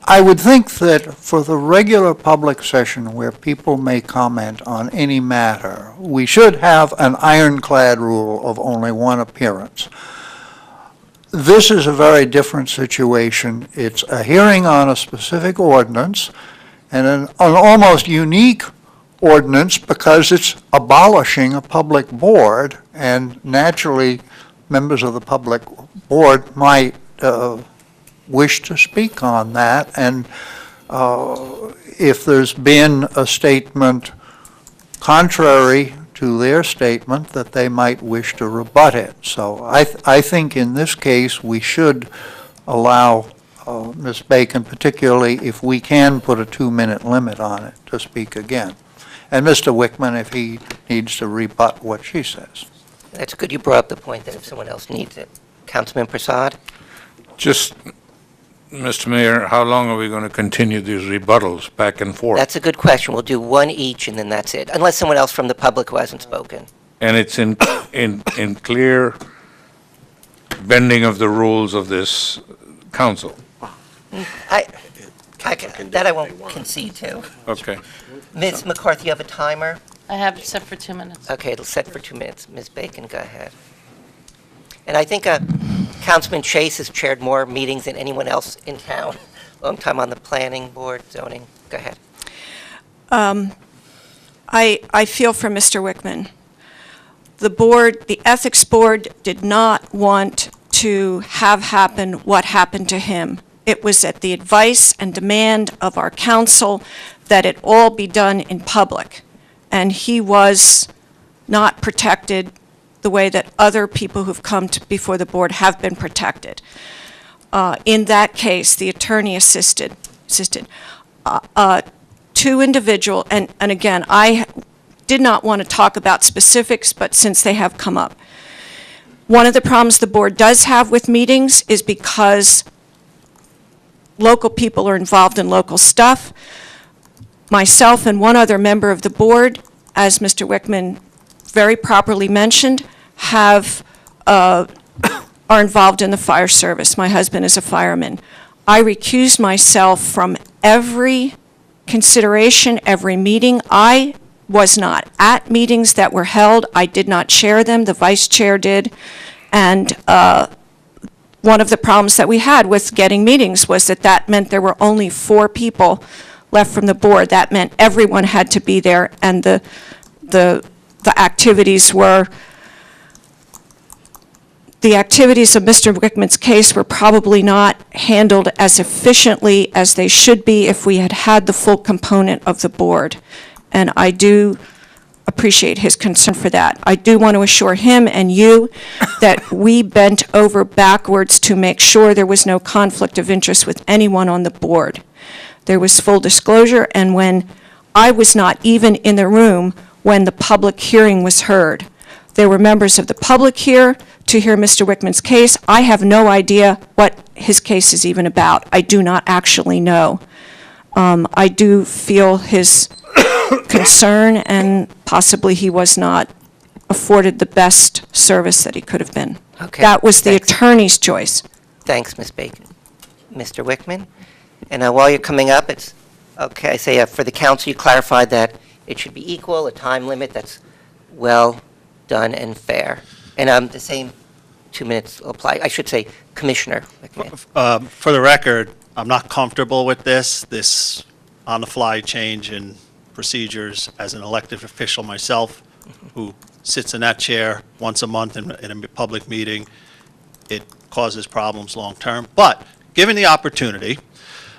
I would think that for the regular public session where people may comment on any matter, we should have an ironclad rule of only one appearance. This is a very different situation. It's a hearing on a specific ordinance, and an almost unique ordinance because it's abolishing a public board, and naturally, members of the public board might wish to speak on that, and if there's been a statement contrary to their statement, that they might wish to rebut it. So I think in this case, we should allow Ms. Bacon, particularly if we can put a 2-minute limit on it, to speak again. And Mr. Wickman, if he needs to rebut what she says. That's good you brought up the point that if someone else needs it. Councilman Prasad? Just, Mr. Mayor, how long are we going to continue these rebuttals back and forth? That's a good question. We'll do one each, and then that's it, unless someone else from the public who hasn't spoken. And it's in clear bending of the rules of this council. That I won't concede to. Okay. Ms. McCarthy, you have a timer? I have it set for 2 minutes. Okay, it'll set for 2 minutes. Ms. Bacon, go ahead. And I think Councilman Chase has chaired more meetings than anyone else in town. Long time on the planning board, zoning. Go ahead. I feel for Mr. Wickman. The board, the ethics board, did not want to have happen what happened to him. It was at the advice and demand of our council that it all be done in public. And he was not protected the way that other people who've come before the board have been protected. In that case, the attorney assisted. Two individual, and again, I did not want to talk about specifics, but since they have come up. One of the problems the board does have with meetings is because local people are involved in local stuff. Myself and one other member of the board, as Mr. Wickman very properly mentioned, are involved in the fire service. My husband is a fireman. I recused myself from every consideration, every meeting. I was not at meetings that were held. I did not chair them. The vice chair did. And one of the problems that we had with getting meetings was that meant there were only 4 people left from the board. That meant everyone had to be there, and the activities were, the activities of Mr. Wickman's case were probably not handled as efficiently as they should be if we had had the full component of the board. And I do appreciate his concern for that. I do want to assure him and you that we bent over backwards to make sure there was no conflict of interest with anyone on the board. There was full disclosure, and when I was not even in the room when the public hearing was heard, there were members of the public here to hear Mr. Wickman's case. I have no idea what his case is even about. I do not actually know. I do feel his concern, and possibly he was not afforded the best service that he could have been. Okay. That was the Thanks. attorney's choice. Thanks, Ms. Bacon. Mr. Wickman? And while you're coming up, it's, okay, I say for the council, you clarified that it should be equal, a time limit that's well done and fair. And the same 2 minutes will apply. I should say, Commissioner McMahon. For the record, I'm not comfortable with this on-the-fly change in procedures as an elected official myself, who sits in that chair once a month in a public meeting. It causes problems long-term. But, given the opportunity,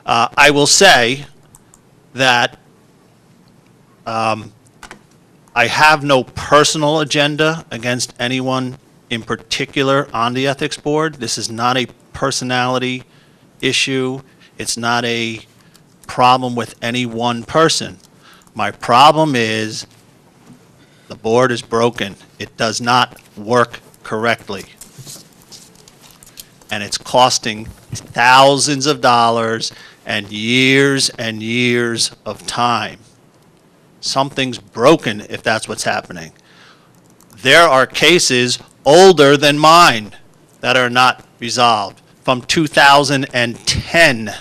I will say that I have no personal agenda against anyone in particular on the Ethics Board. This is not a personality issue. It's not a problem with any one person. My problem is the board is broken. It does not work correctly. And it's costing thousands of dollars and years of time. Something's broken if that's what's happening. There are cases older than mine that are not resolved from 2010.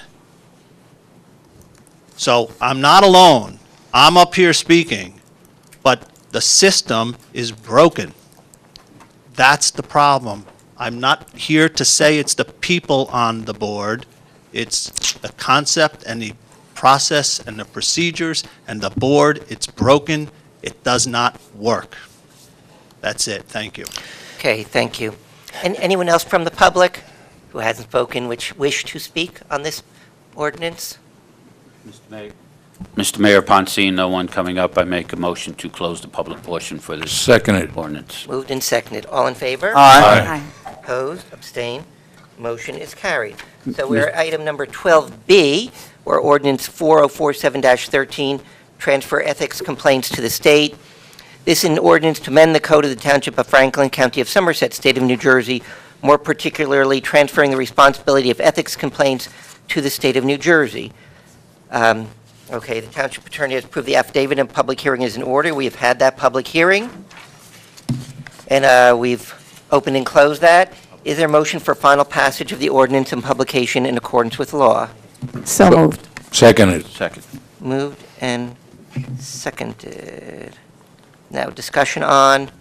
So I'm not alone. I'm up here speaking, but the system is broken. That's the problem. I'm not here to say it's the people on the board. It's the concept and the process and the procedures and the board. It's broken. It does not work. That's it. Thank you. Okay, thank you. And anyone else from the public who hasn't spoken which wish to speak on this ordinance? Mr. Mayor, upon seeing no one coming up, I make a motion to close the public portion for this Seconded. ordinance. Moved and seconded. All in favor? Aye. Opposed? Abstained? Motion is carried. So we're at item number 12B, or ordinance 4047-13, transfer ethics complaints to the state. This is an ordinance to amend the code of the Township of Franklin, County of Somerset, State of New Jersey, more particularly transferring the responsibility of ethics complaints to the State of New Jersey. Okay, the Township Attorney has approved the affidavit and public hearing is in order. We have had that public hearing, and we've opened and closed that. Is there a motion for final passage of the ordinance and publication in accordance with law? So moved. Seconded. Second. Moved and seconded. Now, discussion on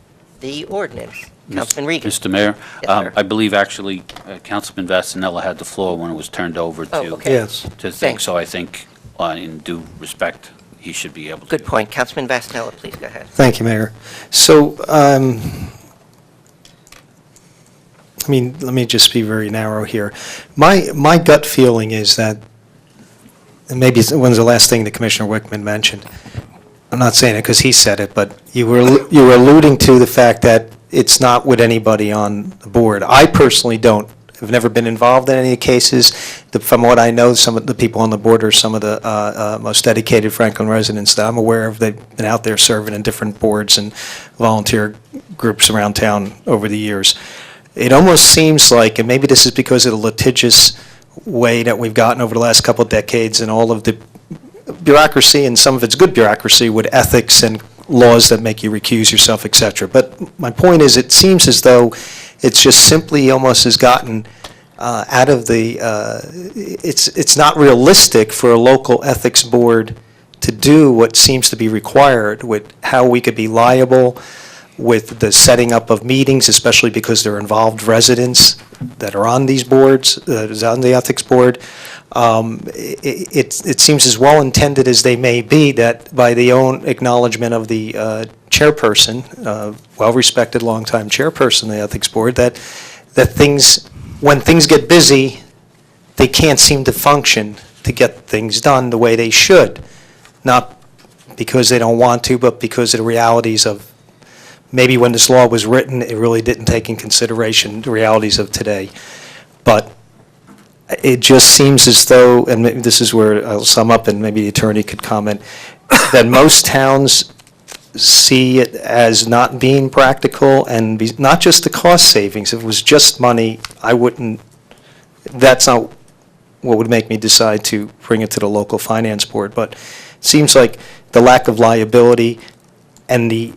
the ordinance. Councilman Regan. Mr. Mayor, Yes, sir. I believe actually Councilman Vasanella had the floor when it was turned over Oh, to okay. Yes. to think, Thanks. so I think in due respect, he should be able to. Good point. Councilman Vasanella, please go ahead. Thank you, Mayor. So, let me just be very narrow here. My gut feeling is that, and maybe when's the last thing that Commissioner Wickman mentioned? I'm not saying it because he said it, but you were alluding to the fact that it's not with anybody on the board. I personally have never been involved in any cases. From what I know, some of the people on the board are some of the most dedicated Franklin residents that I'm aware of. They've been out there serving in different boards and volunteer groups around town over the years. It almost seems like, and maybe this is because of the litigious way that we've gotten over the last couple of decades and all of the bureaucracy, and some of it's good bureaucracy with ethics and laws that make you recuse yourself, et cetera. But my point is, it seems as though it's just simply almost has gotten out of the, it's not realistic for a local ethics board to do what seems to be required with how we could be liable with the setting up of meetings, especially because they're involved residents that are on these boards, that is on the ethics board. It seems as well-intended as they may be that by the own acknowledgement of the chairperson, well-respected, longtime chairperson of the ethics board, that things, when things get busy, they can't seem to function to get things done the way they should. Not because they don't want to, but because of the realities of, maybe when this law was written, it really didn't take in consideration the realities of today. But it just seems as though, and maybe this is where I'll sum up and maybe the attorney could comment, that most towns see it as not being practical and not just the cost savings. If it was just money, I wouldn't, that's not what would make me decide to bring it to the local finance board. But it seems like the lack of liability and the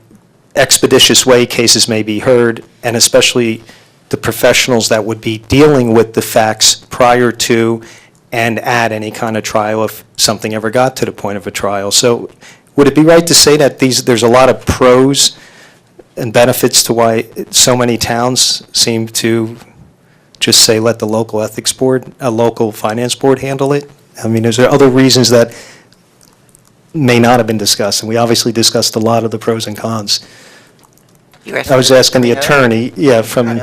expeditious way cases may be heard, and especially the professionals that would be dealing with the facts prior to and add any kind of trial if something ever got to the point of a trial. So would it be right to say that there's a lot of pros and benefits to why so many towns seem to just say, let the local ethics board, a local finance board handle it? I mean, is there other reasons that may not have been discussed? And we obviously discussed a lot of the pros and cons. I was asking the attorney, from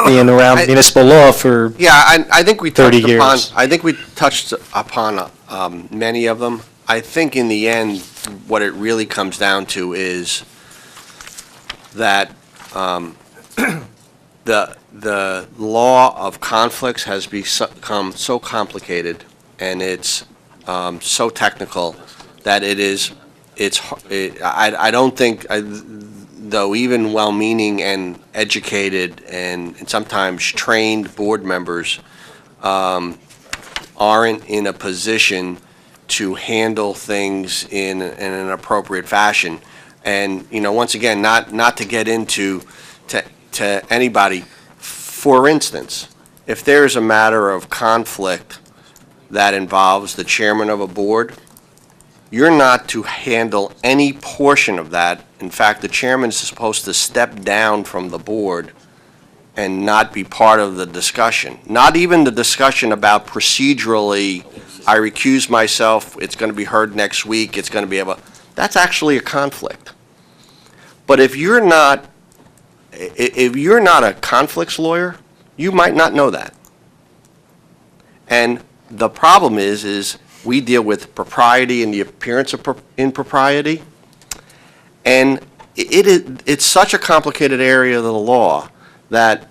being around municipal law for Yeah, I think we 30 touched upon, years. I think we touched upon many of them. I think in the end, what it really comes down to is that the law of conflicts has become so complicated, and it's so technical that I don't think, though even well-meaning and educated and sometimes trained board members aren't in a position to handle things in an appropriate fashion. And, once again, not to get into to anybody, for instance, if there's a matter of conflict that involves the chairman of a board, you're not to handle any portion of that. In fact, the chairman is supposed to step down from the board and not be part of the discussion. Not even the discussion about procedurally, I recuse myself, it's going to be heard next week, it's going to be able, that's actually a conflict. But if you're not a conflicts lawyer, you might not know that. And the problem is we deal with propriety and the appearance of impropriety, and it's such a complicated area of the law that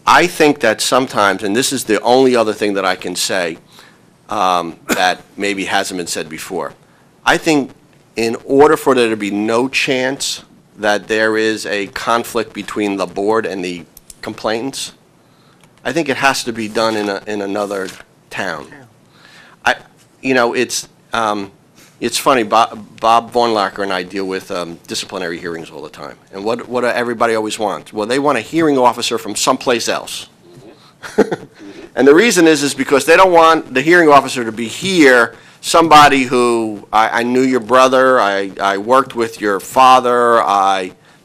I think that sometimes, and this is the only other thing that I can say that maybe hasn't been said before, I think in order for there to be no chance that there is a conflict between the board and the complainants, I think it has to be done in another town. It's funny, Bob Vornlacher and I deal with disciplinary hearings all the time. And what do everybody always wants? Well, they want a hearing officer from someplace else. And the reason is because they don't want the hearing officer to be here, somebody who, I knew your brother, I worked with your father,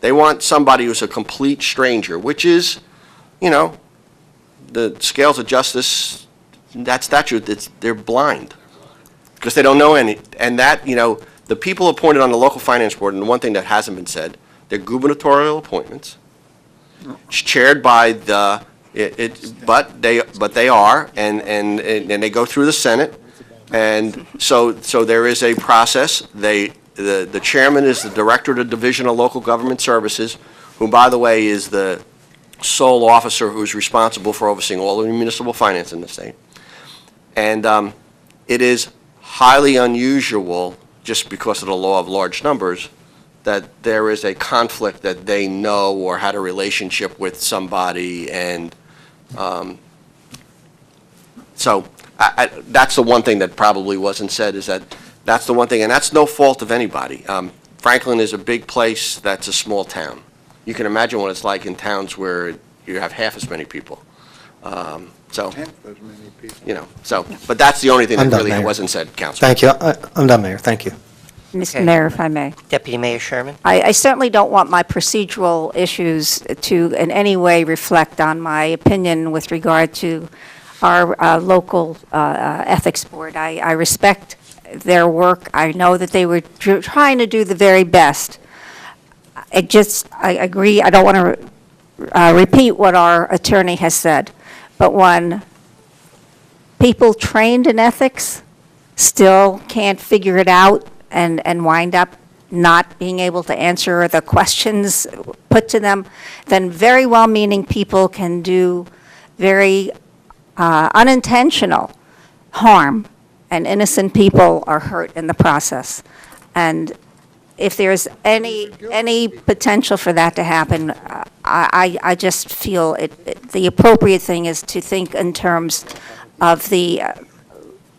they want somebody who's a complete stranger, which is, the scales of justice, that statute, they're blind. Because they don't know any, and that, the people appointed on the local finance board, and the one thing that hasn't been said, they're gubernatorial appointments. It's chaired by but they are, and they go through the Senate, and so there is a process. The chairman is the director of the Division of Local Government Services, who, by the way, is the sole officer who's responsible for overseeing all of the municipal finance in the state. And it is highly unusual, just because of the law of large numbers, that there is a conflict that they know or had a relationship with somebody, and so that's the one thing that probably wasn't said, is that's the one thing, and that's no fault of anybody. Franklin is a big place that's a small town. You can imagine what it's like in towns where you have half as many people. But that's the only thing that really wasn't said, Councilman. Thank you. I'm done, Mayor. Thank you. Mr. Mayor, if I may. Deputy Mayor Sherman? I certainly don't want my procedural issues to in any way reflect on my opinion with regard to our local ethics board. I respect their work. I know that they were trying to do the very best. I agree, I don't want to repeat what our attorney has said, but when people trained in ethics still can't figure it out and wind up not being able to answer the questions put to them, then very well-meaning people can do very unintentional harm, and innocent people are hurt in the process. And if there's any potential for that to happen, I just feel the appropriate thing is to think in terms of the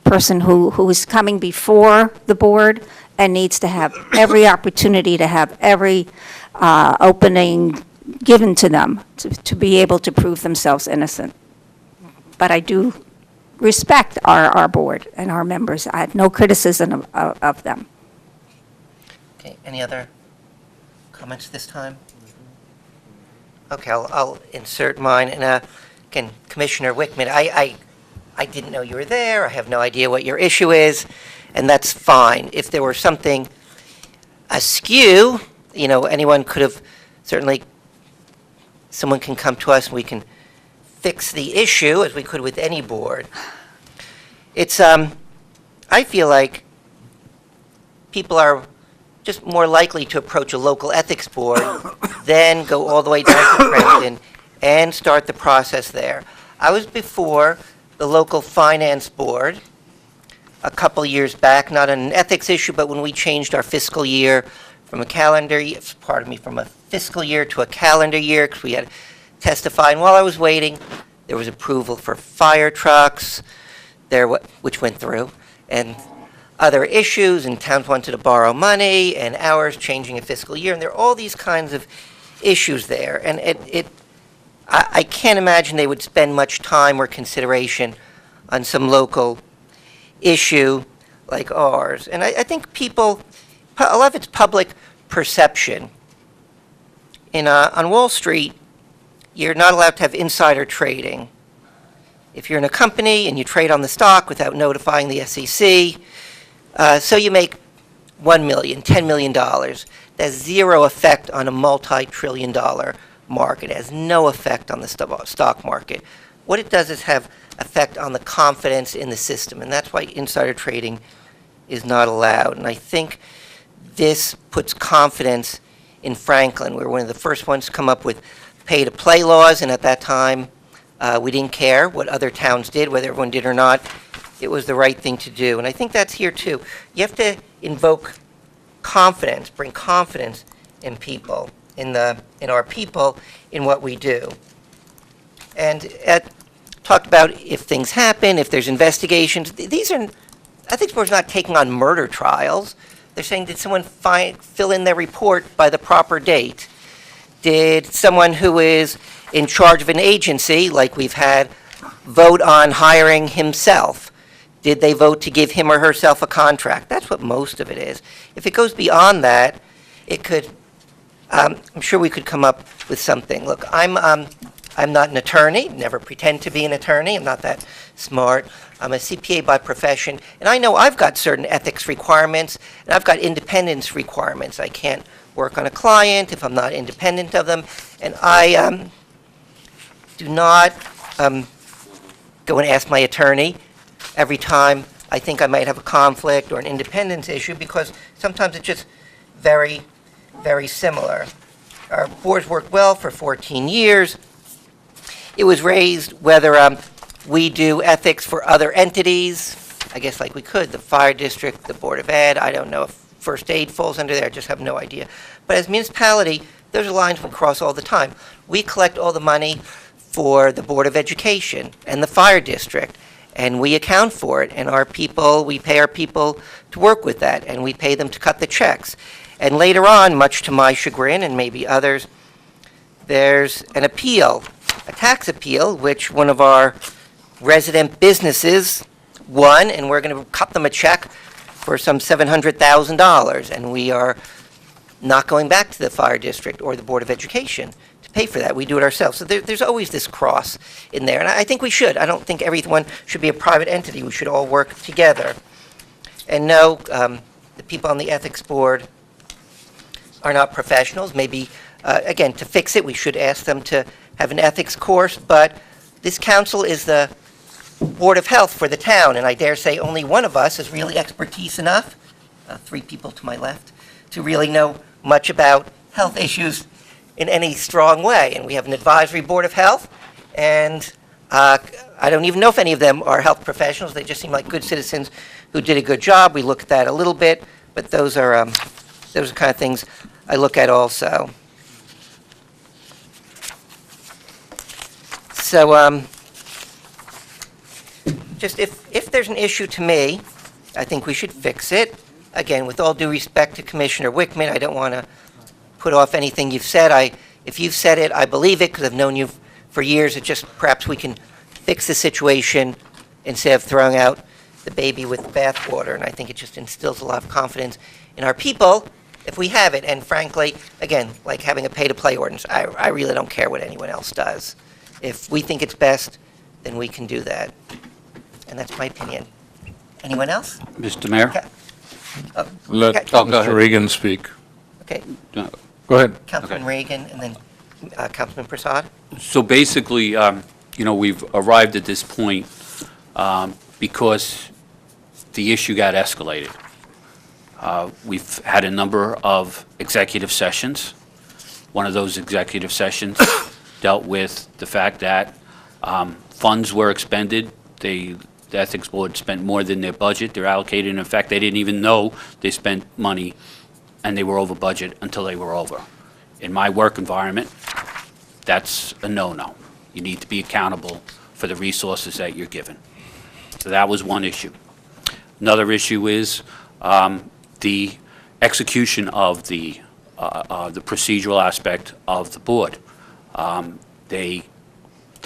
person who is coming before the board and needs to have every opportunity to have every opening given to them to be able to prove themselves innocent. But I do respect our board and our members. I had no criticism of them. Okay, any other comments this time? Okay, I'll insert mine. And again, Commissioner Wickman, I didn't know you were there. I have no idea what your issue is, and that's fine. If there were something askew, anyone could have, certainly, someone can come to us and we can fix the issue as we could with any board. It's, I feel like people are just more likely to approach a local ethics board than go all the way down to Princeton and start the process there. I was before the local finance board a couple years back, not on an ethics issue, but when we changed our fiscal year from a from a fiscal year to a calendar year, because we had to testify. And while I was waiting, there was approval for fire trucks, which went through, and other issues, and towns wanted to borrow money, and ours changing a fiscal year, and there are all these kinds of issues there. And I can't imagine they would spend much time or consideration on some local issue like ours. And I think a lot of it's public perception. On Wall Street, you're not allowed to have insider trading. If you're in a company and you trade on the stock without notifying the SEC, so you make $1 million, $10 million. That has zero effect on a multi-trillion-dollar market. It has no effect on the stock market. What it does is have effect on the confidence in the system, and that's why insider trading is not allowed. And I think this puts confidence in Franklin. We were one of the first ones to come up with pay-to-play laws, and at that time, we didn't care what other towns did, whether everyone did or not. It was the right thing to do. And I think that's here, too. You have to invoke confidence, bring confidence in people, in our people, in what we do. And talked about if things happen, if there's investigations. Ethics board's not taking on murder trials. They're saying, did someone fill in their report by the proper date? Did someone who is in charge of an agency, like we've had, vote on hiring himself? Did they vote to give him or herself a contract? That's what most of it is. If it goes beyond that, it could, I'm sure we could come up with something. Look, I'm not an attorney, never pretend to be an attorney. I'm not that smart. I'm a CPA by profession, and I know I've got certain ethics requirements, and I've got independence requirements. I can't work on a client if I'm not independent of them, and I do not go and ask my attorney every time I think I might have a conflict or an independence issue, because sometimes it's just very, very similar. Our board's worked well for 14 years. It was raised whether we do ethics for other entities. I guess like we could, the fire district, the Board of Ed. I don't know if first aid falls under there. I just have no idea. But as municipality, those are lines we cross all the time. We collect all the money for the Board of Education and the fire district, and we account for it. And we pay our people to work with that, and we pay them to cut the checks. And later on, much to my chagrin and maybe others, there's an appeal, a tax appeal, which one of our resident businesses won, and we're going to cut them a check for some $700,000, and we are not going back to the fire district or the Board of Education to pay for that. We do it ourselves. So there's always this cross in there, and I think we should. I don't think everyone should be a private entity. We should all work together. And no, the people on the ethics board are not professionals. Maybe, again, to fix it, we should ask them to have an ethics course, but this council is the Board of Health for the town, and I dare say only one of us is really expertise enough, 3 people to my left, to really know much about health issues in any strong way. And we have an advisory Board of Health, and I don't even know if any of them are health professionals. They just seem like good citizens who did a good job. We look at that a little bit, but those are the kind of things I look at also. So, just if there's an issue to me, I think we should fix it. Again, with all due respect to Commissioner Wickman, I don't want to put off anything you've said. If you've said it, I believe it because I've known you for years. It just perhaps we can fix the situation instead of throwing out the baby with the bathwater. And I think it just instills a lot of confidence in our people if we have it. And frankly, again, like having a pay-to-play ordinance, I really don't care what anyone else does. If we think it's best, then we can do that. And that's my opinion. Anyone else? Mr. Mayor? Okay. Oh, Let okay. Oh, go ahead. Mr. Reagan speak. Okay, Go ahead. Councilman Reagan, and then Councilman Prasad. So basically, we've arrived at this point because the issue got escalated. We've had a number of executive sessions. One of those executive sessions dealt with the fact that funds were expended. The Ethics Board spent more than their budget. They're allocated. In fact, they didn't even know they spent money and they were over budget until they were over. In my work environment, that's a no-no. You need to be accountable for the resources that you're given. So that was one issue. Another issue is the execution of the procedural aspect of the board. The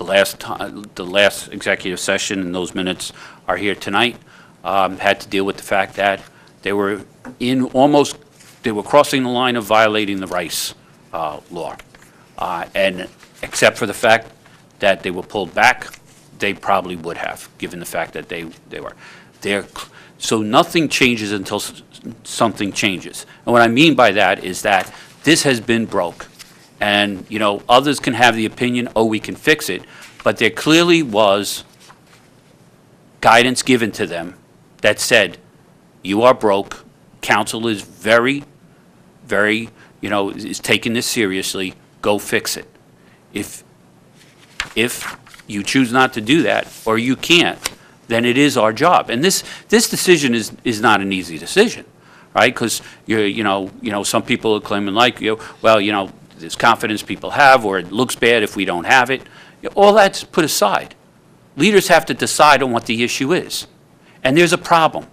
last executive session, and those minutes are here tonight, had to deal with the fact that they were crossing the line of violating the Rice law. And except for the fact that they were pulled back, they probably would have, given the fact that they were there. So nothing changes until something changes. And what I mean by that is that this has been broke. And, others can have the opinion, oh, we can fix it. But there clearly was guidance given to them that said, you are broke. Council is very, very, is taking this seriously. Go fix it. If you choose not to do that, or you can't, then it is our job. And this decision is not an easy decision, right? Because some people are claiming there's confidence people have, or it looks bad if we don't have it. All that's put aside. Leaders have to decide on what the issue is, and there's a problem,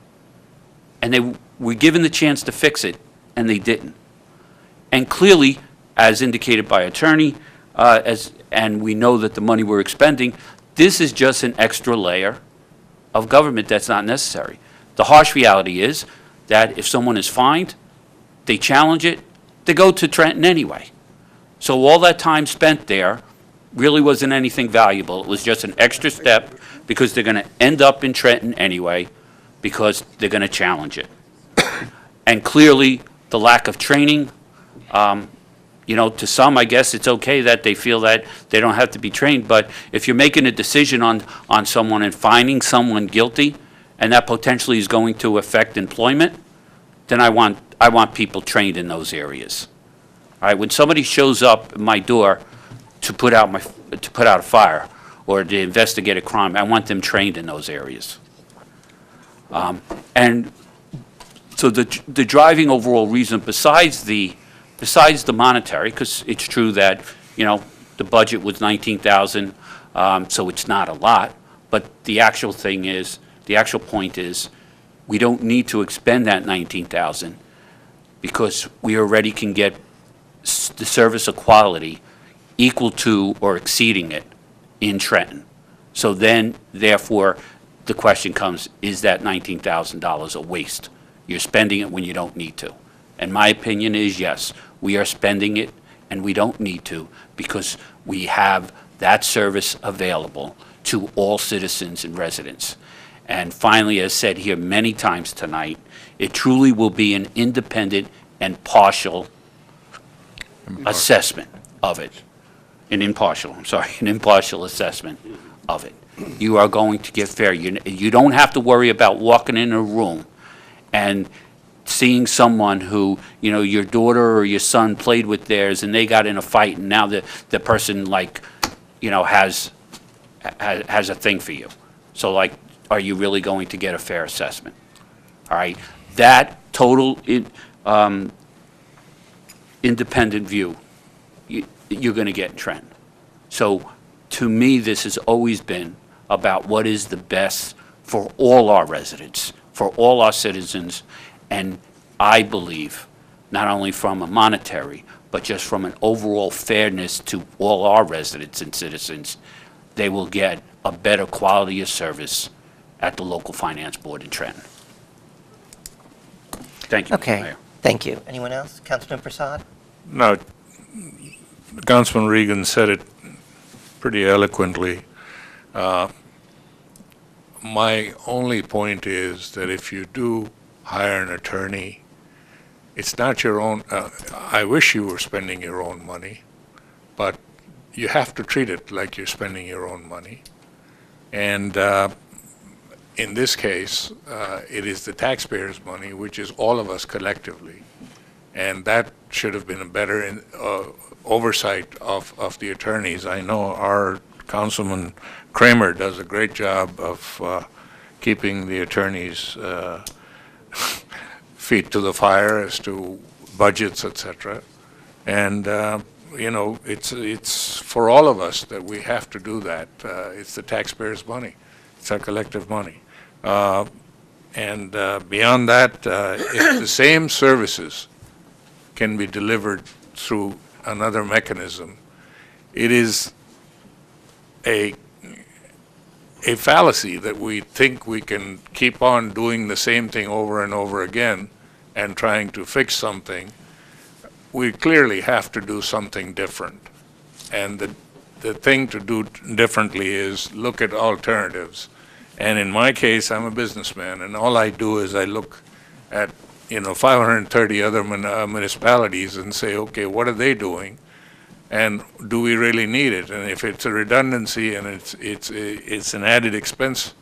and they were given the chance to fix it, and they didn't. And clearly, as indicated by attorney, and we know that the money we're expending, this is just an extra layer of government that's not necessary. The harsh reality is that if someone is fined, they challenge it, they go to Trenton anyway. So all that time spent there really wasn't anything valuable. It was just an extra step because they're going to end up in Trenton anyway because they're going to challenge it. And clearly, the lack of training, to some, I guess it's okay that they feel that they don't have to be trained, but if you're making a decision on someone and finding someone guilty, and that potentially is going to affect employment, then I want people trained in those areas. All right, when somebody shows up at my door to put out a fire or to investigate a crime, I want them trained in those areas. And so the driving overall reason, besides the monetary, because it's true that the budget was $19,000, so it's not a lot. But the actual point is, we don't need to expend that $19,000 because we already can get the service of quality equal to or exceeding it in Trenton. So then, therefore, the question comes, is that $19,000 a waste? You're spending it when you don't need to. And my opinion is, yes, we are spending it and we don't need to because we have that service available to all citizens and residents. And finally, as said here many times tonight, it truly will be an independent and impartial assessment of it. An impartial assessment of it. You are going to get fair. You don't have to worry about walking in a room and seeing someone who, your daughter or your son played with theirs and they got in a fight and now the person has a thing for you. So are you really going to get a fair assessment? All right, that total independent view you're going to get in Trenton. So to me, this has always been about what is the best for all our residents, for all our citizens, and I believe, not only from a monetary, but just from an overall fairness to all our residents and citizens, they will get a better quality of service at the local finance board in Trenton. Thank you, Mr. Okay, Mayor. thank you. Anyone else? Councilman Prasad? No, Councilman Regan said it pretty eloquently. My only point is that if you do hire an attorney, it's not your own, I wish you were spending your own money, but you have to treat it like you're spending your own money. And in this case, it is the taxpayers' money, which is all of us collectively. And that should have been a better oversight of the attorneys. I know our Councilman Kramer does a great job of keeping the attorneys' feet to the fire as to budgets, et cetera. And, it's for all of us that we have to do that. It's the taxpayers' money. It's our collective money. And beyond that, if the same services can be delivered through another mechanism, it is a fallacy that we think we can keep on doing the same thing over and over again and trying to fix something. We clearly have to do something different. And the thing to do differently is look at alternatives. And in my case, I'm a businessman, and all I do is I look at 530 other municipalities and say, okay, what are they doing? And do we really need it? And if it's a redundancy and it's an added expense,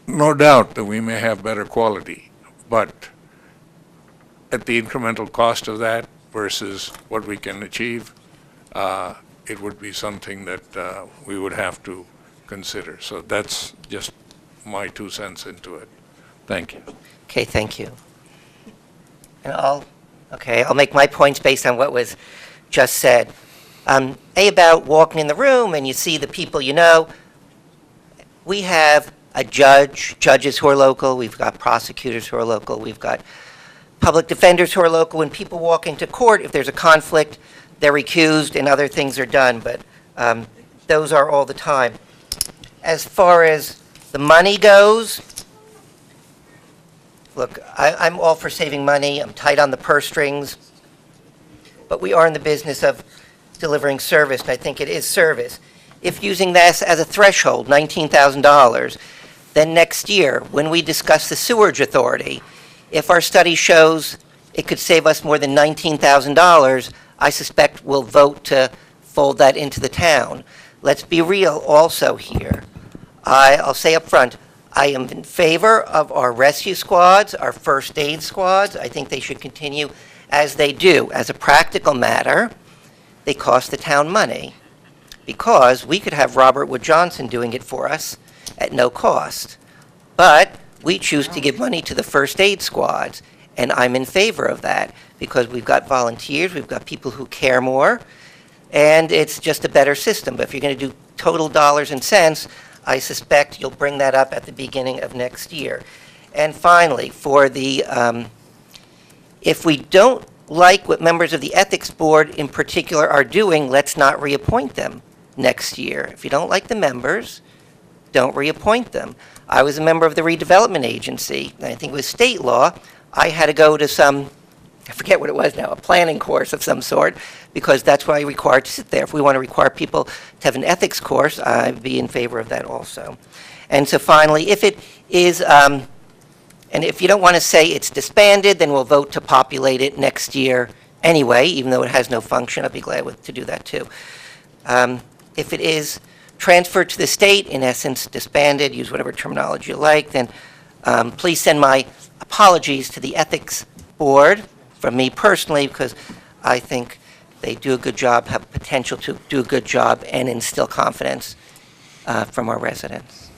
no doubt that we may have better quality. But at the incremental cost of that versus what we can achieve, it would be something that we would have to consider. So that's just my 2 cents into it. Thank you. Okay, thank you. And I'll make my points based on what was just said. About walking in the room and you see the people you know. We have a judges who are local, we've got prosecutors who are local, we've got public defenders who are local. When people walk into court, if there's a conflict, they're recused and other things are done, but those are all the time. As far as the money goes, look, I'm all for saving money. I'm tight on the purse strings. But we are in the business of delivering service, and I think it is service. If using this as a threshold, $19,000, then next year, when we discuss the sewerage authority, if our study shows it could save us more than $19,000, I suspect we'll vote to fold that into the town. Let's be real also here. I'll say up front, I am in favor of our rescue squads, our first aid squads. I think they should continue as they do. As a practical matter, they cost the town money because we could have Robert Wood Johnson doing it for us at no cost. But we choose to give money to the first aid squads, and I'm in favor of that because we've got volunteers, we've got people who care more, and it's just a better system. But if you're going to do total dollars and cents, I suspect you'll bring that up at the beginning of next year. And finally, for the, if we don't like what members of the Ethics Board in particular are doing, let's not reappoint them next year. If you don't like the members, don't reappoint them. I was a member of the redevelopment agency, and I think it was state law. I had to go to some, I forget what it was now, a planning course of some sort, because that's why you're required to sit there. If we want to require people to have an ethics course, I'd be in favor of that also. And so finally, if it is, and if you don't want to say it's disbanded, then we'll vote to populate it next year anyway, even though it has no function. I'd be glad to do that too. If it is transferred to the state, in essence disbanded, use whatever terminology you like, then please send my apologies to the Ethics Board from me personally, because I think they do a good job, have potential to do a good job, and instill confidence from our residents.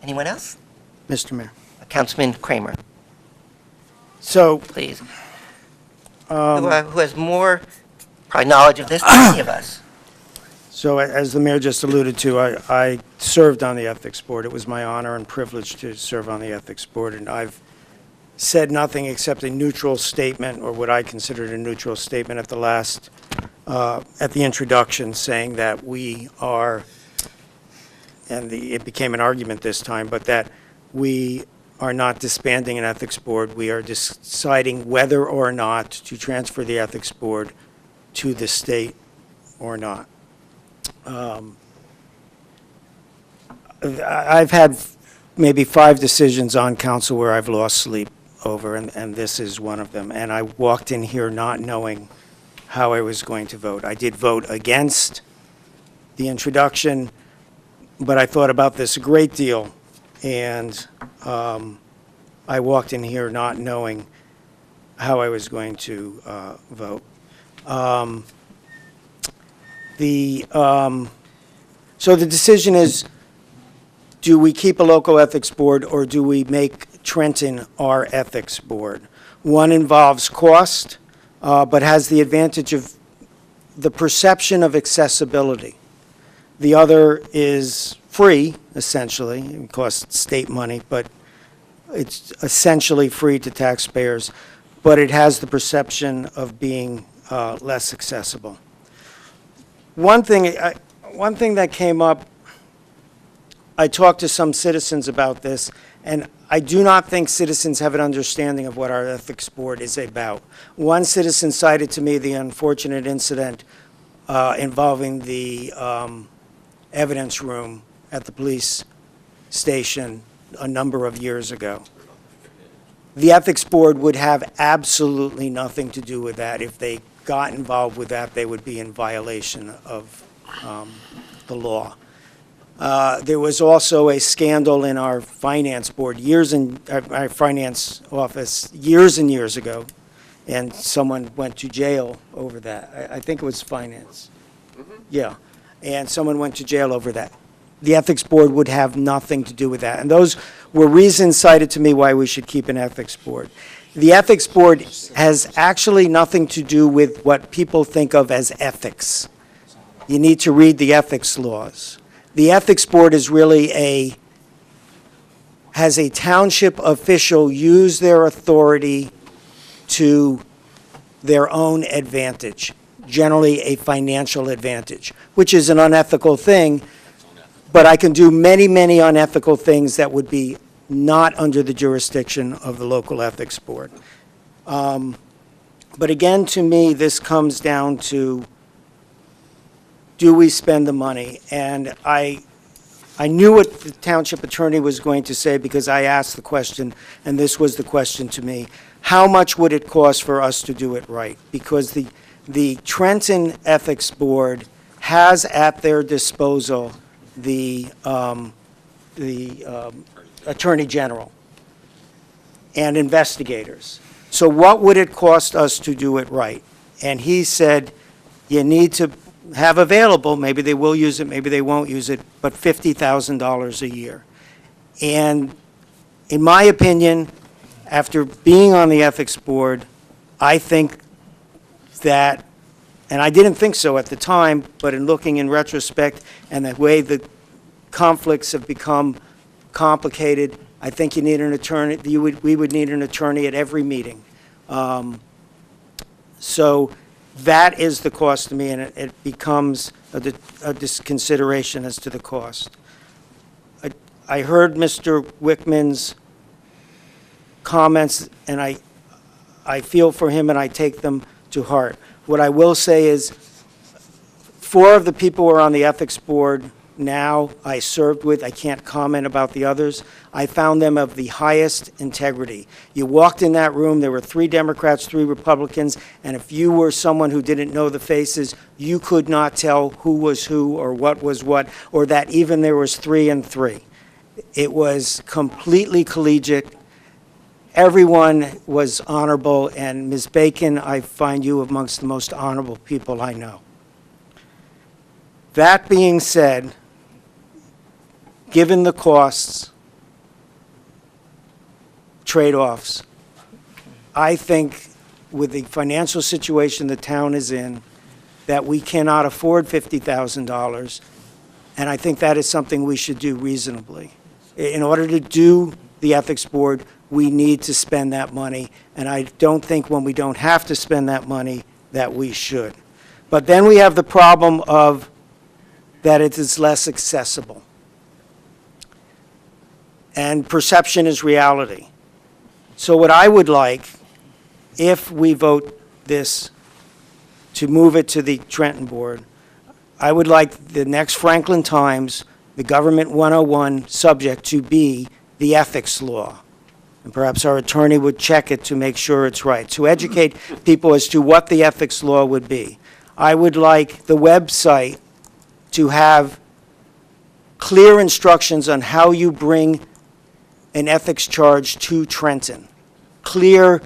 Anyone else? Mr. Mayor. Councilman Kramer, So, please. Who has more probably knowledge of this than any of us. So as the mayor just alluded to, I served on the Ethics Board. It was my honor and privilege to serve on the Ethics Board, and I've said nothing except a neutral statement, or what I considered a neutral statement at the last, at the introduction, saying that we are it became an argument this time, but that we are not disbanding an ethics board. We are deciding whether or not to transfer the ethics board to the state or not. I've had maybe 5 decisions on council where I've lost sleep over, and this is one of them. And I walked in here not knowing how I was going to vote. I did vote against the introduction, but I thought about this a great deal, and I walked in here not knowing how I was going to vote. So the decision is, do we keep a local ethics board, or do we make Trenton our ethics board? One involves cost, but has the advantage of the perception of accessibility. The other is free, essentially. It costs state money, but it's essentially free to taxpayers, but it has the perception of being less accessible. One thing that came up, I talked to some citizens about this, and I do not think citizens have an understanding of what our ethics board is about. One citizen cited to me the unfortunate incident involving the evidence room at the police station a number of years ago. The ethics board would have absolutely nothing to do with that. If they got involved with that, they would be in violation of the law. There was also a scandal in our finance board our finance office years and years ago, and someone went to jail over that. I think it was finance. Yeah, and someone went to jail over that. The ethics board would have nothing to do with that, and those were reasons cited to me why we should keep an ethics board. The ethics board has actually nothing to do with what people think of as ethics. You need to read the ethics laws. The ethics board is really has a township official use their authority to their own advantage, generally a financial advantage, which is an unethical thing, but I can do many, many unethical things that would be not under the jurisdiction of the local ethics board. But again, to me, this comes down to, do we spend the money? And I knew what the township attorney was going to say because I asked the question, and this was the question to me. How much would it cost for us to do it right? Because the Trenton Ethics Board has at their disposal the Attorney General and investigators. So what would it cost us to do it right? And he said, you need to have available, maybe they will use it, maybe they won't use it, but $50,000 a year. And in my opinion, after being on the ethics board, I think that, and I didn't think so at the time, but in looking in retrospect and the way the conflicts have become complicated, I think you need an attorney, we would need an attorney at every meeting. So that is the cost to me, and it becomes a consideration as to the cost. I heard Mr. Wickman's comments, and I feel for him, and I take them to heart. What I will say is, 4 of the people who are on the ethics board now I served with, I can't comment about the others. I found them of the highest integrity. You walked in that room, there were 3 Democrats, 3 Republicans, and if you were someone who didn't know the faces, you could not tell who was who or what was what, or that even there was 3 and 3. It was completely collegiate. Everyone was honorable, and Ms. Bacon, I find you amongst the most honorable people I know. That being said, given the costs, trade-offs, I think with the financial situation the town is in, that we cannot afford $50,000, and I think that is something we should do reasonably. In order to do the ethics board, we need to spend that money, and I don't think when we don't have to spend that money that we should. But then we have the problem of that it is less accessible. and perception is reality. So what I would like, if we vote this to move it to the Trenton Board, I would like the next Franklin Times, the Government 101 subject to be the ethics law. And perhaps our attorney would check it to make sure it's right, to educate people as to what the ethics law would be. I would like the website to have clear instructions on how you bring an ethics charge to Trenton. Clear,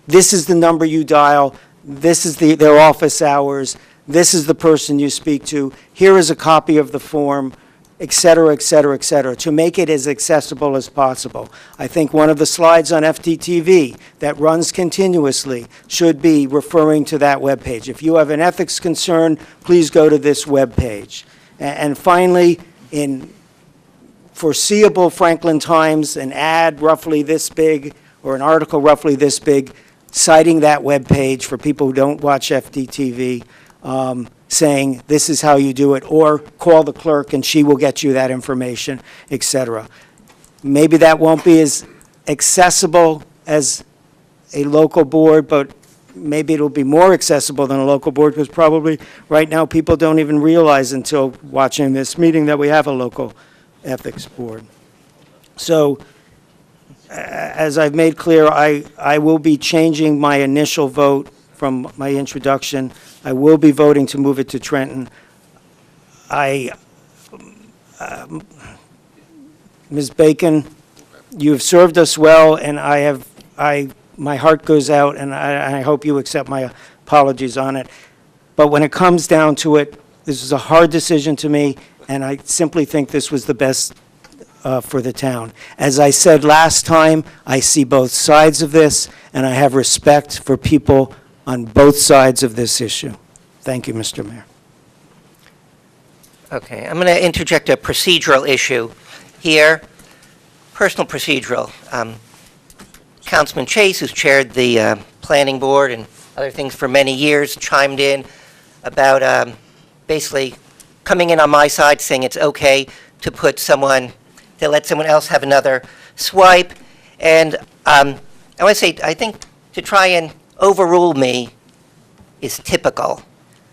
this is the number you dial, this is their office hours, this is the person you speak to, here is a copy of the form, et cetera, et cetera, et cetera, to make it as accessible as possible. I think one of the slides on FTTV that runs continuously should be referring to that webpage. If you have an ethics concern, please go to this webpage. And finally, in foreseeable Franklin Times, an ad roughly this big, or an article roughly this big, citing that webpage for people who don't watch FTTV, saying this is how you do it, or call the clerk and she will get you that information, et cetera. Maybe that won't be as accessible as a local board, but maybe it'll be more accessible than a local board, because probably right now people don't even realize until watching this meeting that we have a local ethics board. So, as I've made clear, I will be changing my initial vote from my introduction. I will be voting to move it to Trenton. Ms. Bacon, you have served us well, and my heart goes out, and I hope you accept my apologies on it. But when it comes down to it, this is a hard decision to me, and I simply think this was the best for the town. As I said last time, I see both sides of this, and I have respect for people on both sides of this issue. Thank you, Mr. Mayor. Okay, I'm going to interject a procedural issue here, personal procedural. Councilman Chase, who's chaired the planning board and other things for many years, chimed in about basically coming in on my side, saying it's okay to put someone, to let someone else have another swipe. And I want to say, I think to try and overrule me is typical.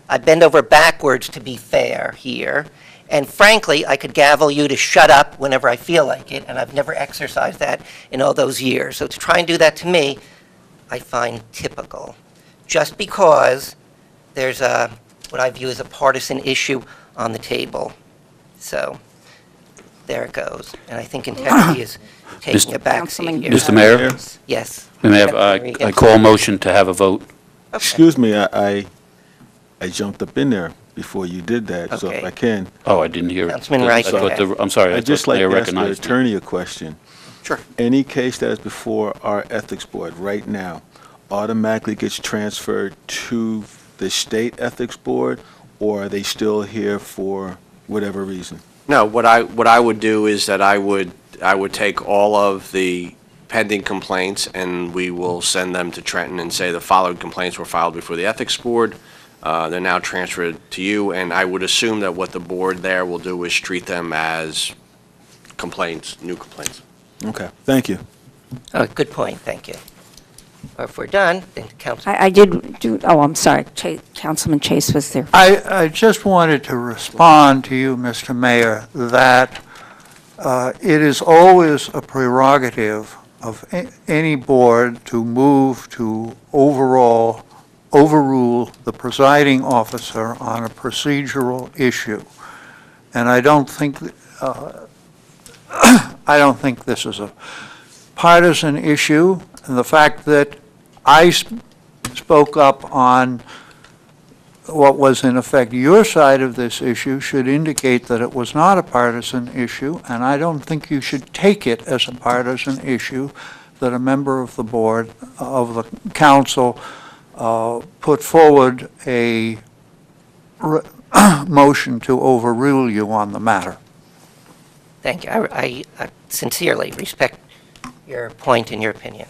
I bend over backwards to be fair here. And frankly, I could gavel you to shut up whenever I feel like it, and I've never exercised that in all those years. So to try and do that to me, I find typical. Just because there's what I view as a partisan issue on the table. So there it goes. And I think integrity is taking a back seat here. Mr. Mayor? Yes. May I call a motion to have a vote? Okay. Excuse me, I jumped up in there before you did that, so if Okay. I can. Oh, I didn't hear it. Councilman I Rice, thought go ahead. I'm sorry, I I'd thought just the like mayor to ask the recognized me. attorney a question. Sure. Any case that is before our ethics board right now automatically gets transferred to the state ethics board, or are they still here for whatever reason? No, what I would do is that I would take all of the pending complaints, and we will send them to Trenton and say the following complaints were filed before the ethics board. They're now transferred to you, and I would assume that what the board there will do is treat them as complaints, new complaints. Okay, thank you. Oh, good point, thank you. Or if we're done, then Council. I did do, oh, I'm sorry, Councilman Chase was there. I just wanted to respond to you, Mr. Mayor, that it is always a prerogative of any board to move to overrule the presiding officer on a procedural issue. And I don't think this is a partisan issue. And the fact that I spoke up on what was in effect your side of this issue should indicate that it was not a partisan issue, and I don't think you should take it as a partisan issue that a member of the board, of the council, put forward a motion to overrule you on the matter. Thank you. I sincerely respect your point and your opinion.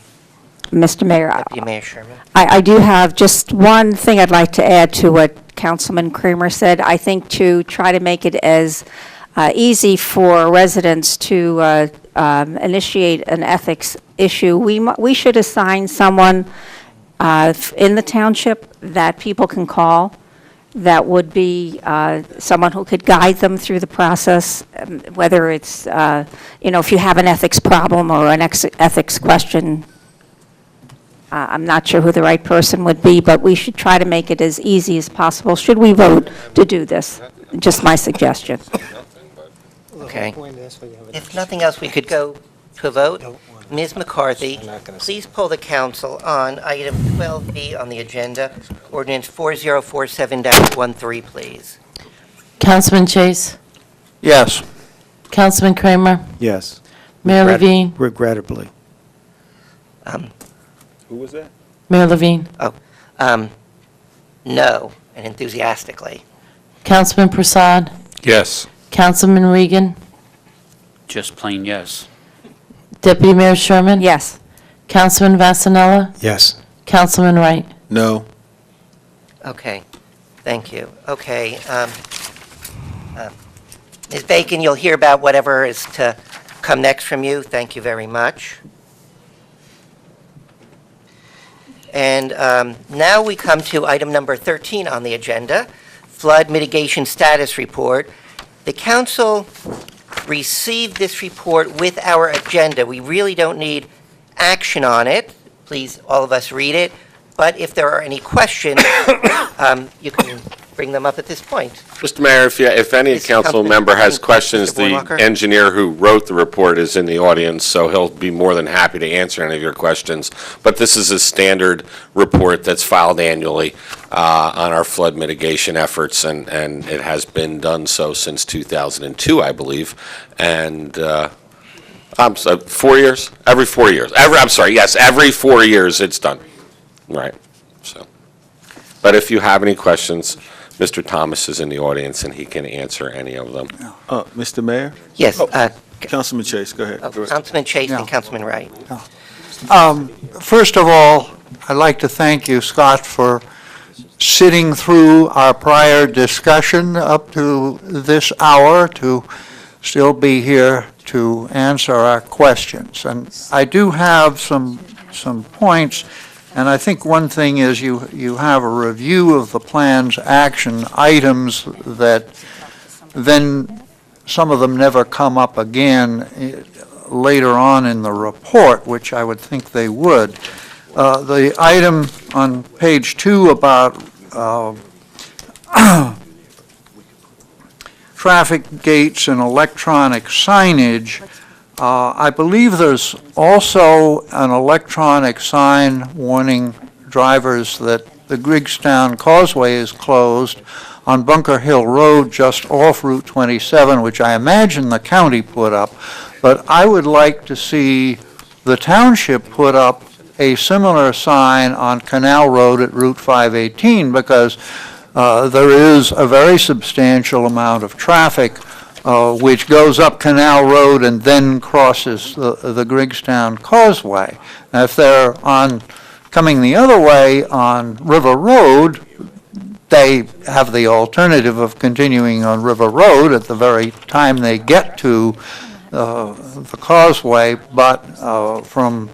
Mr. Mayor, Deputy Mayor Sherman. I do have just one thing I'd like to add to what Councilman Kramer said. I think to try to make it as easy for residents to initiate an ethics issue, we should assign someone in the township that people can call, that would be someone who could guide them through the process, whether it's, if you have an ethics problem or an ethics question. I'm not sure who the right person would be, but we should try to make it as easy as possible, should we vote to do this. Just my suggestion. Okay. If nothing else, we could go to a vote. Ms. McCarthy, please poll the council on item 12B on the agenda, ordinance 4047-13, please. Councilman Chase, Yes. Councilman Kramer, Yes. Mayor Levine, Regrettably. Who was that? Mayor Levine, No, and enthusiastically. Councilman Prasad, Yes. Councilman Regan, Just plain yes. Deputy Mayor Sherman, Yes. Councilman Vasanella, Yes. Councilman Wright. No. Okay, thank you. Okay, Ms. Bacon, you'll hear about whatever is to come next from you. Thank you very much. And now we come to item number 13 on the agenda, Flood Mitigation Status Report. The council received this report with our agenda. We really don't need action on it. Please, all of us read it. But if there are any questions, you can bring them up at this point. Mr. Mayor, if any Is council Councilman- member has questions, Mr. the Bornwalker? engineer who wrote the report is in the audience, so he'll be more than happy to answer any of your questions. But this is a standard report that's filed annually on our flood mitigation efforts, and it has been done so since 2002, I believe. And 4 years? Every 4 years. Every 4 years it's done. Right, so. But if you have any questions, Mr. Thomas is in the audience, and he can answer any of them. Mr. Mayor? Yes, Councilman Chase, go ahead. Councilman Chase Yeah. and Councilman Wright. First of all, I'd like to thank you, Scott, for sitting through our prior discussion up to this hour to still be here to answer our questions. And I do have some points, and I think one thing is you have a review of the plan's action items that then some of them never come up again later on in the report, which I would think they would. The item on page 2 about traffic gates and electronic signage, I believe there's also an electronic sign warning drivers that the Griggstown Causeway is closed on Bunker Hill Road just off Route 27, which I imagine the county put up. But I would like to see the township put up a similar sign on Canal Road at Route 518, because there is a very substantial amount of traffic which goes up Canal Road and then crosses the Griggstown Causeway. Now, if they're coming the other way on River Road, they have the alternative of continuing on River Road at the very time they get to the causeway, but from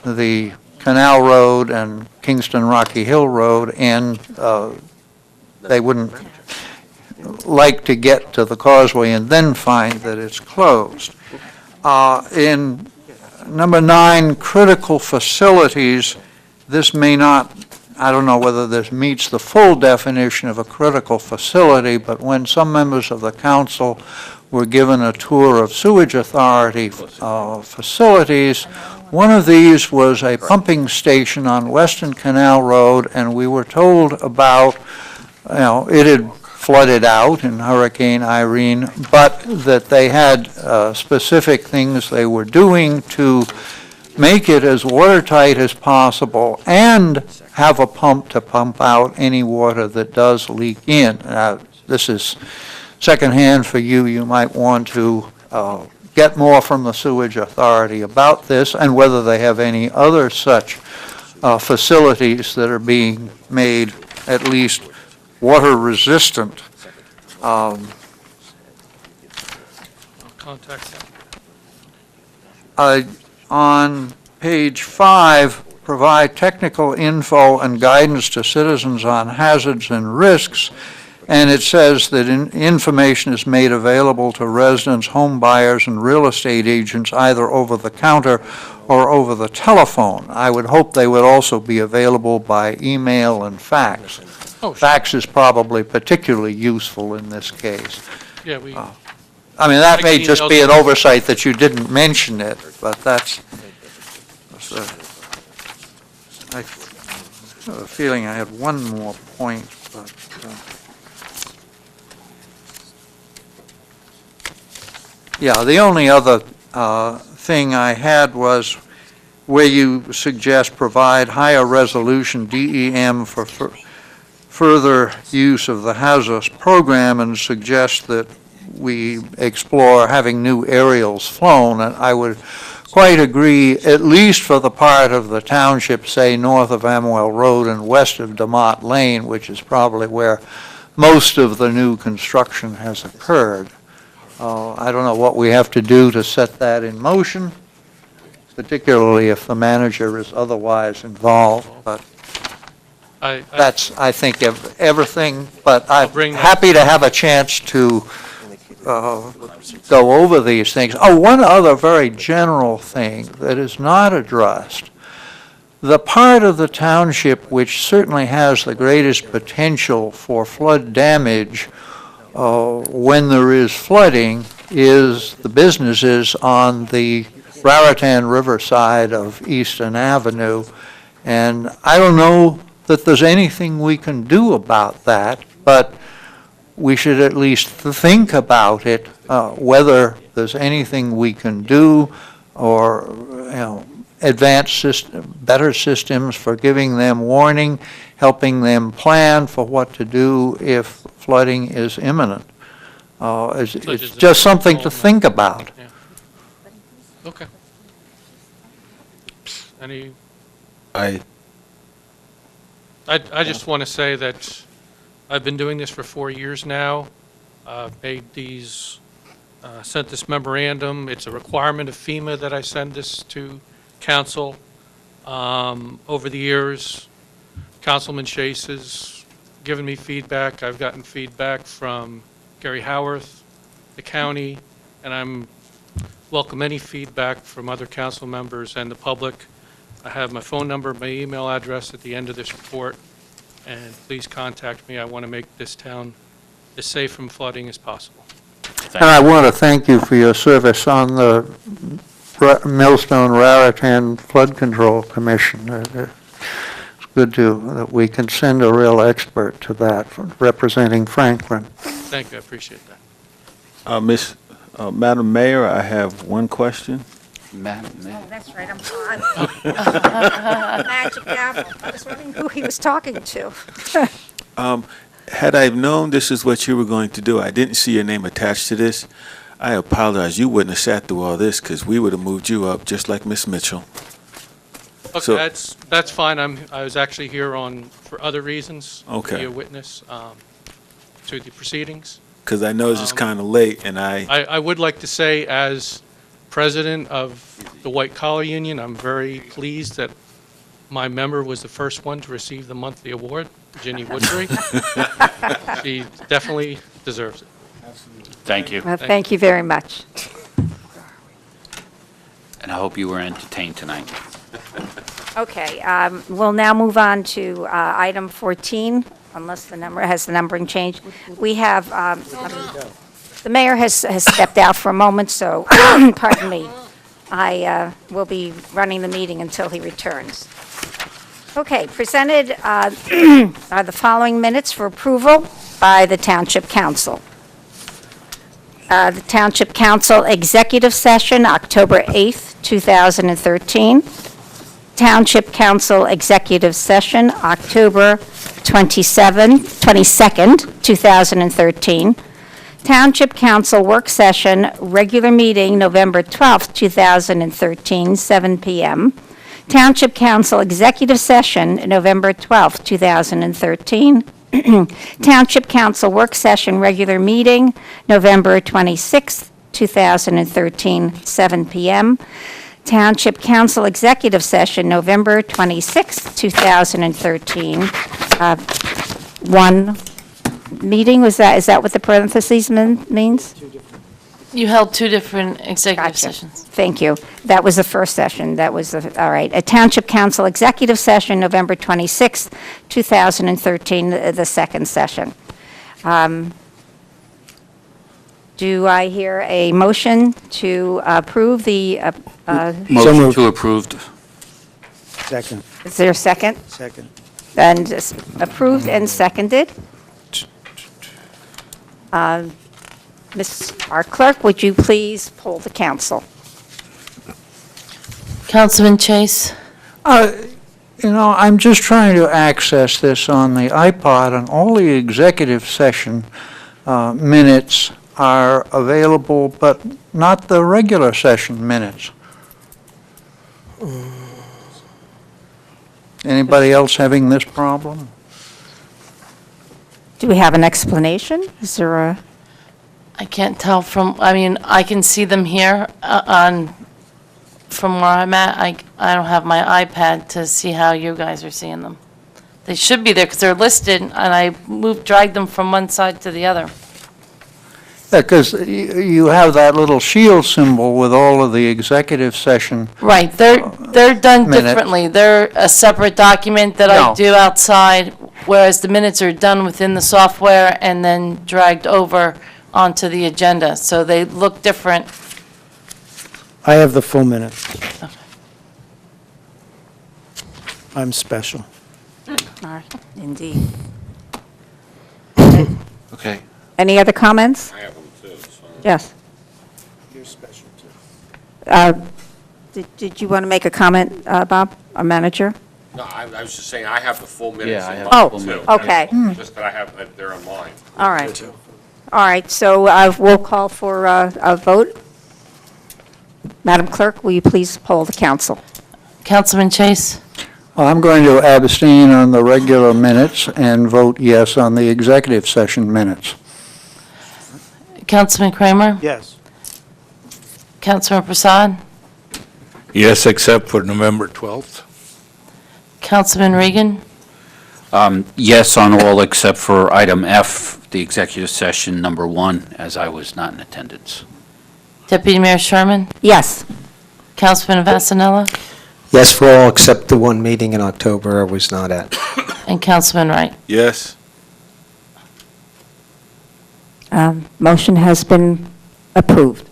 the Canal Road and Kingston Rocky Hill Road, and they wouldn't like to get to the causeway and then find that it's closed. In number 9, critical facilities, this may not, I don't know whether this meets the full definition of a critical facility, but when some members of the council were given a tour of sewage authority facilities, one of these was a pumping station on Western Canal Road, and we were told about, it had flooded out in Hurricane Irene, but that they had specific things they were doing to make it as watertight as possible and have a pump to pump out any water that does leak in. This is secondhand for you. You might want to get more from the sewage authority about this and whether they have any other such facilities that are being made at least water resistant. contact them. On page 5, provide technical info and guidance to citizens on hazards and risks, and it says that information is made available to residents, home buyers, and real estate agents either over the counter or over the telephone. I would hope they would also be available by email and fax. Oh, sure. Fax is probably particularly useful in this case. Yeah, we, I mean, that I may can just email be an them. oversight that you didn't mention it, but that's, I have a feeling I had one more point, but, yeah, the only other thing I had was where you suggest provide higher resolution DEM for further use of the hazardous program and suggest that we explore having new aerials flown, and I would quite agree, at least for the part of the township, say, north of Amwell Road and west of DeMott Lane, which is probably where most of the new construction has occurred. I don't know what we have to do to set that in motion, particularly if the manager is otherwise involved, but that's, I think, everything, but I'm happy to have a chance to go over these things. Oh, one other very general thing that is not addressed. The part of the township which certainly has the greatest potential for flood damage when there is flooding is the businesses on the Raritan River side of Easton Avenue. And I don't know that there's anything we can do about that, but we should at least think about it, whether there's anything we can do or, better systems for giving them warning, helping them plan for what to do if flooding is imminent. It's just something to think about. yeah. Okay. Any, I just want to say that I've been doing this for 4 years now. Made these, sent this memorandum. It's a requirement of FEMA that I send this to council. Over the years, Councilman Chase has given me feedback. I've gotten feedback from Gary Howarth, the county, and I'm welcome any feedback from other council members and the public. I have my phone number, my email address at the end of this report, and please contact me. I want to make this town as safe from flooding as possible. And I want to thank you for your service on the Millstone Raritan Flood Control Commission. It's good that we can send a real expert to that, representing Franklin. Thank you, I appreciate that. Madam Mayor, I have one question. Oh, that's right, I'm Magic Gavel. I was wondering who he was talking to. Had I known this is what you were going to do, I didn't see your name attached to this. I apologize. You wouldn't have sat through all this because we would have moved you up just like Miss Mitchell. Okay, So- that's fine. I was actually here for other reasons. Okay. To be a witness to the proceedings. Because I know this is kind of late, and I would like to say, as president of the White Collar Union, I'm very pleased that my member was the first one to receive the monthly award, Ginny Woodbury. She definitely deserves it. Thank you. Well, thank you very much. And I hope you were entertained tonight. Okay, we'll now move on to item 14, unless the numbering changed. We have, the mayor has stepped out for a moment, so, pardon me, I will be running the meeting until he returns. Okay, presented are the following minutes for approval by the Township Council. The Township Council Executive Session, October 8th, 2013. Township Council Executive Session, October 22nd, 2013. Township Council Work Session, regular meeting, November 12th, 2013, 7 p.m. Township Council Executive Session, November 12th, 2013. Township Council Work Session, regular meeting, November 26th, 2013, 7 p.m. Township Council Executive Session, November 26, 2013. One meeting, is that what the parentheses means? You held two different executive Gotcha. sessions. Thank you. That was the first session. All right. A Township Council Executive Session, November 26, 2013, the second session. Do I hear a motion to approve the, Motion to approved. Second. is there a second? Second. And approved and seconded. Our clerk, would you please poll the council? Councilman Chase? I'm just trying to access this on the iPod, and all the executive session minutes are available, but not the regular session minutes. Anybody else having this problem? Do we have an explanation? Is there a? I can't tell I can see them here from where I'm at. I don't have my iPad to see how you guys are seeing them. They should be there because they're listed, and I dragged them from one side to the other. Because you have that little shield symbol with all of the executive session. Right, they're done Minutes. differently. They're a separate document that I No. do outside, whereas the minutes are done within the software and then dragged over onto the agenda, so they look different. I have the full minute. I'm special. Indeed. Okay. Any other comments? I have them too, so. Yes. You're special, too. Did you want to make a comment, Bob, our manager? No, I was just saying, I have the full minutes Yeah, I in have mine, the too. full minutes. Okay. Just that I have, they're in mine. All right. All right, so we'll call for a vote. Madam Clerk, will you please poll the council? Councilman Chase? Well, I'm going to abstain on the regular minutes and vote yes on the executive session minutes. Councilman Kramer? Yes. Councilman Prasad? Yes, except for November 12th. Councilman Regan? Yes on all except for item F, the executive session number 1, as I was not in attendance. Deputy Mayor Sherman? Yes. Councilman Vasanella? Yes for all except the one meeting in October I was not at. And Councilman Wright? Yes. Motion has been approved.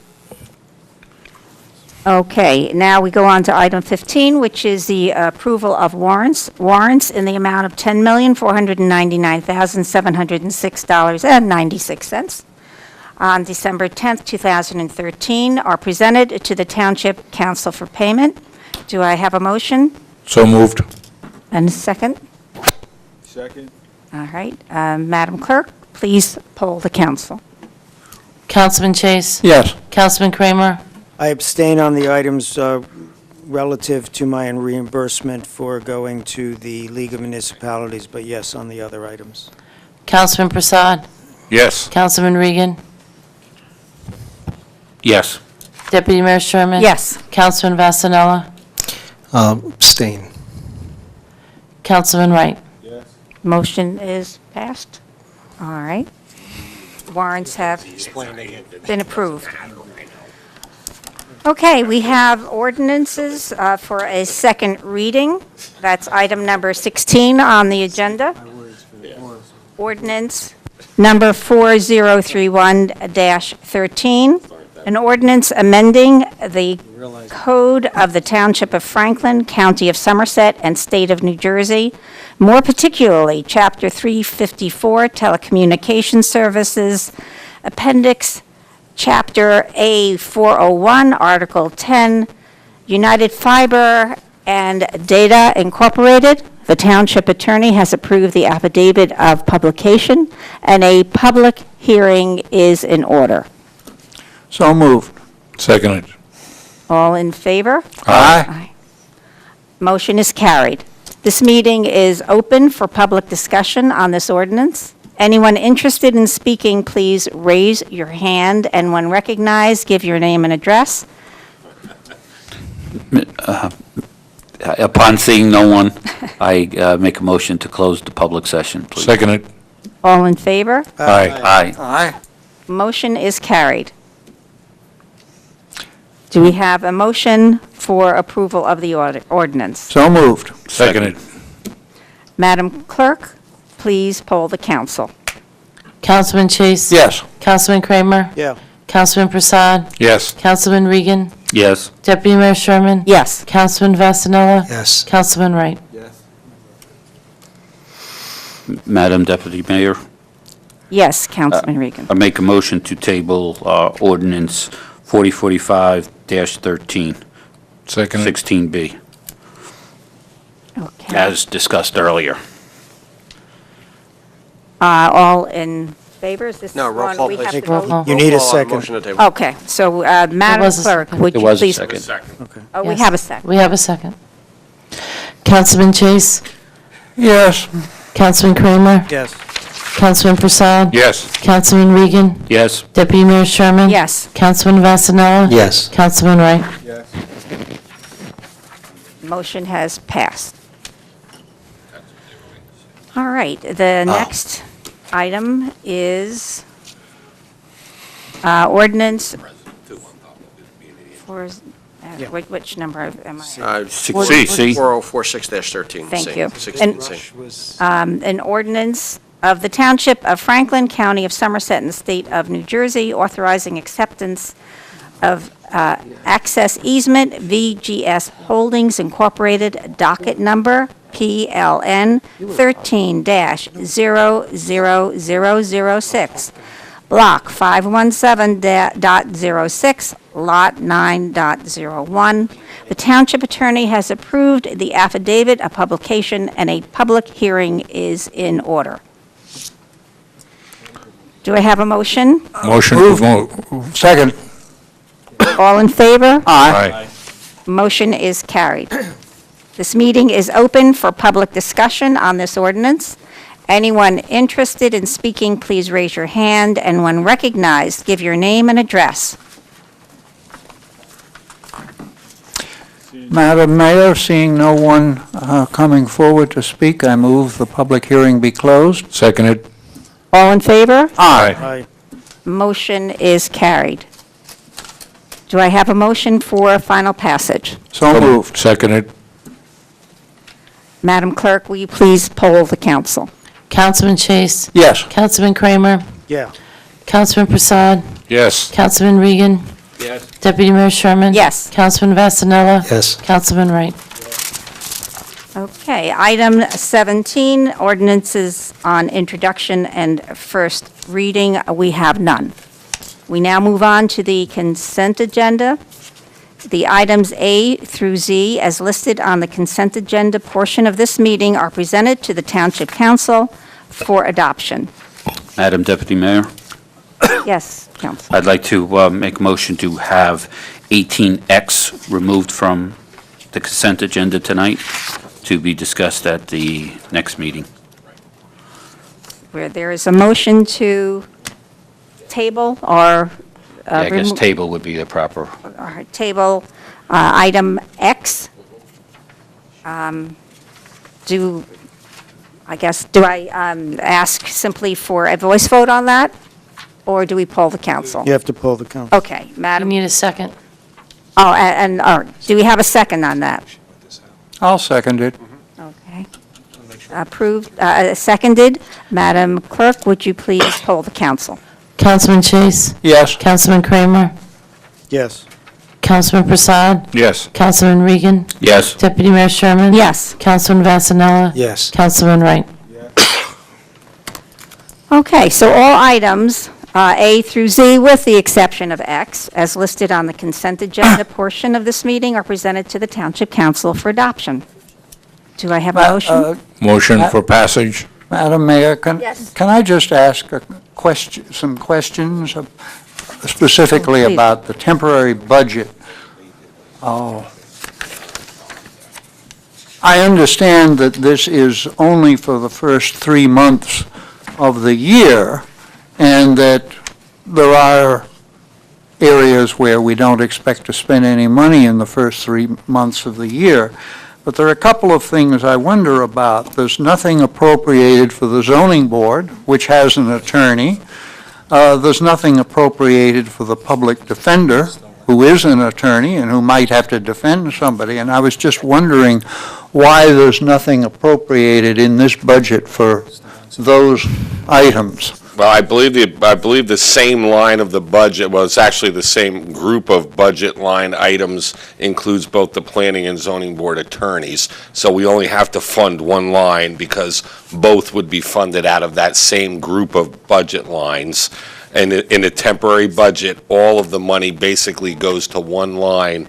Okay, now we go on to item 15, which is the approval of warrants. Warrants in the amount of $10,499,706.96 on December 10th, 2013 are presented to the Township Council for payment. Do I have a motion? So moved. And a second? Second. All right, Madam Clerk, please poll the council. Councilman Chase? Yes. Councilman Kramer? I abstain on the items relative to my reimbursement for going to the League of Municipalities, but yes on the other items. Councilman Prasad? Yes. Councilman Regan? Yes. Deputy Mayor Sherman? Yes. Councilman Vasanella? Abstain. Councilman Wright? Motion is passed. All right. Warrants have been approved. Okay, we have ordinances for a second reading. That's item number 16 on the agenda. Ordinance number 4031-13, an ordinance amending the Code of the Township of Franklin, County of Somerset, and State of New Jersey, more particularly Chapter 354, Telecommunication Services, Appendix Chapter A401, Article 10, United Fiber and Data Incorporated. The Township Attorney has approved the affidavit of publication, and a public hearing is in order. So moved. Seconded. All in favor? Aye. Motion is carried. This meeting is open for public discussion on this ordinance. Anyone interested in speaking, please raise your hand, and when recognized, give your name and address. Upon seeing no one, I make a motion to close the public session, please. Second it. All in favor? Aye. Aye. Motion is carried. Do we have a motion for approval of the ordinance? So moved. Second it. Madam Clerk, please poll the council. Councilman Chase? Yes. Councilman Kramer? Yeah. Councilman Prasad? Yes. Councilman Regan? Yes. Deputy Mayor Sherman? Yes. Councilman Vasanella? Yes. Councilman Wright? Madam Deputy Mayor, Yes, Councilman Regan. I make a motion to table ordinance 4045-13, Second it. 16B, Okay. as discussed earlier. All in favor? Is this No, roll one call, we have please. to vote? You need a Roll call on second. motion to table. Okay, so Madam was a Clerk, second. would It you was a please? second. Oh, we Yes. have a second. We have a second. Councilman Chase? Yes. Councilman Kramer? Yes. Councilman Prasad? Yes. Councilman Regan? Yes. Deputy Mayor Sherman? Yes. Councilman Vasanella? Yes. Councilman Wright? Motion has passed. All right, the next item is ordinance for, which number am I? C. 4046-13. Thank C. you. 16C. An ordinance of the Township of Franklin, County of Somerset, and the State of New Jersey, authorizing acceptance of access easement, VGS Holdings Incorporated, docket number PLN 13-00006, block 517.06, lot 9.01. The Township Attorney has approved the affidavit of publication, and a public hearing is in order. Do I have a motion? Motion to move. Second. All in favor? Aye. Motion is carried. This meeting is open for public discussion on this ordinance. Anyone interested in speaking, please raise your hand, and when recognized, give your name and address. Madam Mayor, seeing no one coming forward to speak, I move the public hearing be closed. Second it. All in favor? Aye. Aye. Motion is carried. Do I have a motion for final passage? So moved. Second it. Madam Clerk, will you please poll the council? Councilman Chase? Yes. Councilman Kramer? Yeah. Councilman Prasad? Yes. Councilman Regan? Yes. Deputy Mayor Sherman? Yes. Councilman Vasanella? Yes. Councilman Wright? Okay, item 17, ordinances on introduction and first reading, we have none. We now move on to the consent agenda. The items A through Z, as listed on the consent agenda portion of this meeting, are presented to the Township Council for adoption. Madam Deputy Mayor, Yes, Council. I'd like to make a motion to have 18X removed from the consent agenda tonight to be discussed at the next meeting. Where there is a motion to table or I guess table would be the proper. table item X. Do I ask simply for a voice vote on that, or do we poll the council? You have to pull the council. Okay, I Madam. need a second. Oh, and do we have a second on that? I'll second it. Okay. Approved, seconded. Madam Clerk, would you please poll the council? Councilman Chase? Yes. Councilman Kramer? Yes. Councilman Prasad? Yes. Councilman Regan? Yes. Deputy Mayor Sherman? Yes. Councilman Vasanella? Yes. Councilman Wright? Okay, so all items A through Z, with the exception of X, as listed on the consent agenda portion of this meeting, are presented to the Township Council for adoption. Do I have a motion? Motion for passage. Madam Mayor, can Yes. I just ask some questions specifically Oh, please. about the temporary budget? I understand that this is only for the first 3 months of the year, and that there are areas where we don't expect to spend any money in the first 3 months of the year. But there are a couple of things I wonder about. There's nothing appropriated for the zoning board, which has an attorney. There's nothing appropriated for the public defender, who is an attorney and who might have to defend somebody. And I was just wondering why there's nothing appropriated in this budget for those items. Well, I believe the same line of the budget, well, it's actually the same group of budget line items includes both the planning and zoning board attorneys. So we only have to fund one line because both would be funded out of that same group of budget lines. And in a temporary budget, all of the money basically goes to one line.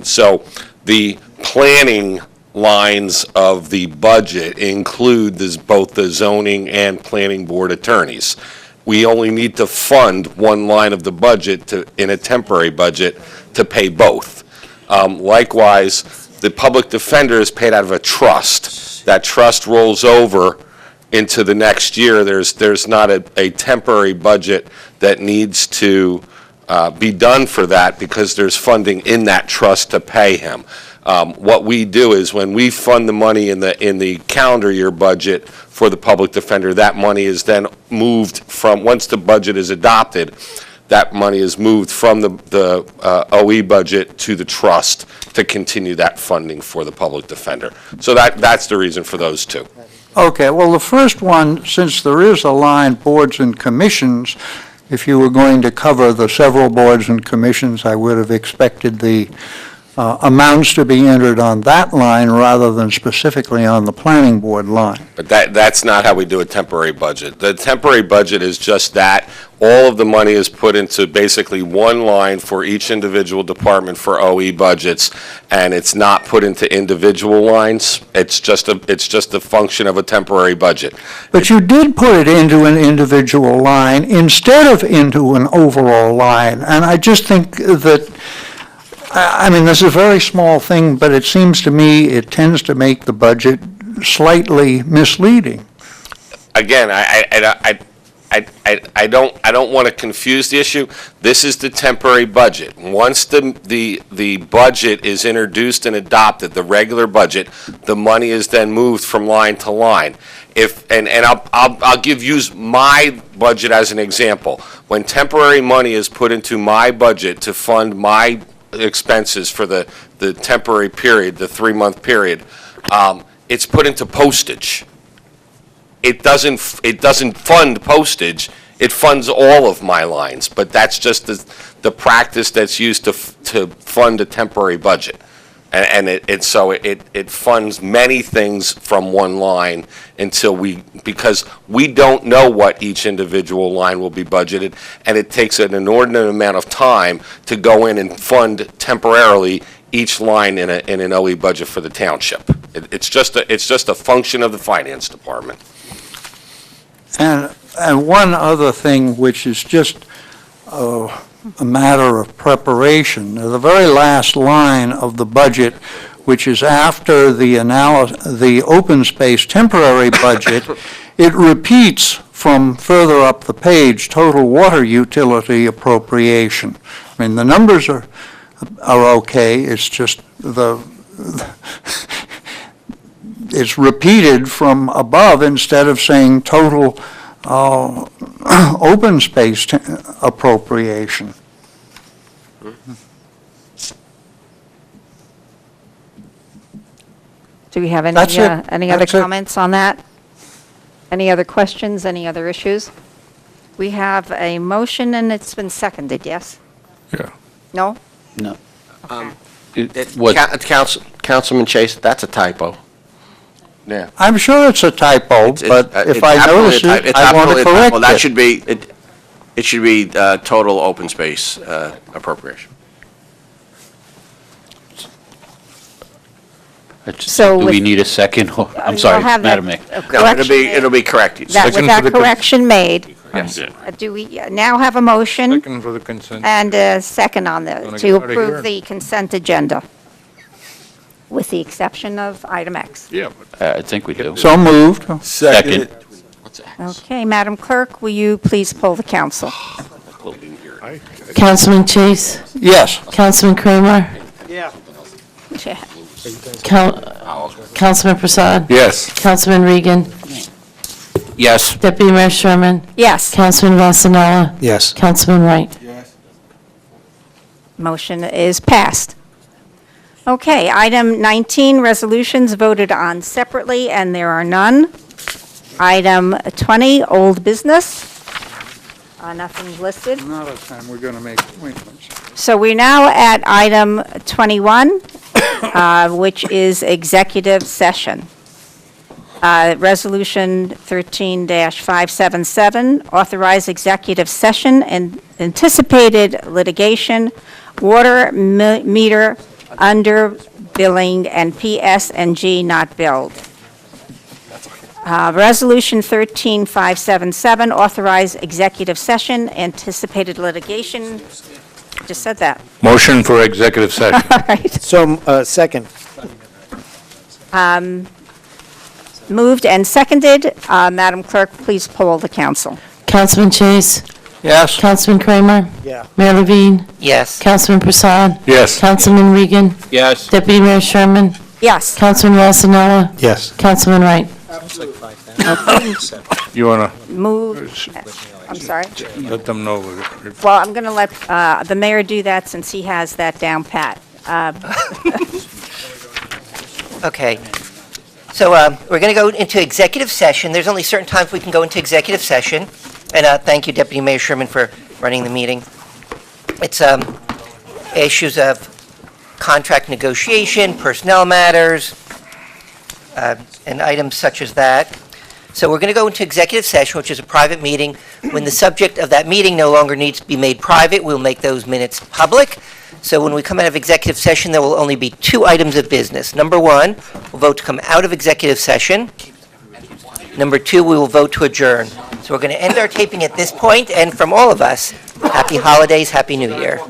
So the planning lines of the budget include both the zoning and planning board attorneys. We only need to fund one line of the budget in a temporary budget to pay both. Likewise, the public defender is paid out of a trust. That trust rolls over into the next year. There's not a temporary budget that needs to be done for that because there's funding in that trust to pay him. What we do is when we fund the money in the calendar year budget for the public defender, that money is then moved from, once the budget is adopted, that money is moved from the OE budget to the trust to continue that funding for the public defender. So that's the reason for those two. Okay, well, the first one, since there is a line, boards and commissions, if you were going to cover the several boards and commissions, I would have expected the amounts to be entered on that line rather than specifically on the planning board line. But that's not how we do a temporary budget. The temporary budget is just that. All of the money is put into basically one line for each individual department for OE budgets, and it's not put into individual lines. It's just a function of a temporary budget. But you did put it into an individual line instead of into an overall line, and I just think that, I mean, this is a very small thing, but it seems to me it tends to make the budget slightly misleading. Again, I don't want to confuse the issue. This is the temporary budget. Once the budget is introduced and adopted, the regular budget, the money is then moved from line to line. I'll use my budget as an example. When temporary money is put into my budget to fund my expenses for the temporary period, the 3-month period, it's put into postage. It doesn't fund postage. It funds all of my lines, but that's just the practice that's used to fund a temporary budget. So it funds many things from one line because we don't know what each individual line will be budgeted, and it takes an inordinate amount of time to go in and fund temporarily each line in an OE budget for the township. It's just a function of the finance department. And one other thing, which is just a matter of preparation, the very last line of the budget, which is after the open space temporary budget, it repeats from further up the page, total water utility appropriation. I mean, the numbers are okay, it's just it's repeated from above instead of saying total open space appropriation. Do we have any other comments on that? Any other questions, any other issues? We have a motion and it's been seconded, yes? Yeah. No? No. Councilman Chase, that's a typo. Yeah. I'm sure it's a typo, but if I notice it, I want to correct it. That should be, it should be total open space appropriation. So Do we with- need a second? Or- I'm We'll sorry, have that, Madam Mayor. No, it'll be corrected. With that correction made, Yes. do we now have a motion Second for the consent. and a second on Wanna to get outta approve here? the consent agenda, with the exception of item X? Yeah. I think we do. So moved. Second. Okay, Madam Clerk, will you please poll the council? Councilman Chase? Yes. Councilman Kramer? Yeah. Councilman Prasad? Yes. Councilman Regan? Yes. Deputy Mayor Sherman? Yes. Councilman Vasanella? Yes. Councilman Wright? Motion is passed. Okay, item 19, resolutions voted on separately, and there are none. Item 20, old business. Nothing listed. Not a time we're going to make appointments. So we're now at item 21, which is executive session. Resolution 13-577, authorize executive session and anticipated litigation, water meter under billing, and PS&G not billed. Resolution 13-577, authorize executive session, anticipated litigation. Just said that. Motion for executive session. All right. So, second. Moved and seconded. Madam Clerk, please poll the council. Councilman Chase? Yes. Councilman Kramer? Yeah. Mayor Levine? Yes. Councilman Prasad? Yes. Councilman Regan? Yes. Deputy Mayor Sherman? Yes. Councilman Vasanella? Yes. Councilman Wright? You want Move, I'm sorry. to let them know? Well, I'm going to let the mayor do that since he has that down pat. Okay. So we're going to go into executive session. There's only certain times we can go into executive session. And thank you, Deputy Mayor Sherman, for running the meeting. It's issues of contract negotiation, personnel matters, and items such as that. So we're going to go into executive session, which is a private meeting. When the subject of that meeting no longer needs to be made private, we'll make those minutes public. So when we come out of executive session, there will only be 2 items of business. Number 1, we'll vote to come out of executive session. Number 2, we will vote to adjourn. So we're going to end our taping at this point, and from all of us, happy holidays, happy New Year.